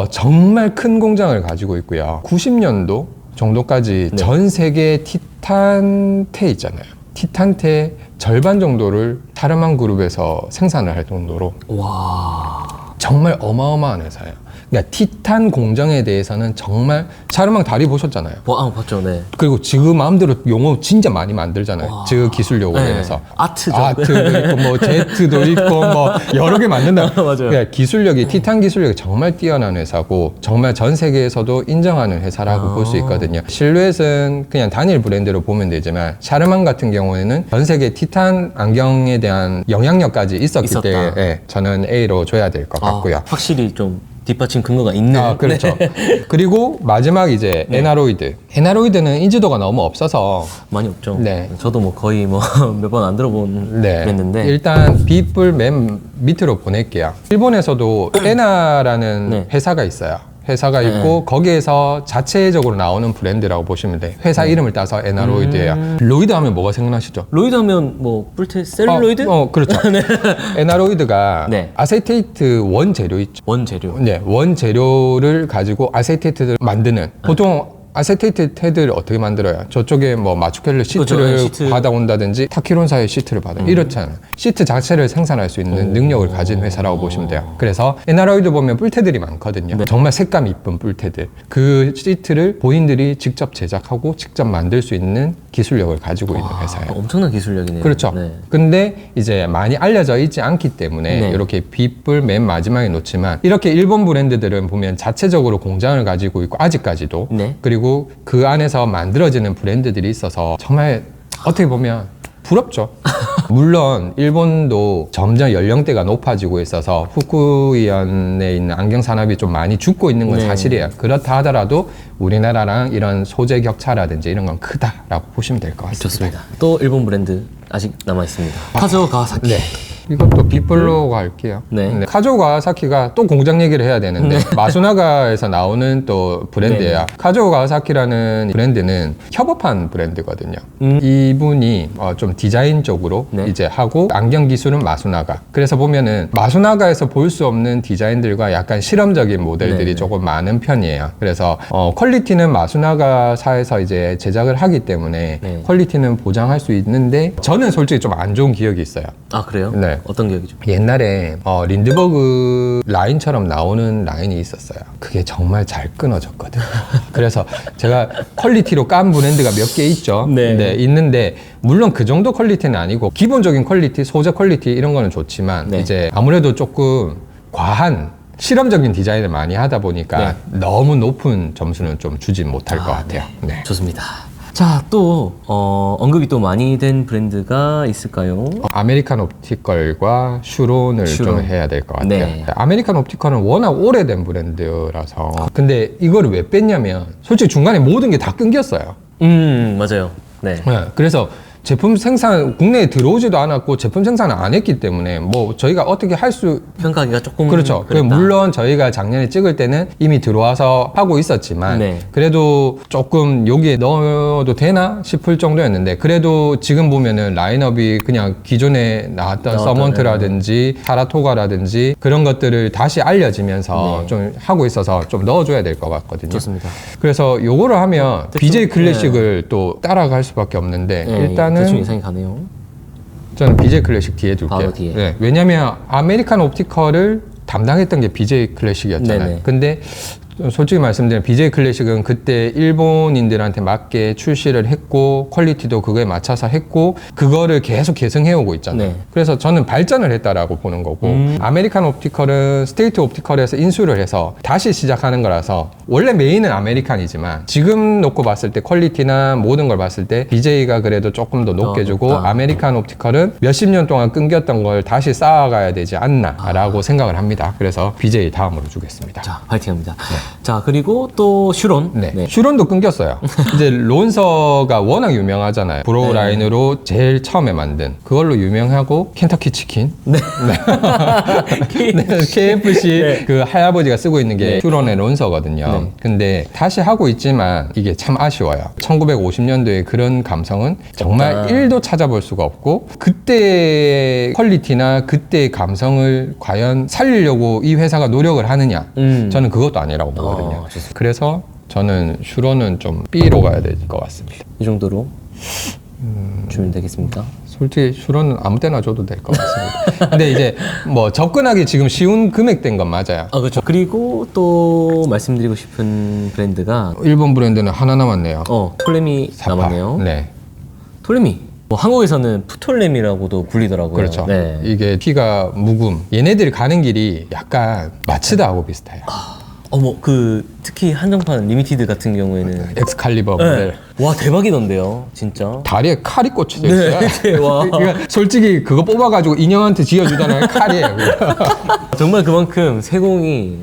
정말 큰 공장을 가지고 있고요. 90년도 정도까지 전 세계 티탄테 있잖아요. 티탄테 절반 정도를 샤르망 그룹에서 생산을 할 정도로 와. 정말 어마어마한 회사예요. 그러니까 티탄 공정에 대해서는 정말 샤르망 다리 보셨잖아요. 봤죠. 네. 그리고 지금 마음대로 용어 진짜 많이 만들잖아요. 즉 기술력으로 네. 인해서 아트죠. 아트도 있고 뭐 제트도 있고 뭐 여러 개 만든다. 맞아요. 그러니까 기술력이 티탄 기술력이 정말 뛰어난 회사고 정말 전 세계에서도 인정하는 회사라고 볼 수 있거든요. 실루엣은 그냥 단일 브랜드로 보면 되지만 샤르망 같은 경우에는 전 세계 티탄 안경에 대한 영향력까지 있었기 때문에 저는 A로 줘야 될 것 같고요. 확실히 좀 뒷받침 근거가 있는. 그렇죠. 네. 그리고 마지막 이제 에나로이드. 에나로이드는 인지도가 너무 없어서 많이 없죠. 네. 저도 뭐 거의 뭐 몇 번 안 들어본 그랬는데. 일단 B뿔 맨 밑으로 보낼게요. 일본에서도 에나라는 네. 회사가 있어요. 회사가 있고 거기에서 자체적으로 나오는 브랜드라고 보시면 돼요. 회사 이름을 따서 에나로이드예요. 로이드 하면 뭐가 생각나시죠? 로이드 하면 뭐 뿔테 셀룰로이드? 그렇죠. 에나로이드가 네. 아세테이트 원재료 있죠. 원재료. 네, 원재료를 가지고 아세테이트를 만드는 보통 아세테이트 헤드를 어떻게 만들어요? 저쪽에 뭐 마추켈르 시트를 그렇죠. 시트. 받아온다든지 타키론사의 시트를 받아. 이렇잖아요. 시트 자체를 생산할 수 있는 능력을 가진 회사라고 보시면 돼요. 그래서 에나로이드 보면 뿔테들이 많거든요. 정말 색감 이쁜 뿔테들. 그 시트를 본인들이 직접 제작하고 직접 만들 수 있는 기술력을 가지고 있는 회사예요. 엄청난 기술력이네요. 그렇죠. 네. 근데 이제 많이 알려져 있지 않기 때문에 네. 이렇게 빗불 맨 마지막에 놓지만 이렇게 일본 브랜드들은 보면 자체적으로 공장을 가지고 있고 아직까지도 네. 그리고 그 안에서 만들어지는 브랜드들이 있어서 정말 어떻게 보면 부럽죠. 물론 일본도 점점 연령대가 높아지고 있어서 후쿠이현에 있는 안경 산업이 좀 많이 죽고 있는 건 네. 사실이에요. 그렇다 하더라도 우리나라랑 이런 소재 격차라든지 이런 건 크다라고 보시면 될 것 같습니다. 좋습니다. 또 일본 브랜드 아직 남아 있습니다. 카즈오 가와사키. 네. 이것도 빗불로 갈게요. 네. 카즈오 가와사키가 또 공장 얘기를 해야 되는데 마수나가에서 나오는 또 브랜드예요. 네. 카즈오 가와사키라는 브랜드는 협업한 브랜드거든요. 이분이 좀 디자인 쪽으로 네. 이제 하고 안경 기술은 마수나가. 그래서 보면은 마수나가에서 볼 수 없는 디자인들과 약간 실험적인 모델들이 네. 조금 많은 편이에요. 그래서 퀄리티는 마수나가사에서 이제 제작을 하기 때문에 네. 퀄리티는 보장할 수 있는데 저는 솔직히 좀 안 좋은 기억이 있어요. 아 그래요? 네. 어떤 기억이죠? 옛날에 린드버그 라인처럼 나오는 라인이 있었어요. 그게 정말 잘 끊어졌거든요. 그래서 제가 퀄리티로 깐 브랜드가 몇 개 있죠. 네. 있는데 물론 그 정도 퀄리티는 아니고 기본적인 퀄리티, 소재 퀄리티 이런 거는 좋지만 네. 이제 아무래도 조금 과한 실험적인 디자인을 많이 하다 보니까 너무 높은 점수는 좀 주지 못할 것 같아요. 네. 좋습니다. 자, 또 언급이 또 많이 된 브랜드가 있을까요? 아메리칸 옵티컬과 슈론을 슈론. 좀 해야 될 것 같아요. 네. 아메리칸 옵티컬은 워낙 오래된 브랜드라서 근데 이거를 왜 뺐냐면 솔직히 중간에 모든 게 다 끊겼어요. 맞아요. 네. 네, 그래서 제품 생산 국내에 들어오지도 않았고 제품 생산을 안 했기 때문에 뭐 저희가 어떻게 할 수 평가하기가 조금 그렇죠. 그랬다. 물론 저희가 작년에 찍을 때는 이미 들어와서 하고 있었지만 네. 그래도 조금 여기에 넣어도 되나 싶을 정도였는데 그래도 지금 보면은 라인업이 그냥 기존에 나왔던 서먼트라든지 사라토가라든지 그런 것들을 다시 알려지면서 네. 좀 하고 있어서 좀 넣어줘야 될 것 같거든요. 좋습니다. 그래서 요거를 하면 대충, BJ 클래식을 또 따라갈 수밖에 없는데 네, 일단은 대충 예상이 가네요. 저는 BJ 클래식 뒤에 둘게요. 바로 뒤에. 네, 왜냐면 아메리칸 옵티컬을 담당했던 게 BJ 클래식이었잖아요. 네네. 근데 솔직히 말씀드리면 BJ 클래식은 그때 일본인들한테 맞게 출시를 했고 퀄리티도 그거에 맞춰서 했고 그거를 계속 계승해 오고 있잖아요. 네. 그래서 저는 발전을 했다라고 보는 거고 아메리칸 옵티컬은 스테이트 옵티컬에서 인수를 해서 다시 시작하는 거라서 원래 메인은 아메리칸이지만 지금 놓고 봤을 때 퀄리티나 모든 걸 봤을 때 BJ가 그래도 조금 더 높게 주고 높다. 아메리칸 옵티컬은 몇십 년 동안 끊겼던 걸 다시 쌓아가야 되지 않나라고 생각을 합니다. 그래서 BJ 다음으로 주겠습니다. 자, 파이팅합니다. 자, 그리고 또 슈론. 네. 슈론도 끊겼어요. 이제 론서가 워낙 유명하잖아요. 브로우 네. 라인으로 제일 처음에 만든 그걸로 유명하고 켄터키 치킨. 네. 네, KFC 네. 그 할아버지가 쓰고 있는 게 네. 슈론의 론서거든요. 네. 근데 다시 하고 있지만 이게 참 아쉬워요. 1950년도에 그런 감성은 정말 없다. 1도 찾아볼 수가 없고 그때의 퀄리티나 그때의 감성을 과연 살리려고 이 회사가 노력을 하느냐? 저는 그것도 아니라고 보거든요. 좋습니다. 그래서 저는 슈론은 좀 B로 가야 될 것 같습니다. 이 정도로 주면 되겠습니까? 솔직히 슈론은 아무 때나 줘도 될 것 같습니다. 근데 이제 뭐 접근하기 지금 쉬운 금액대인 건 맞아요. 아, 그렇죠. 그리고 또 말씀드리고 싶은 브랜드가 일본 브랜드는 하나 남았네요. 톨레미 사파. 남았네요. 네. 톨레미. 뭐 한국에서는 푸톨레미라고도 불리더라고요. 그렇죠. 네. 이게 피가 묵음. 얘네들이 가는 길이 약간 마츠다하고 비슷해요. 특히 한정판 리미티드 같은 경우에는 엑스칼리버 모델. 와, 대박이던데요, 진짜. 다리에 칼이 꽂혀져 있어요. 네, 와. 그러니까 솔직히 그거 뽑아가지고 인형한테 지어주잖아요. 칼이에요. 정말 그만큼 세공이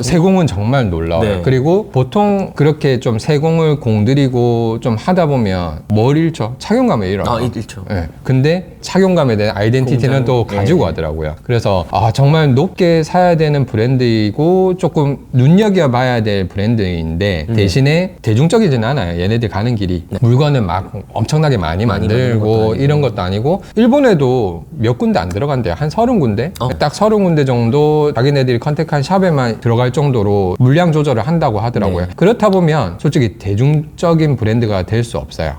세공은 정말 놀라워요. 네. 그리고 보통 그렇게 좀 세공을 공들이고 좀 하다 보면 뭘 잃죠? 착용감을 잃어요. 잃죠. 네. 근데 착용감에 대한 아이덴티티는 또 가지고 가더라고요. 그래서 정말 높게 사야 되는 브랜드이고 조금 눈여겨봐야 될 브랜드인데 대신에 대중적이진 않아요. 얘네들 가는 길이 물건은 막 엄청나게 많이 만들고 이런 것도 아니고 일본에도 몇 군데 안 들어간대요. 한 30군데? 딱 30군데 정도 자기네들이 컨택한 샵에만 들어갈 정도로 물량 조절을 한다고 하더라고요. 그렇다 보면 솔직히 대중적인 브랜드가 될 수 없어요.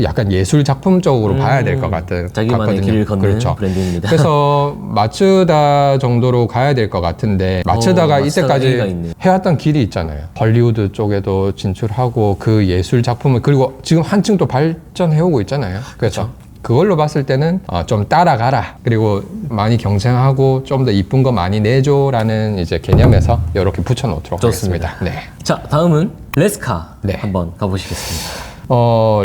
약간 예술 작품적으로 봐야 될 것 자기만의 길을 걷는 그렇죠. 브랜드입니다. 그래서 마츠다 정도로 가야 될 것 같은데 마츠다가 이때까지 해왔던 길이 있잖아요. 헐리우드 쪽에도 진출하고 그 예술 작품을 그리고 지금 한층 또 발전해오고 있잖아요. 그래서 그걸로 봤을 때는 좀 따라가라. 그리고 많이 경쟁하고 좀 더 이쁜 거 많이 내줘라는 이제 개념에서 이렇게 붙여놓도록 좋습니다. 하겠습니다. 네. 자, 다음은 레스카 네. 한번 가보시겠습니다.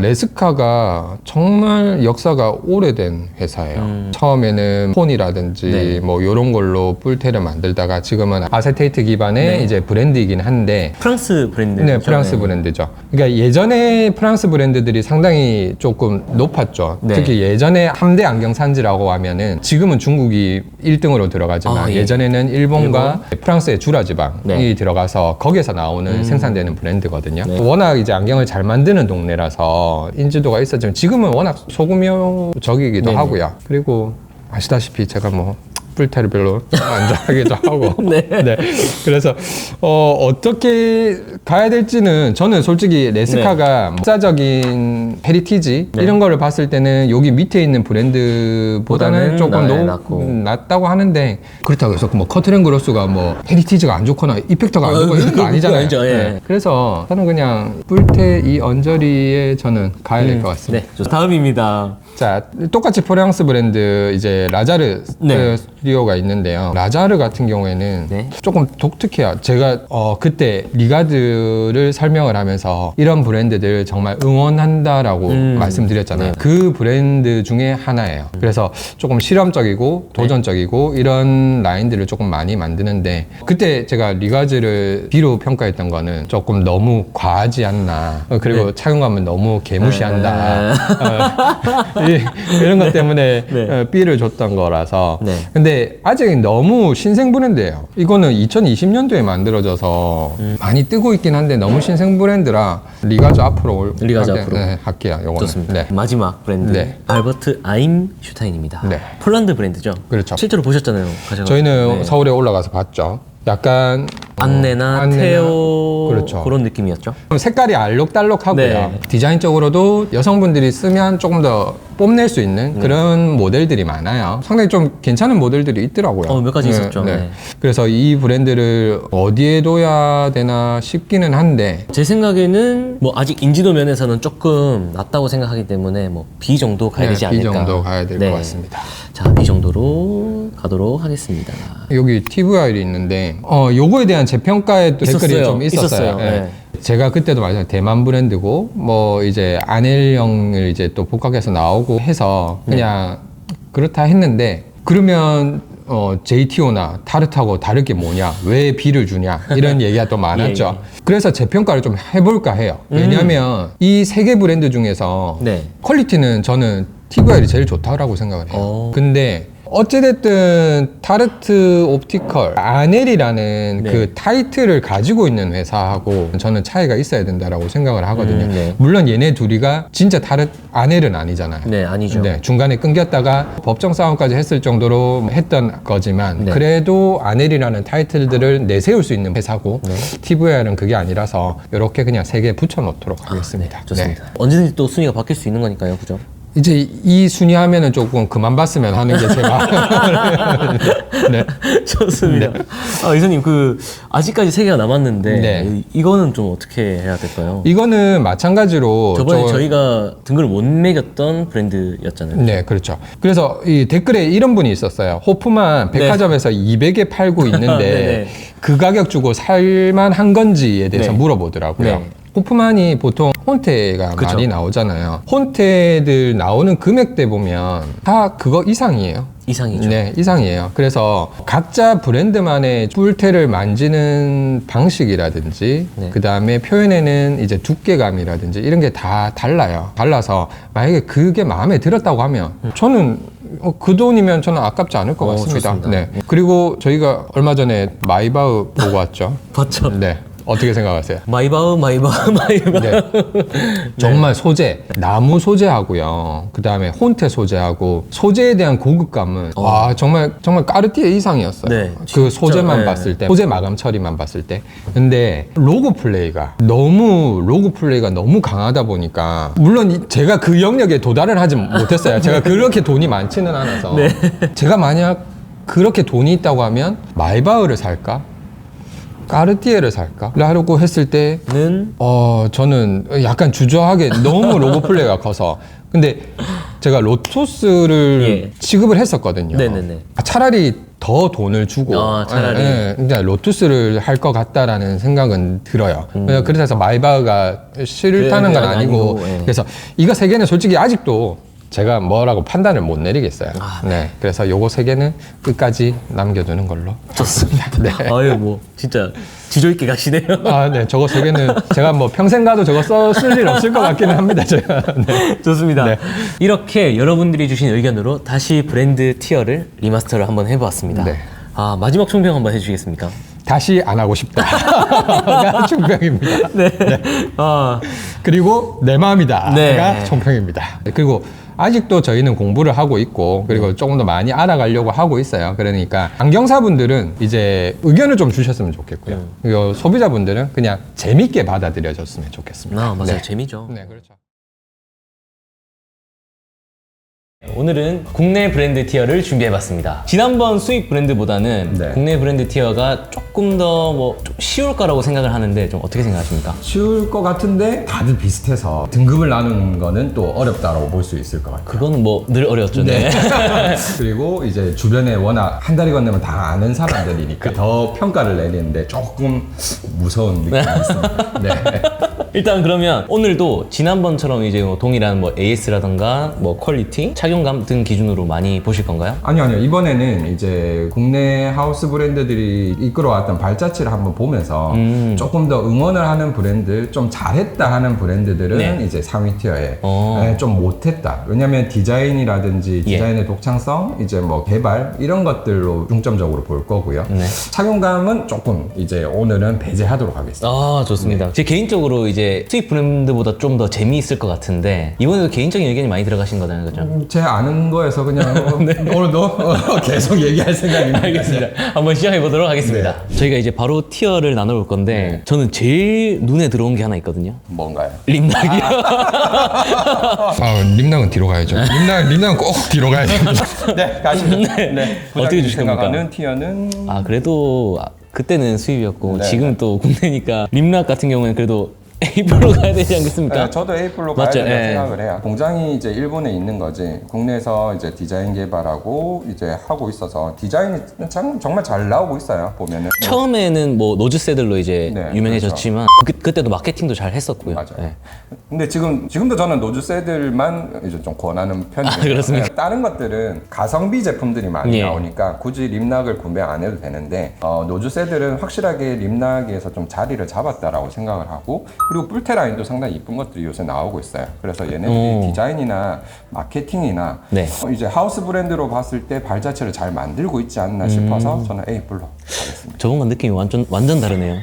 레스카가 정말 역사가 오래된 회사예요. 처음에는 폰이라든지 뭐 이런 걸로 뿔테를 만들다가 지금은 아세테이트 기반의 이제 브랜드이긴 한데 프랑스 브랜드. 네, 프랑스 브랜드죠. 그러니까 예전에 프랑스 브랜드들이 상당히 조금 높았죠. 특히 예전에 함대 안경 산지라고 하면은 지금은 중국이 1등으로 들어가지만 예전에는 일본과 프랑스의 주라 지방이 들어가서 거기에서 나오는 생산되는 브랜드거든요. 워낙 이제 안경을 잘 만드는 동네라서 인지도가 있었지만 지금은 워낙 소규모적이기도 하고요. 그리고 아시다시피 제가 뭐 뿔테를 별로 안 좋아하기도 하고 네. 그래서 어떻게 가야 될지는 저는 솔직히 레스카가 역사적인 헤리티지 이런 거를 봤을 때는 여기 밑에 있는 브랜드보다는 조금 낫다고 하는데 그렇다고 해서 뭐 커트앤 그로스가 뭐 헤리티지가 안 좋거나 이펙터가 안 좋고 이런 거 아니잖아요. 그래서 저는 그냥 뿔테 이 언저리에 저는 가야 될 것 같습니다. 다음입니다. 자, 똑같이 프랑스 브랜드 이제 라자르 스튜디오가 있는데요. 라자르 같은 경우에는 조금 독특해요. 제가 그때 리가드를 설명을 하면서 이런 브랜드들 정말 응원한다라고 말씀드렸잖아요. 그 브랜드 중에 하나예요. 그래서 조금 실험적이고 도전적이고 이런 라인들을 조금 많이 만드는데 그때 제가 리가드를 B로 평가했던 거는 조금 너무 과하지 않나. 그리고 착용감은 너무 개무시한다. 이런 것 때문에 B를 줬던 거라서 근데 아직 너무 신생 브랜드예요. 이거는 2020년도에 만들어져서 많이 뜨고 있긴 한데 너무 신생 브랜드라 리가즈 앞으로 할게요. 요거는. 좋습니다. 마지막 브랜드 알버트 아임슈타인입니다. 폴란드 브랜드죠? 그렇죠. 실제로 보셨잖아요. 저희는 서울에 올라가서 봤죠. 약간 안내나 테오 그렇죠. 그런 느낌이었죠. 색깔이 알록달록하고요. 디자인적으로도 여성분들이 쓰면 조금 더 뽐낼 수 있는 그런 모델들이 많아요. 상당히 좀 괜찮은 모델들이 있더라고요. 몇 가지 있었죠. 그래서 이 브랜드를 어디에 둬야 되나 싶기는 한데 제 생각에는 뭐 아직 인지도 면에서는 조금 낮다고 생각하기 때문에 뭐 B 정도 가야 되지 않을까. B 정도 가야 될 것 같습니다. 자, B 정도로 가도록 하겠습니다. 여기 TVR이 있는데 요거에 대한 재평가에 또 댓글이 좀 있었어요. 제가 그때도 말했잖아요. 대만 브랜드고 뭐 이제 아넬형을 이제 또 복각해서 나오고 해서 그냥 그렇다 했는데 그러면 JTO나 타르트하고 다를 게 뭐냐? 왜 B를 주냐? 이런 얘기가 또 많았죠. 그래서 재평가를 좀 해볼까 해요. 왜냐하면 이 세 개 브랜드 중에서 퀄리티는 저는 TVR이 제일 좋다고 생각을 해요. 근데 어찌됐든 타르트 옵티컬 아넬이라는 그 타이틀을 가지고 있는 회사하고 저는 차이가 있어야 된다라고 생각을 하거든요. 물론 얘네 둘이가 진짜 아넬은 아니잖아요. 아니죠. 중간에 끊겼다가 법정 싸움까지 했을 정도로 했던 거지만 그래도 아넬이라는 타이틀들을 내세울 수 있는 회사고 TVR은 그게 아니라서 이렇게 그냥 세 개 붙여놓도록 하겠습니다. 좋습니다. 언제든지 또 순위가 바뀔 수 있는 거니까요, 그죠? 이제 이 순위 하면은 조금 그만 봤으면 하는 게 제가 좋습니다. 이사님 아직까지 세 개가 남았는데 이거는 좀 어떻게 해야 될까요? 이거는 마찬가지로 저번에 저희가 등급을 못 매겼던 브랜드였잖아요. 네, 그렇죠. 그래서 이 댓글에 이런 분이 있었어요. 호프만 백화점에서 200에 팔고 있는데 그 가격 주고 살만한 건지에 대해서 물어보더라고요. 호프만이 보통 혼태가 많이 나오잖아요. 혼태들 나오는 금액대 보면 다 그거 이상이에요. 이상이죠. 네, 이상이에요. 그래서 각자 브랜드만의 뿔테를 만지는 방식이라든지 그 다음에 표현에는 이제 두께감이라든지 이런 게 다 달라요. 달라서 만약에 그게 마음에 들었다고 하면 저는 그 돈이면 저는 아깝지 않을 것 같습니다. 좋습니다. 네. 그리고 저희가 얼마 전에 마이바흐 보고 왔죠. 봤죠. 네. 어떻게 생각하세요? 마이바흐. 네. 정말 소재, 나무 소재하고요. 그 다음에 혼태 소재하고 소재에 대한 고급감은 와 정말 까르띠에 이상이었어요. 네, 그 소재만 네. 봤을 때, 소재 마감 처리만 봤을 때. 근데 로고 플레이가 너무 강하다 보니까 물론 제가 그 영역에 도달을 하지 못했어요. 제가 그렇게 돈이 많지는 않아서 제가 만약 그렇게 돈이 있다고 하면 마이바흐를 살까? 까르띠에를 살까? 라고 했을 때는 저는 약간 주저하게 너무 로고 플레이가 커서 근데 제가 로투스를 취급을 했었거든요. 네네네. 차라리 더 돈을 주고 차라리. 그냥 로투스를 할 것 같다라는 생각은 들어요. 그래서 마이바흐가 싫다는 건 아니고 그래서 이거 세 개는 솔직히 아직도 제가 뭐라고 판단을 못 내리겠어요. 네. 그래서 요거 세 개는 끝까지 남겨두는 걸로. 좋습니다. 네. 아유 뭐 진짜 지조 있게 가시네요. 네. 저거 세 개는 제가 뭐 평생 가도 저거 쓸 일 없을 것 같기는 합니다. 제가. 네. 좋습니다. 네. 이렇게 여러분들이 주신 의견으로 다시 브랜드 티어를 리마스터를 한번 해보았습니다. 네. 마지막 총평 한번 해주시겠습니까? 다시 안 하고 싶다가 총평입니다. 네. 그리고 내 마음이다가 네. 총평입니다. 그리고 아직도 저희는 공부를 하고 있고 그리고 조금 더 많이 알아가려고 하고 있어요. 그러니까 안경사분들은 이제 의견을 좀 주셨으면 좋겠고요. 그리고 소비자분들은 그냥 재밌게 받아들여졌으면 좋겠습니다. 맞아요. 네. 재미죠. 네, 그렇죠. 오늘은 국내 브랜드 티어를 준비해봤습니다. 지난번 수입 브랜드보다는 네. 국내 브랜드 티어가 조금 더 좀 쉬울 거라고 생각을 하는데 좀 어떻게 생각하십니까? 쉬울 것 같은데 다들 비슷해서 등급을 나누는 거는 또 어렵다고 볼 수 있을 것 같아요. 그거는 뭐 늘 어려웠죠. 네. 그리고 이제 주변에 워낙 한 다리 건너면 다 아는 사람들이니까 더 평가를 내리는데 조금 무서운 느낌이 있습니다. 네. 일단 그러면 오늘도 지난번처럼 이제 뭐 동일한 뭐 AS라던가 뭐 퀄리티, 착용감 등 기준으로 많이 보실 건가요? 아니요. 이번에는 이제 국내 하우스 브랜드들이 이끌어왔던 발자취를 한번 보면서 조금 더 응원을 하는 브랜드, 좀 잘했다 하는 브랜드들은 네. 이제 상위 티어에 좀 못했다. 왜냐면 디자인이라든지 디자인의 독창성, 이제 뭐 개발 이런 것들로 중점적으로 볼 거고요. 네. 착용감은 조금 이제 오늘은 배제하도록 하겠습니다. 좋습니다. 제 개인적으로 이제 수입 브랜드보다 좀 더 재미있을 것 같은데 이번에도 개인적인 의견이 많이 들어가신 거잖아요, 그죠? 제 아는 거에서 그냥 오늘도 계속 얘기할 생각입니다. 알겠습니다. 한번 시작해 보도록 하겠습니다. 저희가 이제 바로 티어를 나눠볼 건데 저는 제일 눈에 들어온 게 하나 있거든요. 뭔가요? 림낙이요. 림낙은 뒤로 가야죠. 림낙은 꼭 뒤로 가야 됩니다. 네, 가시죠. 네. 어떻게 주실 겁니까? 생각하는 티어는 그래도 그때는 수입이었고 네. 지금 또 국내니까 림낙 같은 경우에는 그래도 A플로 가야 되지 않겠습니까? 네, 저도 A플로 가야 맞죠? 된다고 예. 생각을 해요. 공장이 이제 일본에 있는 거지 국내에서 이제 디자인 개발하고 이제 하고 있어서 디자인이 정말 잘 나오고 있어요. 보면은 처음에는 뭐 노즈 세들로 이제 네, 유명해졌지만 그때도 마케팅도 잘 했었고요. 맞아요. 네. 근데 지금도 저는 노즈 세들만 이제 좀 권하는 편이에요. 그렇습니까? 다른 것들은 가성비 제품들이 많이 예. 나오니까 굳이 림낙을 구매 안 해도 되는데 노즈 세들은 확실하게 림낙에서 좀 자리를 잡았다라고 생각을 하고 그리고 뿔테 라인도 상당히 이쁜 것들이 요새 나오고 있어요. 그래서 얘네들이 디자인이나 마케팅이나 네. 이제 하우스 브랜드로 봤을 때 발자취를 잘 만들고 있지 않나 싶어서 저는 A+로 가겠습니다. 저번과 느낌이 완전 다르네요.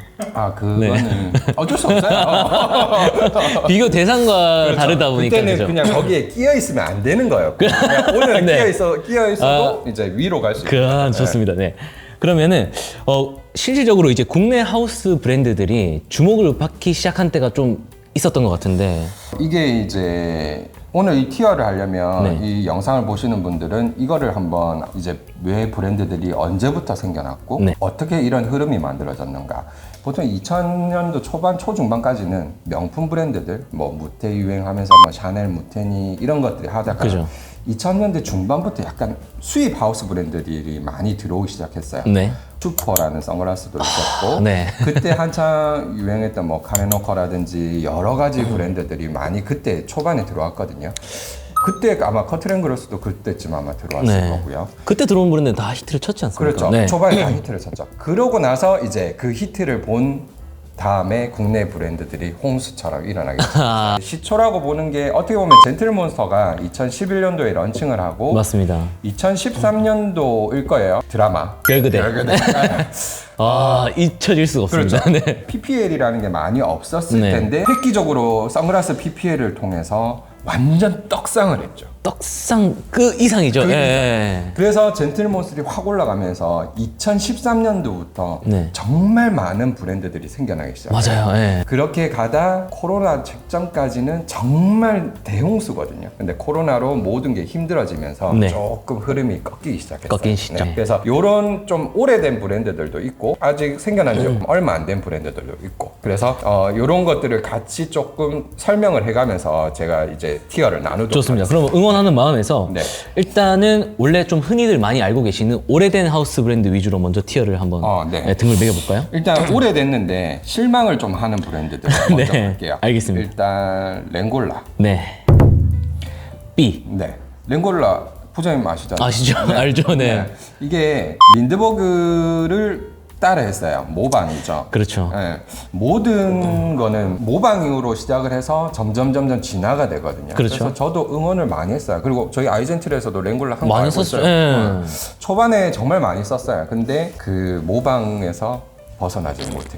그거는 어쩔 수 없어요. 비교 대상과 다르다 보니까 그때는 그죠? 그냥 거기에 끼어 있으면 안 되는 거예요. 그냥 오늘은 네. 끼어 있어도 이제 위로 갈 수 있어요. 좋습니다. 네. 그러면은 실질적으로 이제 국내 하우스 브랜드들이 주목을 받기 시작한 때가 좀 있었던 것 같은데 이게 이제 오늘 이 티어를 하려면 이 영상을 보시는 분들은 이거를 한번 이제 왜 브랜드들이 언제부터 생겨났고 어떻게 이런 흐름이 만들어졌는가. 보통 2000년도 초반 초중반까지는 명품 브랜드들 뭐 무테 유행하면서 뭐 샤넬, 무테니 이런 것들이 하다가 그죠. 2000년대 중반부터 약간 수입 하우스 브랜드들이 많이 들어오기 시작했어요. 네. 슈퍼라는 선글라스도 있었고 네. 그때 한창 유행했던 뭐 카메노커라든지 여러 가지 브랜드들이 많이 그때 초반에 들어왔거든요. 그때 아마 커트앤그로스도 그때쯤 아마 들어왔을 거고요. 그때 들어온 브랜드는 다 히트를 쳤지 않습니까? 그렇죠. 네. 초반에 다 히트를 쳤죠. 그러고 나서 이제 그 히트를 본 다음에 국내 브랜드들이 홍수처럼 일어나겠습니다. 시초라고 보는 게 어떻게 보면 젠틀몬스터가 2011년도에 런칭을 하고 맞습니다. 2013년도일 거예요. 드라마. 별그대. 아, 잊혀질 수가 없습니다. 그렇죠. 네. PPL이라는 게 많이 없었을 네. 텐데 획기적으로 선글라스 PPL을 통해서 완전 떡상을 했죠. 떡상 그 이상이죠. 그 예. 그래서 젠틀몬스들이 확 올라가면서 2013년도부터 네. 정말 많은 브랜드들이 생겨나기 시작해요. 맞아요. 예. 그렇게 가다 코로나 직전까지는 정말 대홍수거든요. 근데 코로나로 모든 게 힘들어지면서 네. 조금 흐름이 꺾이기 시작했어요. 꺾인 시점. 그래서 이런 좀 오래된 브랜드들도 있고 아직 생겨난 지 얼마 안 된 브랜드들도 있고 그래서 이런 것들을 같이 조금 설명을 해가면서 제가 이제 티어를 나누도록 좋습니다. 하겠습니다. 그럼 응원하는 마음에서 네. 일단은 원래 좀 흔히들 많이 알고 계시는 오래된 하우스 브랜드 위주로 먼저 티어를 한번 네. 예, 등을 매겨볼까요? 일단 오래됐는데 실망을 좀 하는 브랜드들 먼저 네, 볼게요. 알겠습니다. 일단 랭골라. 네. B. 네. 랭골라 부장님 아시잖아요. 아시죠? 알죠? 네. 이게 린드버그를 따라했어요. 모방이죠. 그렇죠. 네. 모든 거는 모방으로 시작을 해서 점점 진화가 되거든요. 그렇죠. 그래서 저도 응원을 많이 했어요. 그리고 저희 아이젠틀에서도 랭골라 한거 많이 알고 썼죠. 있어요. 예. 초반에 정말 많이 썼어요. 근데 그 모방에서 벗어나지 못했죠.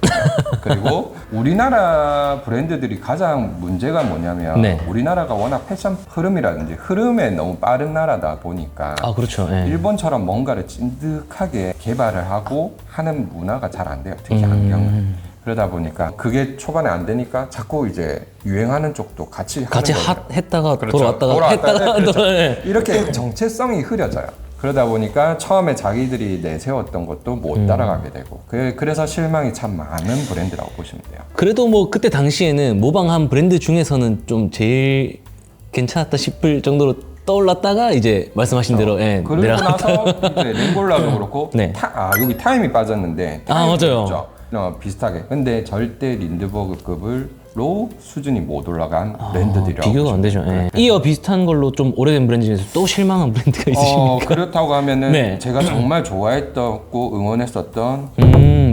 그리고 우리나라 브랜드들이 가장 문제가 뭐냐면 네. 우리나라가 워낙 패션 흐름이라든지 흐름에 너무 빠른 나라다 보니까 아, 그렇죠. 예. 일본처럼 뭔가를 찐득하게 개발을 하고 하는 문화가 잘 안 돼요. 특히 안경은. 그러다 보니까 그게 초반에 안 되니까 자꾸 이제 유행하는 쪽도 같이 하는 거예요. 했다가 그렇죠. 돌아왔다가 했다가 그렇죠. 또, 예. 이렇게 정체성이 흐려져요. 그러다 보니까 처음에 자기들이 내세웠던 것도 못 따라가게 되고 그래서 실망이 참 많은 브랜드라고 보시면 돼요. 그래도 뭐 그때 당시에는 모방한 브랜드 중에서는 좀 제일 괜찮았다 싶을 정도로 떠올랐다가 이제 말씀하신 대로 예, 그러고 내려갔다. 나서 이제 랭골라도 그렇고 네. 여기 타임이 빠졌는데 아, 타임이 맞아요. 있죠. 비슷하게. 근데 절대 린드버그급으로 수준이 못 올라간 브랜드들이라고 비교가 안 되죠. 예. 이어 비슷한 걸로 좀 오래된 브랜드 중에서 또 실망한 브랜드가 있으십니까? 그렇다고 하면은 네. 제가 정말 좋아했었고 응원했었던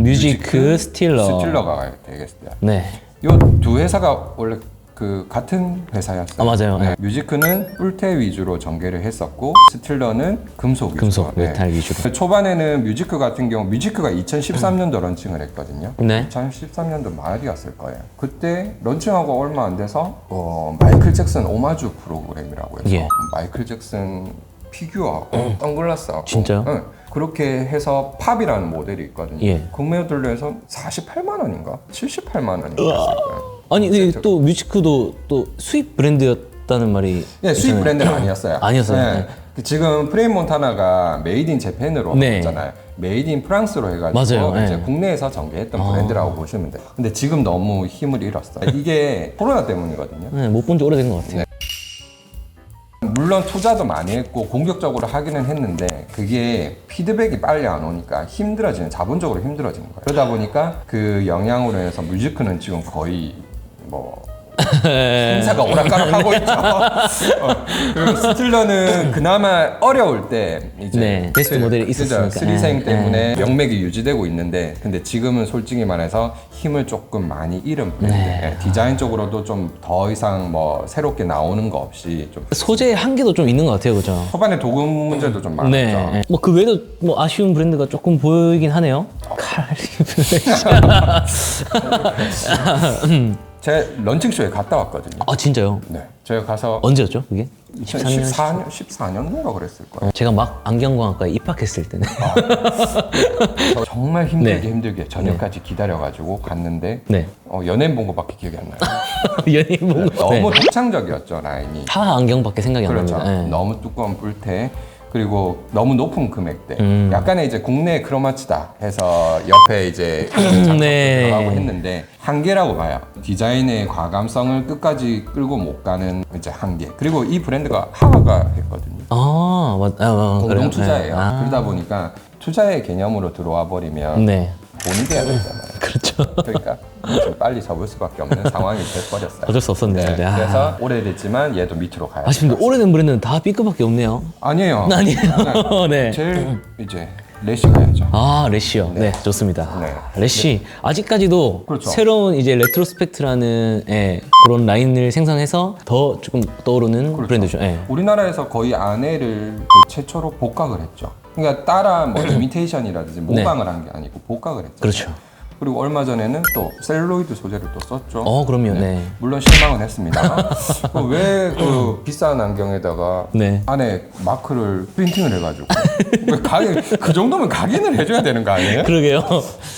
뮤지크, 스틸러. 스틸러가 되겠어요. 네. 이 두 회사가 원래 그 같은 회사였어요. 아, 맞아요. 네. 뮤지크는 뿔테 위주로 전개를 했었고 스틸러는 금속 위주로. 금속, 메탈 위주로. 초반에는 뮤지크 같은 경우 뮤지크가 2013년도 런칭을 했거든요. 네. 2013년도 말이었을 거예요. 그때 런칭하고 얼마 안 돼서 마이클 잭슨 오마주 프로그램이라고 해서 예. 마이클 잭슨 피규어, 선글라스하고 진짜요? 응. 그렇게 해서 팝이라는 모델이 있거든요. 예. 국내들에서 48만 원인가? 78만 원인가? 아니 근데 또 뮤지크도 또 수입 브랜드였다는 말이 네, 수입 있잖아요. 브랜드는 아니었어요. 아니었어요. 네. 지금 프레임 몬타나가 메이드 인 재팬으로 네. 했잖아요. 메이드 인 프랑스로 해가지고 맞아요. 이제 네. 국내에서 전개했던 브랜드라고 보시면 돼요. 근데 지금 너무 힘을 잃었어요. 이게 코로나 때문이거든요. 네, 못 본 지 오래된 것 같아요. 네. 물론 투자도 많이 했고 공격적으로 하기는 했는데 그게 피드백이 빨리 안 오니까 자본적으로 힘들어지는 거예요. 그러다 보니까 그 영향으로 해서 뮤지크는 지금 거의 뭐 행사가 오락가락하고 있죠. 그리고 스틸러는 그나마 어려울 때 이제 네, 베스트 모델이 있었으니까. 스리생 네, 때문에 명맥이 유지되고 있는데 근데 지금은 솔직히 말해서 힘을 조금 많이 잃은 브랜드. 네. 디자인적으로도 좀 더 이상 뭐 새롭게 나오는 거 없이 좀 소재의 한계도 좀 있는 것 같아요, 그죠? 초반에 도금 문제도 좀 많았죠. 네. 뭐 그 외에도 뭐 아쉬운 브랜드가 조금 보이긴 하네요. 제가 런칭쇼에 갔다 왔거든요. 아 진짜요? 네. 제가 가서 언제였죠, 그게? 14년도인가 그랬을 거예요. 제가 막 안경광학과에 입학했을 때는. 저 정말 힘들게 네. 힘들게 저녁까지 기다려가지고 갔는데 네. 연예인 본 거밖에 기억이 안 나요. 연예인 본 거. 너무 네. 독창적이었죠 라인이. 하 안경밖에 생각이 그렇죠. 안 납니다. 네. 너무 두꺼운 뿔테 그리고 너무 높은 금액대. 약간의 이제 국내 크로마치다 해서 옆에 이제 장착도 네. 들어가고 했는데 한계라고 봐요. 디자인의 과감성을 끝까지 끌고 못 가는 이제 한계. 그리고 이 브랜드가 하와가 했거든요. 아, 공동 그래요? 투자예요. 네. 아. 그러다 보니까 투자의 개념으로 들어와 버리면 네. 돈이 돼야 되잖아요. 그렇죠. 그러니까 좀 빨리 접을 수밖에 없는 상황이 돼버렸어요. 어쩔 수 없었네요. 네, 네. 아. 그래서 오래됐지만 얘도 밑으로 가야 아쉽습니다. 돼요. 오래된 브랜드는 다 B급밖에 없네요. 아니에요. 아니에요. 네. 제일 이제 레시 가야죠. 아, 래쉬요. 네, 좋습니다. 네. 래쉬 아직까지도 그렇죠. 새로운 이제 레트로스펙트라는 그런 라인을 생산해서 더 조금 떠오르는 그렇죠. 브랜드죠. 예. 우리나라에서 거의 아내를 최초로 복각을 했죠. 그러니까 따라 뭐 이미테이션이라든지 모방을 한 게 아니고 복각을 했죠. 그렇죠. 그리고 얼마 전에는 또 셀룰로이드 소재를 또 썼죠. 그럼요. 네. 물론 실망은 했습니다. 왜 그 비싼 안경에다가 네. 안에 마크를 프린팅을 해가지고 왜 그 정도면 각인을 해줘야 되는 거 아니에요? 그러게요.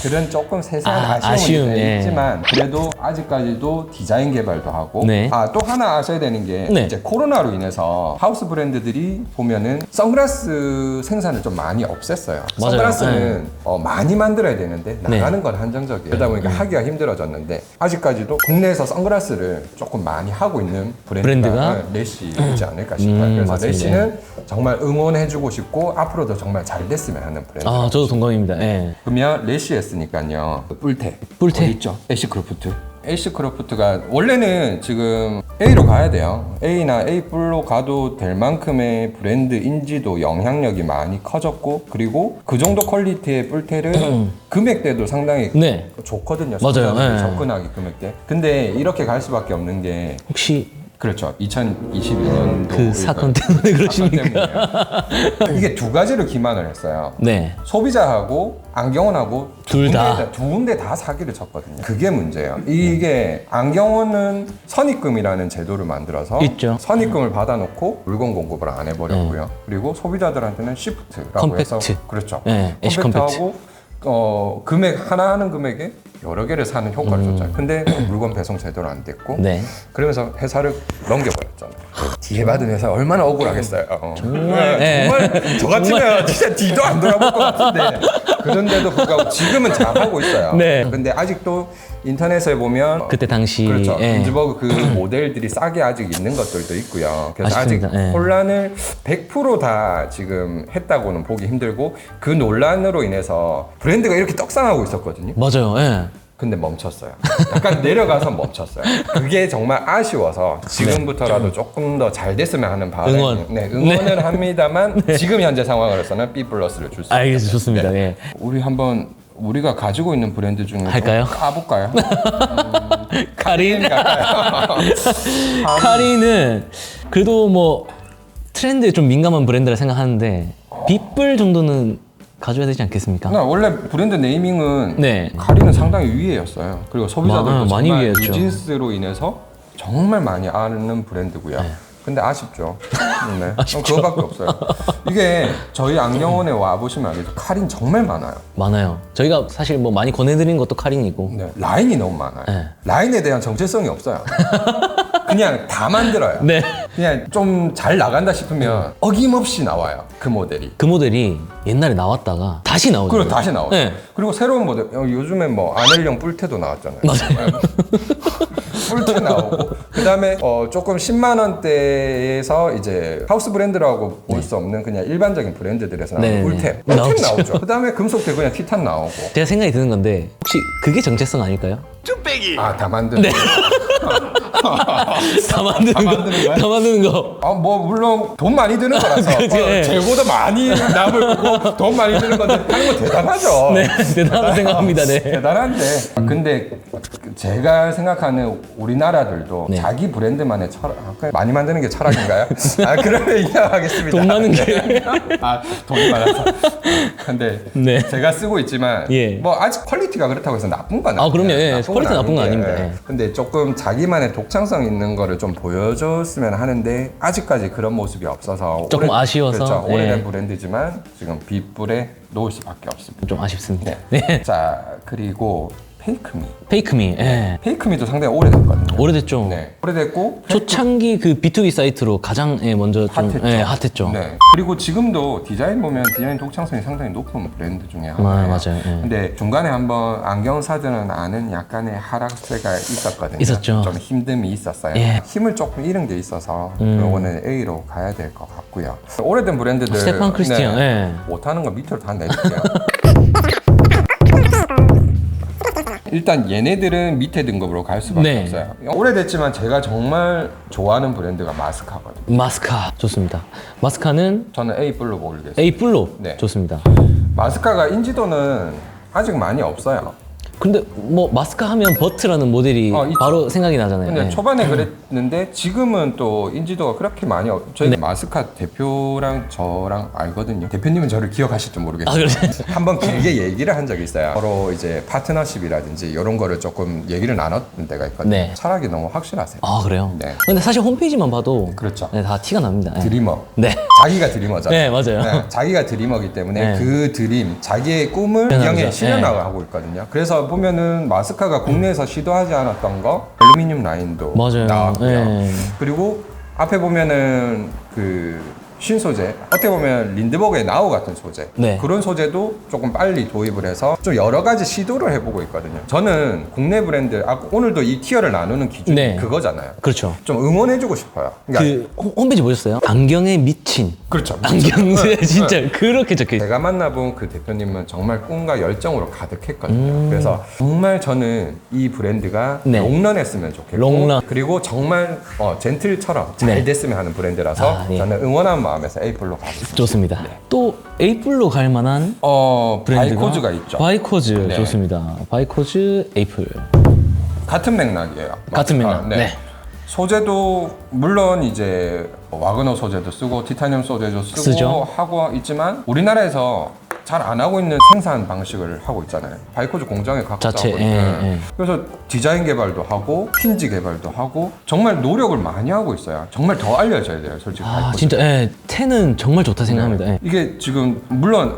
그런 조금 세세한 아쉬움, 아쉬움이 예. 있지만 그래도 아직까지도 디자인 개발도 하고 네. 또 하나 아셔야 되는 게 네. 이제 코로나로 인해서 하우스 브랜드들이 보면은 선글라스 생산을 좀 많이 없앴어요. 맞아요. 선글라스는 많이 만들어야 되는데 네. 나가는 건 한정적이에요. 그러다 보니까 하기가 힘들어졌는데 아직까지도 국내에서 선글라스를 조금 많이 하고 있는 브랜드가 래쉬이지 않을까 싶어요. 그래서 맞습니다. 래쉬는 정말 응원해주고 싶고 앞으로도 정말 잘 됐으면 하는 브랜드. 아, 저도 동감입니다. 예. 그러면 래쉬 했으니까요. 뿔테. 뿔테. 어디 있죠? 애쉬크로프트. 애쉬크로프트가 원래는 지금 A로 가야 돼요. A나 A+로 가도 될 만큼의 브랜드 인지도, 영향력이 많이 커졌고 그리고 그 정도 퀄리티의 뿔테를 금액대도 상당히 네. 좋거든요. 맞아요. 소비자들이 네. 접근하기 금액대. 근데 이렇게 갈 수밖에 없는 게 혹시 그렇죠. 2022년도 그 사건 때문에 그러십니까? 이게 두 가지를 기만을 했어요. 네. 소비자하고 안경원하고 둘 다. 두 군데 다 사기를 쳤거든요. 그게 문제예요. 이게 안경원은 선입금이라는 제도를 만들어서 있죠. 선입금을 받아놓고 물건 공급을 안 해버렸고요. 그리고 소비자들한테는 시프트라고 컴팩트. 해서 그렇죠. 네, 애쉬 컴팩트하고 금액 하나 하는 금액에 여러 개를 사는 효과를 줬잖아요. 근데 물건 배송 제대로 안 됐고 네. 그러면서 회사를 넘겨버렸잖아요. 뒤에 받은 회사 얼마나 억울하겠어요. 정말, 네. 정말 저 같으면 진짜 뒤도 안 돌아볼 것 같은데 그런데도 불구하고 지금은 잘하고 있어요. 네. 근데 아직도 인터넷에 보면 그때 당시 그렇죠. 예. 빈즈버그 그 모델들이 싸게 아직 있는 것들도 있고요. 그래서 아쉽습니다. 아직 예. 혼란을 100%다 지금 했다고는 보기 힘들고 그 논란으로 인해서 브랜드가 이렇게 떡상하고 있었거든요. 맞아요. 예. 근데 멈췄어요. 약간 내려가서 멈췄어요. 그게 정말 아쉬워서 지금부터라도 조금 더 잘 됐으면 하는 바람이 응원. 네, 응원은 합니다만 지금 현재 상황으로서는 B 플러스를 줄 수 있습니다. 알겠습니다. 좋습니다. 네. 예. 우리 한번 우리가 가지고 있는 브랜드 중에 좀 할까요? 까볼까요? 카린. 갈까요? 카린은 그래도 뭐 트렌드에 좀 민감한 브랜드라 생각하는데 빗불 정도는 가져야 되지 않겠습니까? 원래 브랜드 네이밍은 네. 카리는 상당히 위에였어요. 그리고 소비자들도 많이 정말 위에였죠. 뉴진스로 인해서 정말 많이 아는 브랜드고요. 근데 아쉽죠. 네. 아쉽죠. 그거밖에 없어요. 이게 저희 안경원에 와 보시면 알겠죠. 카린 정말 많아요. 많아요. 저희가 사실 뭐 많이 권해드린 것도 카린이고. 네. 라인이 너무 많아요. 네. 라인에 대한 정체성이 없어요. 그냥 다 만들어요. 네. 그냥 좀 잘 나간다 싶으면 어김없이 나와요. 그 모델이. 그 모델이 옛날에 나왔다가 다시 나오죠. 그리고 다시 나오죠. 네. 그리고 새로운 모델, 요즘에 뭐 아넬령 뿔테도 나왔잖아요. 맞아요. 뿔테 나오고 그다음에 조금 10만 원대에서 이제 하우스 브랜드라고 볼 수 없는 그냥 일반적인 브랜드들에서 나오는 네. 뿔테 나오죠. 나오죠. 그다음에 금속대 그냥 티탄 나오고 제가 생각이 드는 건데 혹시 그게 정체성 아닐까요? 다 만드는 네. 다 만드는 거. 만드는 거야? 다 만드는 거. 뭐 물론 돈 많이 드는 거라서 그치, 예. 재고도 많이 남을 거고 돈 많이 드는 건데 하는 거 대단하죠. 네, 대단하다고 생각합니다. 네. 대단한데 근데 제가 생각하는 우리나라들도 네. 자기 브랜드만의 철학 많이 만드는 게 철학인가요? 그러면 인정하겠습니다. 돈 많은 게. 돈이 많아서 근데 네. 제가 쓰고 있지만 예. 뭐 아직 퀄리티가 그렇다고 해서 나쁜 건 아니에요. 그럼요. 예. 퀄리티 나쁜 건 아닌데, 아닙니다. 예. 근데 조금 자기만의 독창성 있는 거를 좀 보여줬으면 하는데 아직까지 그런 모습이 없어서 조금 아쉬워서, 그렇죠. 예. 오래된 브랜드지만 지금 빗불에 놓을 수밖에 없습니다. 좀 아쉽습니다. 네. 네. 자 그리고 페이크미. 페이크미. 예. 페이크미도 상당히 오래됐거든요. 오래됐죠. 네. 오래됐고 초창기 그 B2B 사이트로 가장 먼저 좀 핫했죠. 핫했죠. 네. 그리고 지금도 디자인 보면 디자인 독창성이 상당히 높은 브랜드 중에 하나예요. 맞아요. 예. 근데 중간에 한번 안경사들은 아는 약간의 하락세가 있었거든요. 있었죠. 좀 힘듦이 있었어요. 예. 힘을 조금 잃은 게 있어서 요거는 A로 가야 될 것 같고요. 오래된 브랜드들 스테판 크리스티안. 예. 못하는 거 밑으로 다 내릴게요. 일단 얘네들은 밑에 등급으로 갈 수밖에 네. 없어요. 오래됐지만 제가 정말 좋아하는 브랜드가 마스카거든요. 마스카 좋습니다. 마스카는 저는 A+로 고르겠습니다. A 뿔로 네. 좋습니다. 마스카가 인지도는 아직 많이 없어요. 근데 뭐 마스카 하면 버트라는 모델이 있죠. 바로 생각이 나잖아요. 근데 네. 초반에 그랬는데 지금은 또 인지도가 그렇게 많이 저희 마스카 대표랑 저랑 알거든요. 대표님은 저를 기억하실지 모르겠어요. 아, 그러세요? 한번 길게 얘기를 한 적이 있어요. 서로 이제 파트너십이라든지 이런 거를 조금 얘기를 나눴던 때가 있거든요. 네. 철학이 너무 확실하세요. 아, 그래요? 네. 근데 사실 홈페이지만 봐도 그렇죠. 네, 다 티가 납니다. 네. 드리머. 네. 자기가 드리머잖아요. 네, 맞아요. 자기가 드리머기 때문에 네. 그 드림, 자기의 꿈을 실현하죠. 이형에 실현하고 있거든요. 그래서 보면은 마스카가 국내에서 시도하지 않았던 거 알루미늄 라인도 맞아요. 나왔고요. 네. 그리고 앞에 보면은 그 신소재, 어떻게 보면 린드버그의 나우 같은 소재, 네. 그런 소재도 조금 빨리 도입을 해서 좀 여러 가지 시도를 해보고 있거든요. 저는 국내 브랜드, 오늘도 이 티어를 나누는 기준이 네. 그거잖아요. 그렇죠. 좀 응원해주고 싶어요. 그러니까 그 홈페이지 보셨어요? 안경에 미친. 그렇죠. 안경에 진짜 그렇게 적혀 있어요. 제가 만나본 그 대표님은 정말 꿈과 열정으로 가득했거든요. 그래서 정말 저는 이 브랜드가 네. 롱런했으면 좋겠고, 롱런. 그리고 정말 젠틀처럼 잘 네. 됐으면 하는 브랜드라서 아, 예. 저는 응원하는 마음에서 에이플로 가고 싶습니다. 좋습니다. 또 에이플로 갈 만한 브랜드가 바이코즈가 있죠. 바이코즈 네. 좋습니다. 바이코즈 에이플. 같은 맥락이에요. 같은 마스카. 맥락. 네. 소재도 물론 이제 와그너 소재도 쓰고 티타늄 소재도 쓰고 쓰죠. 하고 있지만 우리나라에서 잘 안 하고 있는 생산 방식을 하고 있잖아요. 바이코즈 공장에 갖고 자체, 하고 있는. 예. 그래서 디자인 개발도 하고 힌지 개발도 하고 정말 노력을 많이 하고 있어요. 정말 더 알려져야 돼요, 솔직히. 아 바이코즈. 진짜 10은 정말 좋다 생각합니다. 예. 이게 지금 물론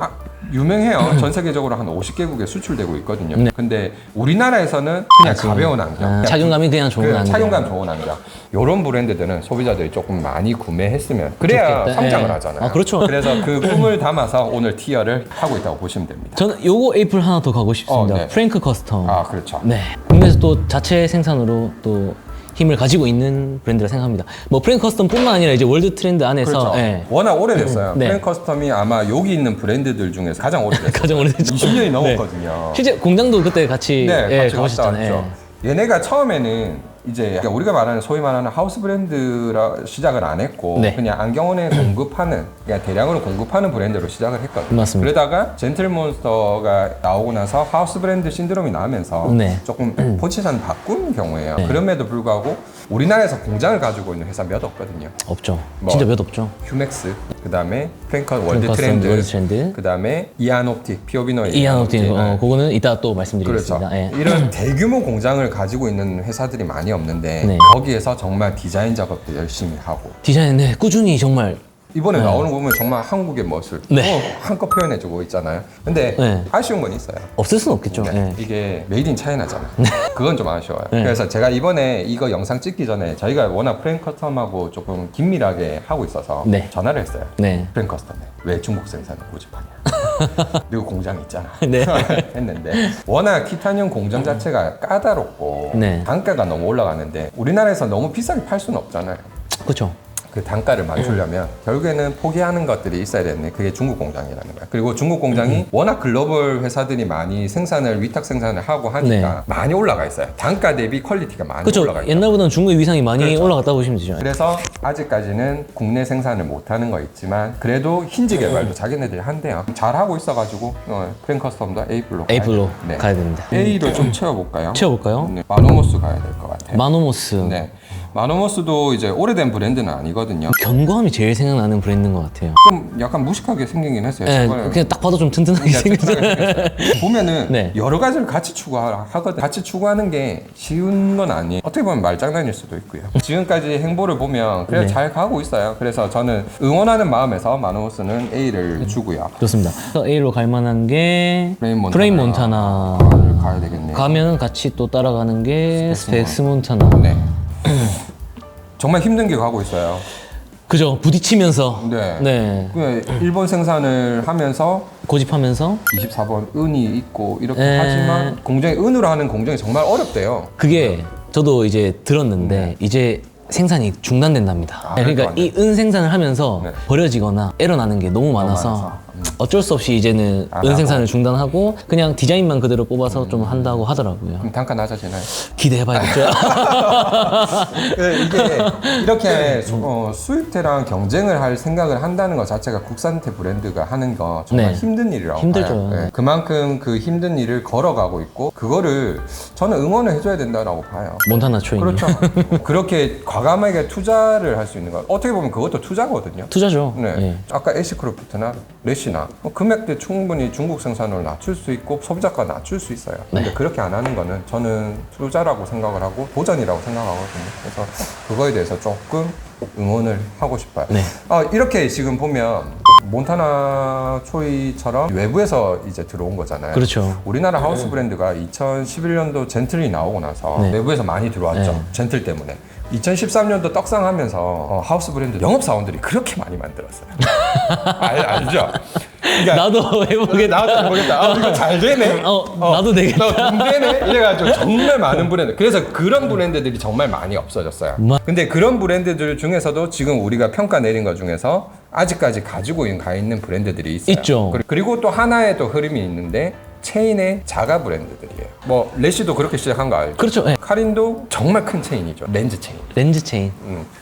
유명해요. 전 세계적으로 한 50개국에 수출되고 있거든요. 네. 근데 우리나라에서는 그냥 지금. 가벼운 안경. 착용감이 그냥 좋은 안경. 착용감 좋은 안경. 이런 브랜드들은 소비자들이 조금 많이 구매했으면 그래야 좋겠다. 성장을 예. 하잖아요. 아, 그렇죠. 그래서 그 꿈을 담아서 오늘 티어를 하고 있다고 보시면 됩니다. 저는 요거 에이플 하나 더 가고 싶습니다. 네. 프랭크 커스텀. 아, 그렇죠. 네. 국내에서 또 자체 생산으로 또 힘을 가지고 있는 브랜드라 생각합니다. 뭐 프랭크 커스텀뿐만 아니라 이제 월드 트렌드 안에서 그렇죠. 예. 워낙 오래됐어요. 네. 프랭 커스텀이 아마 여기 있는 브랜드들 중에서 가장 오래됐어요. 가장 오래됐죠. 20년이 넘었거든요. 실제 공장도 그때 같이 네, 같이 가보셨잖아요. 갔다 왔죠. 얘네가 처음에는 이제 그러니까 우리가 말하는 소위 말하는 하우스 브랜드라 시작을 안 했고 네. 그냥 안경원에 공급하는 그냥 대량으로 공급하는 브랜드로 시작을 했거든요. 맞습니다. 그러다가 젠틀몬스터가 나오고 나서 하우스 브랜드 신드롬이 나면서 네. 조금 포지션 바꾼 경우예요. 네. 그럼에도 불구하고 우리나라에서 공장을 가지고 있는 회사 몇 없거든요. 없죠. 뭐, 진짜 몇 없죠. 휴맥스, 그 다음에 프랭커 프랭커 월드 월드 트렌드. 트렌드, 그 다음에 이안옵틱, 피오비노의 이안옵틱 네. 그거는 이따 또 그렇죠. 말씀드리겠습니다. 예. 이런 대규모 공장을 가지고 있는 회사들이 많이 없는데 네. 거기에서 정말 디자인 작업도 열심히 하고 디자인 꾸준히 정말 이번에 나오는 거 보면 정말 한국의 멋을 네. 한껏 표현해주고 있잖아요. 근데 네. 아쉬운 건 있어요. 없을 수는 없겠죠. 네. 예. 이게 메이드 인 차이나잖아요. 그건 좀 아쉬워요. 네. 그래서 제가 이번에 이거 영상 찍기 전에 저희가 워낙 프랭 커스텀하고 조금 긴밀하게 하고 있어서 네. 전화를 했어요. 네. 프랭 커스텀에 왜 중국 생산을 고집하냐. 미국 공장 있잖아. 네. 했는데 워낙 티타늄 공정 자체가 까다롭고 네. 단가가 너무 올라가는데 우리나라에서 너무 비싸게 팔 수는 없잖아요. 그렇죠. 그 단가를 맞추려면 결국에는 포기하는 것들이 있어야 되는데 그게 중국 공장이라는 거야. 그리고 중국 공장이 워낙 글로벌 회사들이 많이 생산을 위탁 생산을 하고 하니까 많이 올라가 있어요. 단가 대비 퀄리티가 많이 그렇죠. 올라가 있어요. 옛날보다는 중국의 위상이 많이 그렇죠. 올라갔다고 보시면 되죠. 그래서 아직까지는 국내 생산을 못하는 거 있지만 그래도 힌지 개발도 자기네들이 한대요. 잘하고 있어가지고 프랭 커스텀도 A블로 에이플로 가야 됩니다. A를 좀 채워볼까요? 채워볼까요? 네, 마노모스 가야 될 것 같아요. 마노모스. 네, 마노모스도 이제 오래된 브랜드는 아니거든요. 견고함이 제일 생각나는 브랜드인 것 같아요. 좀 약간 무식하게 생기긴 했어요. 네, 저번에 그냥 딱 봐도 좀 튼튼하게 생겼잖아요. 보면은 네. 여러 가지를 같이 추구하거든. 같이 추구하는 게 쉬운 건 아니에요. 어떻게 보면 말장난일 수도 있고요. 지금까지 행보를 보면 그래 네. 잘 가고 있어요. 그래서 저는 응원하는 마음에서 마노모스는 A를 주고요. 좋습니다. 그래서 A로 갈 만한 게 브레인 몬타나. 를 가야 되겠네요. 가면 같이 또 따라가는 게 스펙스 스펙스 몬타나. 네. 정말 힘든 길 가고 있어요. 그죠. 부딪히면서. 네. 네. 그 일본 생산을 하면서 고집하면서 24번 은이 있고 이렇게 네. 하지만 공정이 은으로 하는 공정이 정말 어렵대요. 그게 저도 이제 들었는데 이제 생산이 중단된답니다. 아, 그러니까 그래도 안 이 은 생산을 하면서 네. 버려지거나 에러 나는 게 너무 많아서 많아서. 어쩔 수 없이 이제는 안 은생산을 중단하고 그냥 디자인만 그대로 뽑아서 좀 한다고 하더라고요. 그럼 단가 낮아지나요? 기대해봐야겠죠. 이게 이렇게 수입태랑 경쟁을 할 생각을 한다는 것 자체가 국산태 브랜드가 하는 거 정말 네. 힘든 일이라고 힘들죠. 봐요. 네. 그만큼 그 힘든 일을 걸어가고 있고 그거를 저는 응원을 해줘야 된다고 봐요. 몬타나 초이님. 그렇죠. 그렇게 과감하게 투자를 할 수 있는 거 어떻게 보면 그것도 투자거든요. 투자죠. 네. 예. 아까 애쉬크로프트나 래쉬나 금액대 충분히 중국 생산으로 낮출 수 있고 소비자가 낮출 수 있어요. 근데 네. 그렇게 안 하는 거는 저는 투자라고 생각을 하고 도전이라고 생각하거든요. 그래서 그거에 대해서 조금 응원을 하고 싶어요. 네. 이렇게 지금 보면 몬타나 초이처럼 외부에서 이제 들어온 거잖아요. 그렇죠. 우리나라 하우스 브랜드가 2011년도 젠틀이 나오고 나서 네. 외부에서 많이 들어왔죠. 네. 젠틀 때문에. 2013년도 떡상하면서 하우스 브랜드 영업사원들이 그렇게 많이 만들었어요. 알죠? 그러니까 나도 해보겠다. 나도 해보겠다. 이거 잘 되네. 나도 되겠다. 돈 되네. 이래가지고 정말 많은 브랜드. 그래서 그런 브랜드들이 정말 많이 없어졌어요. 근데 그런 브랜드들 중에서도 지금 우리가 평가 내린 것 중에서 아직까지 가지고 가 있는 브랜드들이 있어요. 있죠. 그리고 또 하나의 또 흐름이 있는데 체인의 자가 브랜드들이에요. 뭐 래쉬도 그렇게 시작한 거 알죠? 그렇죠. 예. 카린도 정말 큰 체인이죠. 렌즈 체인. 렌즈 체인.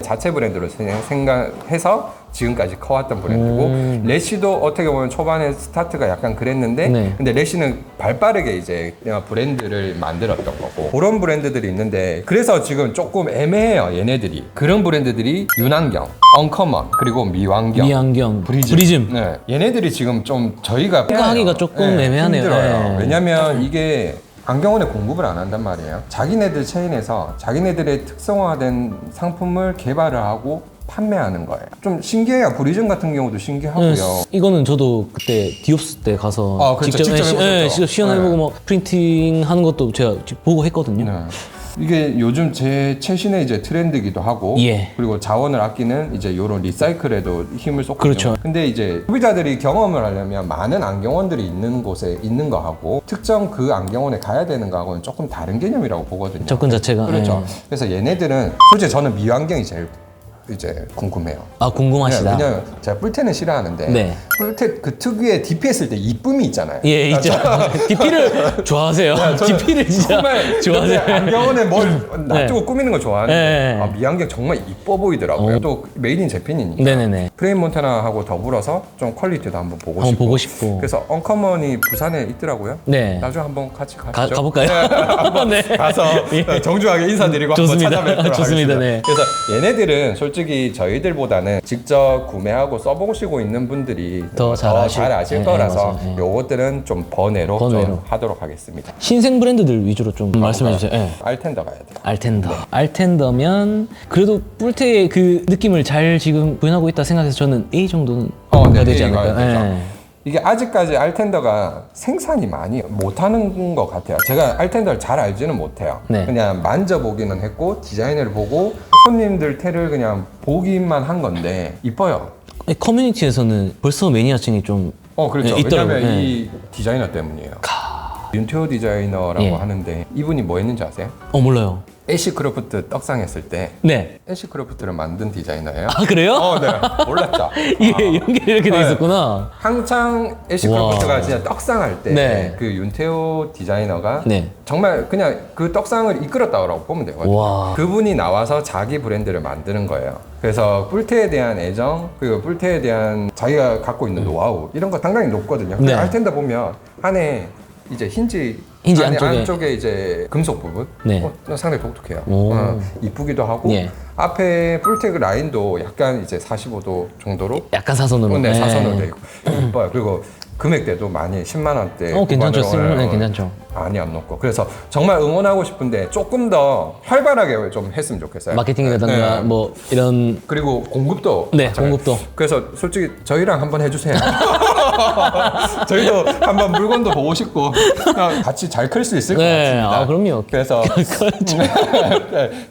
자체 브랜드로 생각해서 지금까지 커왔던 브랜드고 래쉬도 어떻게 보면 초반에 스타트가 약간 그랬는데 네. 근데 래쉬는 발빠르게 이제 브랜드를 만들었던 거고 그런 브랜드들이 있는데 그래서 지금 조금 애매해요. 얘네들이 그런 브랜드들이 윤안경, 언커먼 그리고 미완경, 미안경, 브리즘. 네, 얘네들이 지금 좀 저희가 평가하기가 조금 애매하네요. 힘들어요. 네. 왜냐면 이게 안경원에 공급을 안 한단 말이에요. 자기네들 체인에서 자기네들의 특성화된 상품을 개발을 하고 판매하는 거예요. 좀 신기해요. 브리즘 같은 경우도 신기하고요. 이거는 저도 그때 디옵스 때 가서 그렇죠. 직접 해보셨죠? 직접 시연해보고 네. 뭐 프린팅 하는 것도 제가 직접 보고 했거든요. 네. 이게 요즘 제 최신의 이제 트렌드기도 하고 예. 그리고 자원을 아끼는 이제 이런 리사이클에도 힘을 쏟거든요. 그렇죠. 근데 이제 소비자들이 경험을 하려면 많은 안경원들이 있는 곳에 있는 거하고 특정 그 안경원에 가야 되는 거하고는 조금 다른 개념이라고 보거든요. 접근 자체가. 그렇죠. 예. 그래서 얘네들은 솔직히 저는 미완경이 제일 이제 궁금해요. 아 궁금하시다. 네, 왜냐면 제가 뿔테는 싫어하는데 네. 뿔테 그 특유의 DP 했을 때 이쁨이 있잖아요. 예, 있죠. DP를 좋아하세요. DP를 진짜 정말 좋아하세요. 안경원에 뭘 놔두고 꾸미는 거 좋아하는데 네. 미안경 정말 이뻐 보이더라고요. 또 메이드 인 재팬이니까. 네네네. 프레임 몬타나하고 더불어서 좀 퀄리티도 한번 보고 한번 싶고. 보고 싶고. 그래서 언커먼이 부산에 있더라고요. 네. 나중에 한번 같이 가시죠. 가볼까요? 한번 네. 가서 정중하게 인사드리고 좋습니다. 한번 찾아뵙도록 좋습니다. 하겠습니다. 네. 그래서 얘네들은 솔직히 저희들보다는 직접 구매하고 써보시고 있는 분들이 더 잘 아실 네, 거라서 맞아요. 네. 요것들은 좀 번외로 번외로. 좀 하도록 하겠습니다. 신생 브랜드들 위주로 좀 말씀해 주세요. 예. 알텐더 가야 돼요. 알텐더. 알텐더면 그래도 뿔테의 그 느낌을 잘 지금 구현하고 있다 생각해서 저는 A 정도는 가야 되지 A가 않을까요? 되죠. 예. 이게 아직까지 알텐더가 생산이 많이 못하는 것 같아요. 제가 알텐더를 잘 알지는 못해요. 네. 그냥 만져보기는 했고 디자인을 보고 손님들 태를 그냥 보기만 한 건데 이뻐요. 커뮤니티에서는 벌써 매니아층이 좀 그렇죠. 예, 있더라고요. 왜냐면 예. 이 디자이너 때문이에요. 윤태호 디자이너라고 예. 하는데 이분이 뭐 했는지 아세요? 몰라요. 애쉬크로프트 떡상했을 때 네. 애쉬크로프트를 만든 디자이너예요. 아 그래요? 네. 몰랐죠? 이게 연결이 이렇게 돼 네. 있었구나. 한창 애쉬크로프트가 와. 진짜 떡상할 때 네. 그 윤태호 디자이너가 네. 정말 그냥 그 떡상을 이끌었다고 보면 되거든요. 와. 그분이 나와서 자기 브랜드를 만드는 거예요. 그래서 뿔테에 대한 애정 그리고 뿔테에 대한 자기가 갖고 있는 노하우 이런 거 상당히 높거든요. 네. 알텐더 보면 안에 이제 힌지 안쪽에 이제 금속 부분 네. 상당히 독특해요. 오. 이쁘기도 하고 예. 앞에 뿔테그 라인도 약간 이제 45도 정도로 약간 사선으로. 네, 네. 사선으로 돼 있고 이뻐요. 그리고 금액대도 많이 10만 원대. 괜찮죠. 후반으로 네, 괜찮죠. 많이 안 높고 그래서 정말 응원하고 싶은데 조금 더 활발하게 좀 했으면 좋겠어요. 마케팅이라든가 네. 뭐 이런 그리고 공급도 네, 마찬가지. 공급도. 그래서 솔직히 저희랑 한번 해주세요. 저희도 한번 물건도 보고 싶고 같이 잘 클 수 있을 것 네, 같습니다. 그럼요. 그래서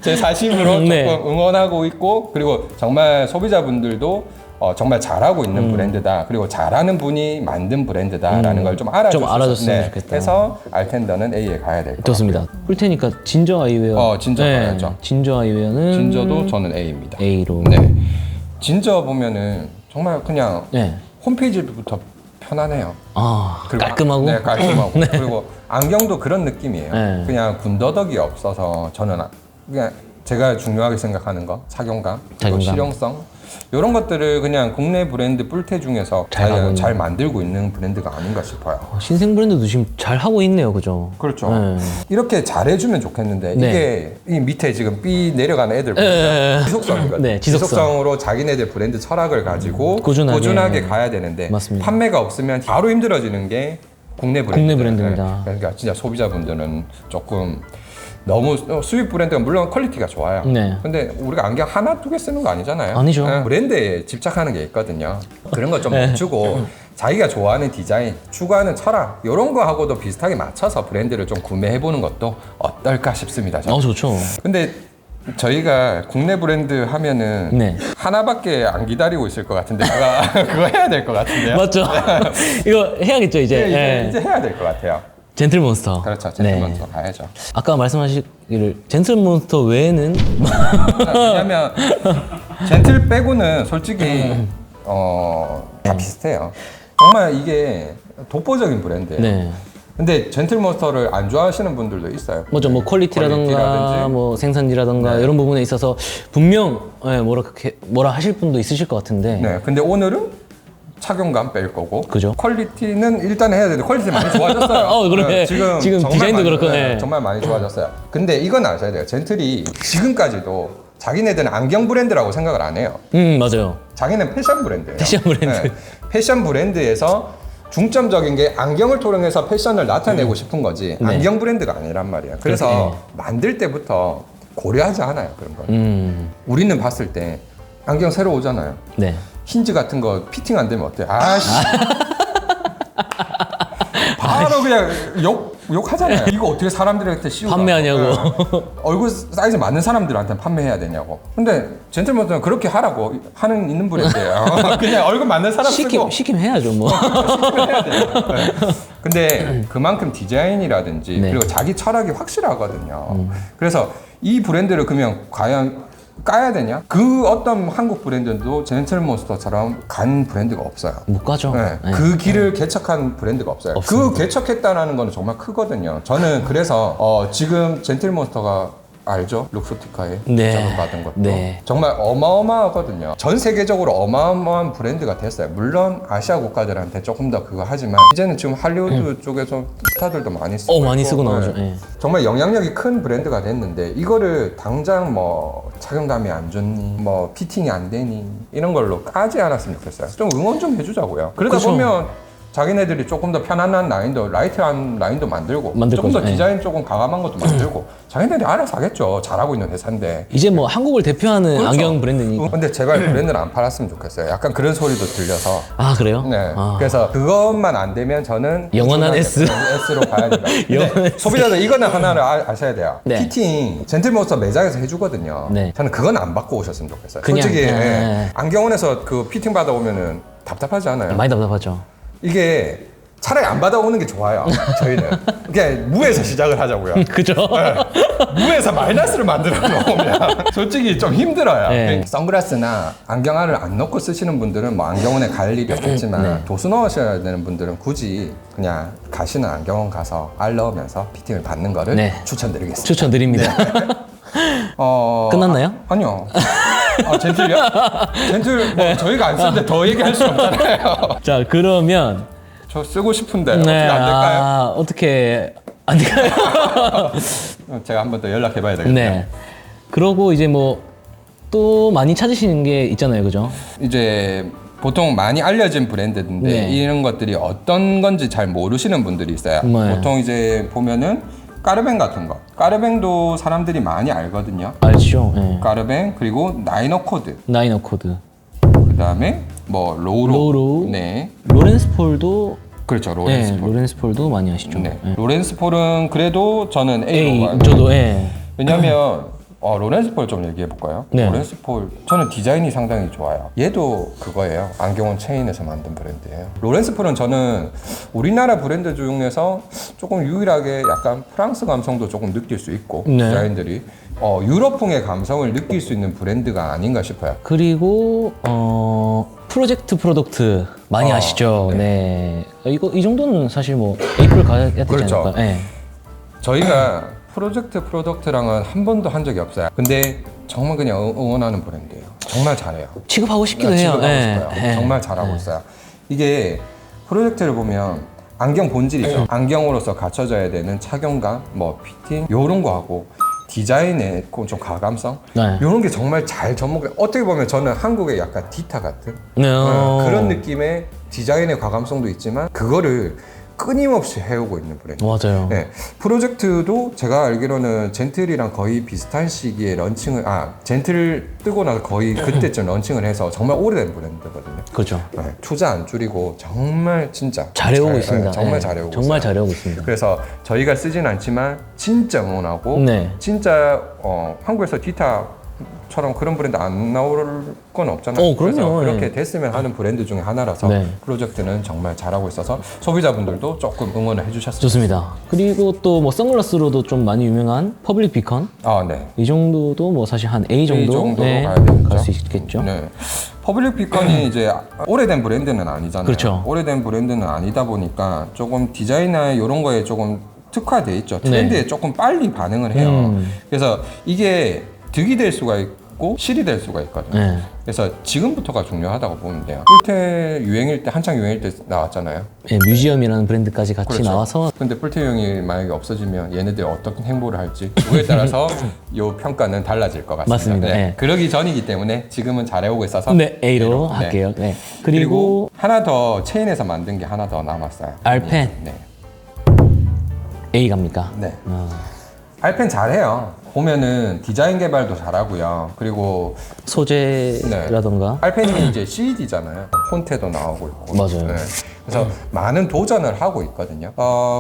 제 사심으로 네. 조금 응원하고 있고 그리고 정말 소비자분들도 정말 잘하고 있는 브랜드다. 그리고 잘하는 분이 만든 브랜드다라는 걸 좀 알아줬으면 좋겠다. 해서 알텐더는 A에 가야 될 것 같아요. 좋습니다. 뿔테니까 진저 아이웨어. 진저 가야죠. 진저 아이웨어는 진저도 저는 A입니다. A로. 네. 진저 보면은 정말 그냥 네. 홈페이지부터 편안해요. 그리고 깔끔하고. 네, 깔끔하고. 그리고 안경도 그런 느낌이에요. 네. 그냥 군더더기 없어서 저는 그냥 제가 중요하게 생각하는 거 착용감, 그리고 실용성 이런 것들을 그냥 국내 브랜드 뿔테 중에서 잘 만들고 있는 브랜드가 아닌가 싶어요. 신생 브랜드도 지금 잘 하고 있네요, 그죠? 그렇죠. 네. 이렇게 잘해주면 좋겠는데 네. 이게 이 밑에 지금 B 내려가는 애들 보면 지속성이거든요. 네, 지속성. 지속성으로 자기네들 브랜드 철학을 가지고 꾸준하게 가야 되는데 맞습니다. 판매가 없으면 바로 힘들어지는 게 국내 브랜드. 국내 브랜드입니다. 그러니까 진짜 소비자분들은 조금 너무 수입 브랜드가 물론 퀄리티가 좋아요. 네. 근데 우리가 안경 하나 두 개 쓰는 거 아니잖아요. 아니죠. 브랜드에 집착하는 게 있거든요. 그런 거 좀 멈추고 자기가 좋아하는 디자인, 추구하는 철학 이런 거하고도 비슷하게 맞춰서 브랜드를 좀 구매해 보는 것도 어떨까 싶습니다. 저는. 좋죠. 근데 저희가 국내 브랜드 하면은 네. 하나밖에 안 기다리고 있을 것 같은데 제가 그거 해야 될 것 같은데요. 맞죠? 이거 해야겠죠, 이제. 네, 이제 해야 될 것 같아요. 젠틀몬스터. 그렇죠. 젠틀몬스터 가야죠. 아까 말씀하시기를 젠틀몬스터 외에는 왜냐면 젠틀 빼고는 솔직히 다 비슷해요. 정말 이게 독보적인 브랜드예요. 네. 근데 젠틀몬스터를 안 좋아하시는 분들도 있어요. 뭐죠, 뭐 퀄리티라든가 퀄리티라든지. 뭐 생산지라든가 이런 부분에 있어서 분명 뭐라 하실 분도 있으실 것 같은데. 네. 근데 오늘은 착용감 뺄 거고 그죠? 퀄리티는 일단 해야 되는데 퀄리티 많이 좋아졌어요. 그러네. 지금 지금 디자인도 많이, 그렇고, 네. 정말 많이 좋아졌어요. 근데 이건 아셔야 돼요. 젠틀이 지금까지도 자기네들은 안경 브랜드라고 생각을 안 해요. 맞아요. 자기는 패션 브랜드예요. 패션 브랜드. 패션 브랜드에서 중점적인 게 안경을 통해서 패션을 나타내고 싶은 거지 네. 안경 브랜드가 아니란 말이야. 그래서 그렇게, 만들 때부터 고려하지 않아요. 그런 걸. 우리는 봤을 때 안경 새로 오잖아요. 네. 힌지 같은 거 피팅 안 되면 어때? 아씨. 바로 그냥 욕하잖아요. 이거 어떻게 사람들한테 씌우고 판매하냐고. 얼굴 사이즈 맞는 사람들한테 판매해야 되냐고. 근데 젠틀몬스터는 그렇게 하라고 있는 브랜드예요. 그냥 얼굴 맞는 사람 쓰고 시키면 해야죠, 뭐. 해야 돼요. 네. 근데 그만큼 디자인이라든지 네. 그리고 자기 철학이 확실하거든요. 그래서 이 브랜드를 그러면 과연 까야 되냐? 그 어떤 한국 브랜드도 젠틀몬스터처럼 간 브랜드가 없어요. 못 가죠. 네. 네. 그 길을 개척한 브랜드가 없어요. 없습니다. 그 개척했다는 건 정말 크거든요. 저는 그래서 지금 젠틀몬스터가 알죠? 룩소티카에 네. 인정을 받은 것도 네. 정말 어마어마하거든요. 전 세계적으로 어마어마한 브랜드가 됐어요. 물론 아시아 국가들한테 조금 더 그거 하지만 이제는 지금 할리우드 쪽에서 스타들도 많이 쓰고 많이 있고, 쓰고 나오죠. 네. 네. 정말 영향력이 큰 브랜드가 됐는데 이거를 당장 뭐 착용감이 안 좋니 뭐 피팅이 안 되니 이런 걸로 까지 않았으면 좋겠어요. 좀 응원 좀 해주자고요. 그러다 그쵸. 보면 자기네들이 조금 더 편안한 라인도 라이트한 라인도 만들고 만들 조금 더 거죠. 디자인 조금 과감한 것도 만들고 자기네들이 알아서 하겠죠. 잘하고 있는 회사인데. 이제 뭐 한국을 대표하는 그렇죠. 안경 브랜드니까. 근데 제발 브랜드를 안 팔았으면 좋겠어요. 약간 그런 소리도 들려서. 아, 그래요? 네. 아. 그래서 그것만 안 되면 저는 영원한 S. S로 가야 된다. 영원한 근데 소비자들 이거는 하나를 아셔야 돼요. 네. 피팅 젠틀몬스터 매장에서 해주거든요. 네. 저는 그건 안 받고 오셨으면 좋겠어요. 그냥, 솔직히 네. 안경원에서 그 피팅 받아오면 답답하지 않아요? 많이 답답하죠. 이게 차라리 안 받아오는 게 좋아요. 저희는 그냥 무에서 시작을 하자고요. 그죠? 무에서 마이너스를 만들어 놓으면 솔직히 좀 힘들어요. 네. 선글라스나 안경알을 안 넣고 쓰시는 분들은 뭐 안경원에 갈 일이 없겠지만 네. 도수 넣으셔야 되는 분들은 굳이 그냥 가시는 안경원 가서 알 넣으면서 피팅을 받는 거를 네. 추천드리겠습니다. 추천드립니다. 끝났나요? 아니요. 젠틀이요? 젠틀 뭐 저희가 안 쓰는데 더 얘기할 수 없잖아요. 자, 그러면 저 쓰고 싶은데 어떻게 안 될까요? 어떻게 안 될까요? 제가 한 번 더 연락해 봐야 되겠네요. 네. 그러고 이제 뭐 또 많이 찾으시는 게 있잖아요, 그죠? 이제 보통 많이 알려진 브랜드인데 네. 이런 것들이 어떤 건지 잘 모르시는 분들이 있어요. 네. 보통 이제 보면은 까르뱅 같은 거. 까르뱅도 사람들이 많이 알거든요. 알죠? 네. 까르뱅 그리고 나이너 코드. 나이너 코드. 그다음에 뭐 로로. 네. 로렌스 폴도 그렇죠. 로렌스 네, 폴. 로렌스 폴도 많이 아시죠? 네. 네. 로렌스 폴은 그래도 저는 A로 봐요. 저도 예. 왜냐면 로렌스 폴 좀 얘기해 볼까요? 네. 로렌스 폴 저는 디자인이 상당히 좋아요. 얘도 그거예요. 안경원 체인에서 만든 브랜드예요. 로렌스 폴은 저는 우리나라 브랜드 중에서 조금 유일하게 약간 프랑스 감성도 조금 느낄 수 있고 네. 디자인들이 유럽풍의 감성을 느낄 수 있는 브랜드가 아닌가 싶어요. 그리고 프로젝트 프로덕트 많이 아시죠? 네. 네. 이거 이 정도는 사실 뭐 에이플 가야 되지 그렇죠. 않을까? 네. 저희가 프로젝트 프로덕트랑은 한 번도 한 적이 없어요. 근데 정말 그냥 응원하는 브랜드예요. 정말 잘해요. 취급하고 싶기도 해요. 취급하고 네. 싶어요. 네. 정말 잘하고 있어요. 이게 프로젝트를 보면 안경 본질이죠. 안경으로서 갖춰져야 되는 착용감, 뭐 피팅 이런 거 하고 디자인의 좀 가감성 네. 이런 게 정말 잘 접목해. 어떻게 보면 저는 한국의 약간 디타 같은 네. 그런 느낌의 디자인의 가감성도 있지만 그거를 끊임없이 해오고 있는 브랜드. 맞아요. 네, 프로젝트도 제가 알기로는 젠틀이랑 거의 비슷한 시기에 런칭을 젠틀 뜨고 나서 거의 그때쯤 런칭을 해서 정말 오래된 브랜드거든요. 그렇죠. 네, 투자 안 줄이고 정말 진짜 잘해오고 있습니다. 정말 네. 잘해오고 정말 있어요. 잘해오고 있습니다. 그래서 저희가 쓰진 않지만 진짜 응원하고 네. 진짜 한국에서 디타처럼 그런 브랜드 안 나올 건 없잖아요. 그럼요. 그래서 그렇게 네. 됐으면 하는 브랜드 중에 하나라서 네. 프로젝트는 정말 잘하고 있어서 소비자분들도 조금 응원을 해주셨습니다. 좋습니다. 그리고 또 뭐 선글라스로도 좀 많이 유명한 퍼블릭 비컨 네. 이 정도도 뭐 사실 한 A 정도, 정도로 네, 가야 되겠죠. 갈 수 있겠죠. 네. 퍼블릭 비컨이 이제 오래된 브랜드는 아니잖아요. 그렇죠. 오래된 브랜드는 아니다 보니까 조금 디자인이나 이런 거에 조금 특화돼 있죠. 트렌드에 네. 조금 빨리 반응을 해요. 그래서 이게 득이 될 수가 있고 실이 될 수가 있거든요. 네. 그래서 지금부터가 중요하다고 보면 돼요. 뿔테 유행일 때 한창 유행일 때 나왔잖아요. 네, 뮤지엄이라는 브랜드까지 같이 그렇죠. 나와서 근데 뿔테 유행이 만약에 없어지면 얘네들이 어떤 행보를 할지 그거에 따라서 이 평가는 달라질 것 같습니다. 맞습니다. 네. 그러기 전이기 때문에 지금은 잘해오고 있어서 네, A로 A로. 할게요. 네. 그리고 하나 더 체인에서 만든 게 하나 더 남았어요. 알펜. 네. A 갑니까? 네. 알펜 잘해요. 보면은 디자인 개발도 잘하고요. 그리고 소재라던가 알펜이 이제 CED잖아요. 폰테도 나오고 있고. 맞아요. 네. 그래서 많은 도전을 하고 있거든요.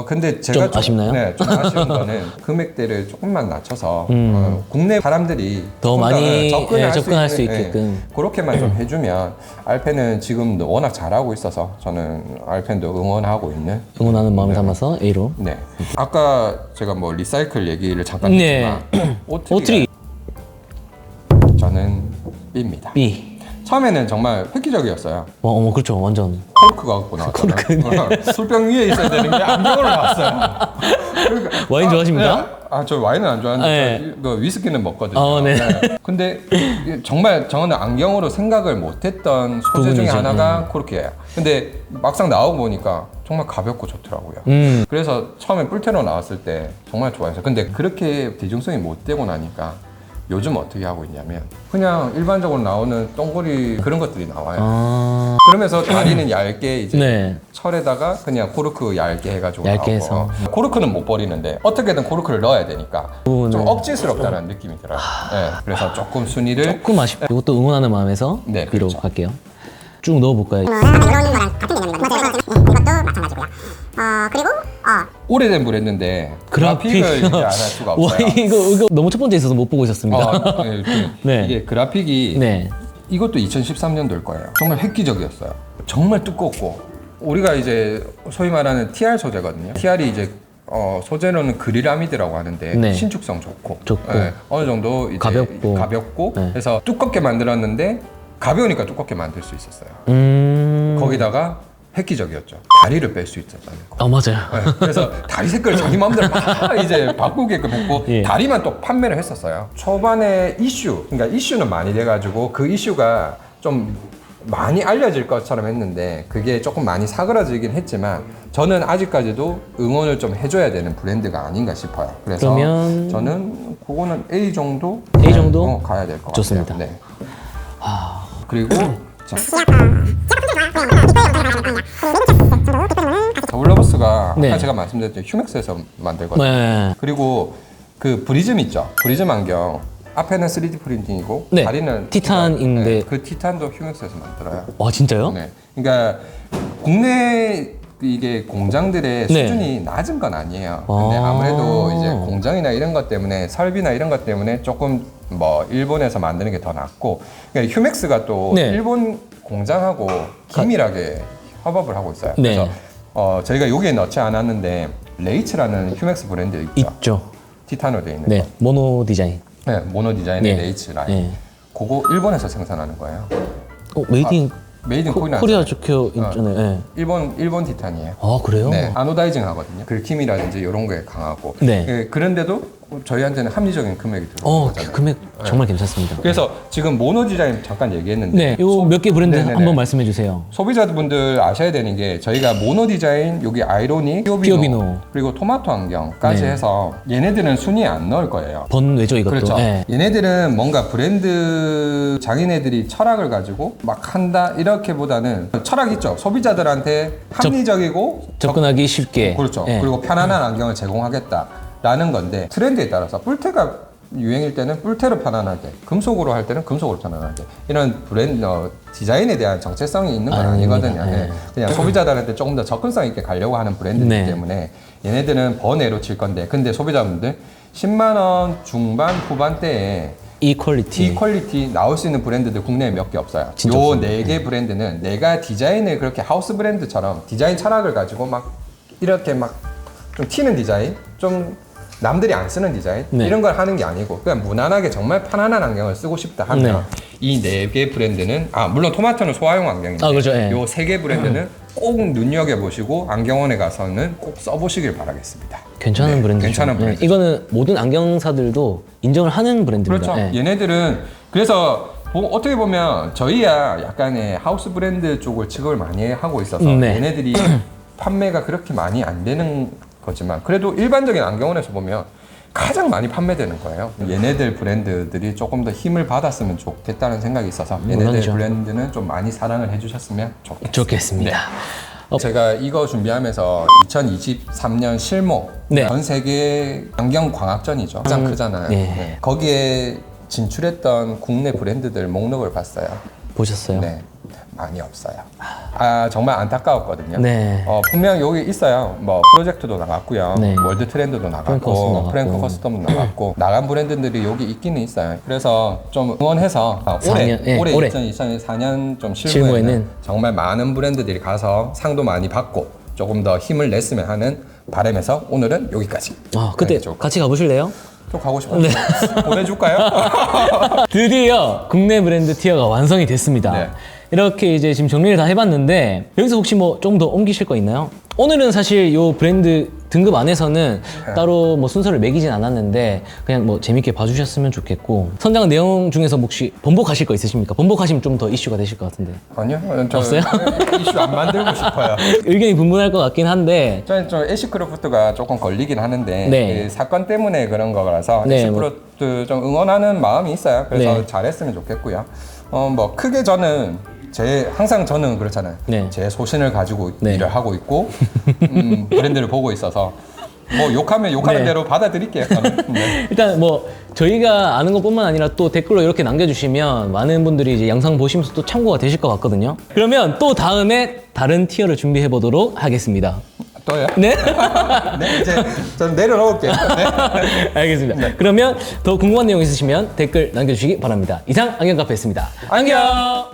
근데 제가 좀 아쉽나요? 네, 좀 아쉬운 거는 금액대를 조금만 낮춰서 국내 사람들이 더 조금 많이 접근할 수 있는, 있게끔. 그렇게만 좀 해주면 알펜은 지금 워낙 잘하고 있어서 저는 알펜도 응원하고 있는. 응원하는 마음을 담아서 A로. 네. 아까 제가 뭐 리사이클 얘기를 잠깐 네. 했지만 오트리 저는 B입니다. B. 처음에는 정말 획기적이었어요. 어머 그렇죠 완전. 코르크가 갖고 나왔잖아요. 술병 위에 있어야 되는 게 안경으로 나왔어요. 그러니까, 와인 좋아하십니까? 네. 저 와인은 안 좋아하는데 네. 그 위스키는 먹거든요. 네. 근데 이게 정말 저는 안경으로 생각을 못했던 소재 중에 부분이죠. 하나가 코르크예요. 근데 막상 나오고 보니까 정말 가볍고 좋더라고요. 그래서 처음에 뿔테로 나왔을 때 정말 좋아했어요. 근데 그렇게 대중성이 못 되고 나니까 요즘 어떻게 하고 있냐면 그냥 일반적으로 나오는 똥고리 그런 것들이 나와요. 그러면서 다리는 얇게 이제 네. 철에다가 그냥 코르크 얇게 해가지고 얇게 나오고. 해서. 코르크는 못 버리는데 어떻게든 코르크를 넣어야 되니까 좀 네. 억지스럽다는 느낌이 들어요. 네, 그래서 조금 순위를 조금 아쉽다. 이것도 응원하는 마음에서 네, B로 그렇죠. 갈게요. 쭉 넣어볼까요? 이런 거랑 같은 개념입니다. 맞아요. 이것도 마찬가지고요. 그리고 오래된 브랜드인데 그래픽을 이제 안 할 수가 와 없어요. 이거 너무 첫 번째 있어서 못 보고 있었습니다. 네, 네. 이게 그래픽이 네. 이것도 2013년도일 거예요. 정말 획기적이었어요. 정말 두껍고 우리가 이제 소위 말하는 TR 소재거든요. TR이 이제 소재로는 그리라미드라고 하는데 네. 신축성 좋고, 좋고. 어느 정도 이제 가볍고. 네. 그래서 두껍게 만들었는데 가벼우니까 두껍게 만들 수 있었어요. 거기다가 획기적이었죠. 다리를 뺄 수 있었다는 거. 맞아요. 네, 그래서 다리 색깔을 자기 마음대로 막 이제 바꾸게끔 했고 예. 다리만 또 판매를 했었어요. 초반에 그러니까 이슈는 많이 돼가지고 그 이슈가 좀 많이 알려질 것처럼 했는데 그게 조금 많이 사그라지긴 했지만 저는 아직까지도 응원을 좀 해줘야 되는 브랜드가 아닌가 싶어요. 그래서 그러면 저는 그거는 A 정도? A 정도? 가야 될 것 같아요. 좋습니다. 네. 그리고 자, 더블러버스가 네. 아까 제가 말씀드렸죠. 휴맥스에서 만들거든요. 네. 그리고 그 프리즘 있죠. 프리즘 안경 앞에는 3D 프린팅이고 네. 다리는 티탄인데. 그 티탄도 휴맥스에서 만들어요. 와 진짜요? 네. 그러니까 국내 이게 공장들의 네. 수준이 낮은 건 아니에요. 근데 아무래도 이제 공장이나 이런 것 때문에 설비나 이런 것 때문에 조금 뭐 일본에서 만드는 게 더 낫고 그러니까 휴맥스가 또 네. 일본 공장하고 긴밀하게 협업을 하고 있어요. 네. 그래서 저희가 여기에 넣지 않았는데 레이츠라는 휴맥스 브랜드 있죠. 있죠. 티탄으로 되어 있는 네. 거. 모노 디자인. 네, 모노 디자인의 네. 레이츠 라인. 네. 그거 일본에서 생산하는 거예요. 메이드 인 메이드 인 코리아. 코리아 적혀 있잖아요. 네. 일본 티탄이에요. 아 그래요? 네, 아노다이징 하거든요. 긁힘이라든지 이런 거에 강하고. 네. 예, 그런데도 저희한테는 합리적인 금액이 들어오는 거잖아요. 금액 정말 괜찮습니다. 그래서 지금 모노 디자인 잠깐 얘기했는데 네, 요 몇 개 브랜드 네네네. 한번 말씀해 주세요. 소비자분들 아셔야 되는 게 저희가 모노 디자인, 여기 아이로닉, 피오비노. 그리고 토마토 안경까지 네. 해서 얘네들은 순위에 안 넣을 거예요. 번외죠 이것도. 그렇죠. 네. 얘네들은 뭔가 브랜드 장인애들이 철학을 가지고 막 한다 이렇게보다는 철학 있죠. 소비자들한테 합리적이고 접근하기 쉽게. 그렇죠. 네. 그리고 편안한 안경을 제공하겠다라는 건데 트렌드에 따라서 뿔테가 유행일 때는 뿔테로 편안하게, 금속으로 할 때는 금속으로 편안하게 이런 브랜드 디자인에 대한 정체성이 있는 건 아닙니다. 아니거든요. 네. 네. 그냥 소비자들한테 조금 더 접근성 있게 가려고 하는 브랜드이기 네. 때문에 얘네들은 번외로 칠 건데 근데 소비자분들 10만 원 중반 후반대에 이 퀄리티. 이 퀄리티 나올 수 있는 브랜드들 국내에 몇 개 없어요. 진짜 요 없습니다. 4개 브랜드는 내가 디자인을 그렇게 하우스 브랜드처럼 디자인 철학을 가지고 막 이렇게 막 좀 튀는 디자인, 좀 남들이 안 쓰는 디자인 네. 이런 걸 하는 게 아니고 그냥 무난하게 정말 편안한 안경을 쓰고 싶다 하면 이 4개 브랜드는 물론 토마토는 소화용 안경인데 그렇죠. 예. 요 3개 브랜드는 꼭 눈여겨보시고 안경원에 가서는 꼭 써보시길 바라겠습니다. 괜찮은 네, 브랜드죠. 괜찮은 브랜드. 네, 이거는 모든 안경사들도 인정을 하는 브랜드입니다. 그렇죠. 네. 얘네들은 그래서 어떻게 보면 저희야 약간의 하우스 브랜드 쪽을 취급을 많이 하고 있어서 네. 얘네들이 판매가 그렇게 많이 안 되는 거지만 그래도 일반적인 안경원에서 보면 가장 많이 판매되는 거예요. 얘네들 브랜드들이 조금 더 힘을 받았으면 좋겠다는 생각이 있어서 얘네들 물론이죠. 브랜드는 좀 많이 사랑을 해주셨으면 좋겠습니다. 좋겠습니다. 제가 이거 준비하면서 2023년 실목 네. 전 세계 안경 광학전이죠. 가장 크잖아요. 네. 네. 거기에 진출했던 국내 브랜드들 목록을 봤어요. 보셨어요? 네, 많이 없어요. 정말 안타까웠거든요. 네. 분명 여기 있어요. 뭐 프로젝트도 나갔고요. 네. 월드 트렌드도 프랭크 커스텀 나갔고, 나갔고. 프랭크 커스텀도 나갔고, 나간 브랜드들이 여기 있기는 있어요. 그래서 좀 응원해서 올해 4년, 예, 올해 올해. 2024년 좀 실무에는 실무에는 정말 많은 브랜드들이 가서 상도 많이 받고 조금 더 힘을 냈으면 하는 바람에서 오늘은 여기까지. 그때 네, 좀 같이 가보실래요? 가고 싶어요. 네. 보내줄까요? 드디어 국내 브랜드 티어가 완성이 됐습니다. 네. 이렇게 이제 지금 정리를 다 해봤는데 여기서 혹시 뭐 좀 더 옮기실 거 있나요? 오늘은 사실 요 브랜드 등급 안에서는 따로 뭐 순서를 매기진 않았는데 그냥 뭐 재밌게 봐주셨으면 좋겠고 선장 내용 중에서 혹시 번복하실 거 있으십니까? 번복하시면 좀 더 이슈가 되실 것 같은데 아니요. 저 없어요? 이슈 안 만들고 싶어요. 의견이 분분할 것 같긴 한데 저는 좀 애쉬크로프트가 조금 걸리긴 하는데 네. 그 사건 때문에 그런 거라서 네, 애쉬크로프트 좀 응원하는 마음이 있어요. 그래서 네. 잘했으면 좋겠고요. 뭐 크게 저는 항상 저는 그렇잖아요. 네. 제 소신을 가지고 네. 일을 하고 있고 브랜드를 보고 있어서 뭐 욕하면 욕하는 네. 대로 받아들일게요. 저는. 네. 일단 뭐 저희가 아는 것뿐만 아니라 또 댓글로 이렇게 남겨주시면 많은 분들이 이제 영상 보시면서 또 참고가 되실 것 같거든요. 그러면 또 다음에 다른 티어를 준비해 보도록 하겠습니다. 또요? 네? 네, 이제 저는 내려놓을게요. 네. 알겠습니다. 그러면 더 궁금한 내용 있으시면 댓글 남겨주시기 바랍니다. 이상 안경카페였습니다. 안녕!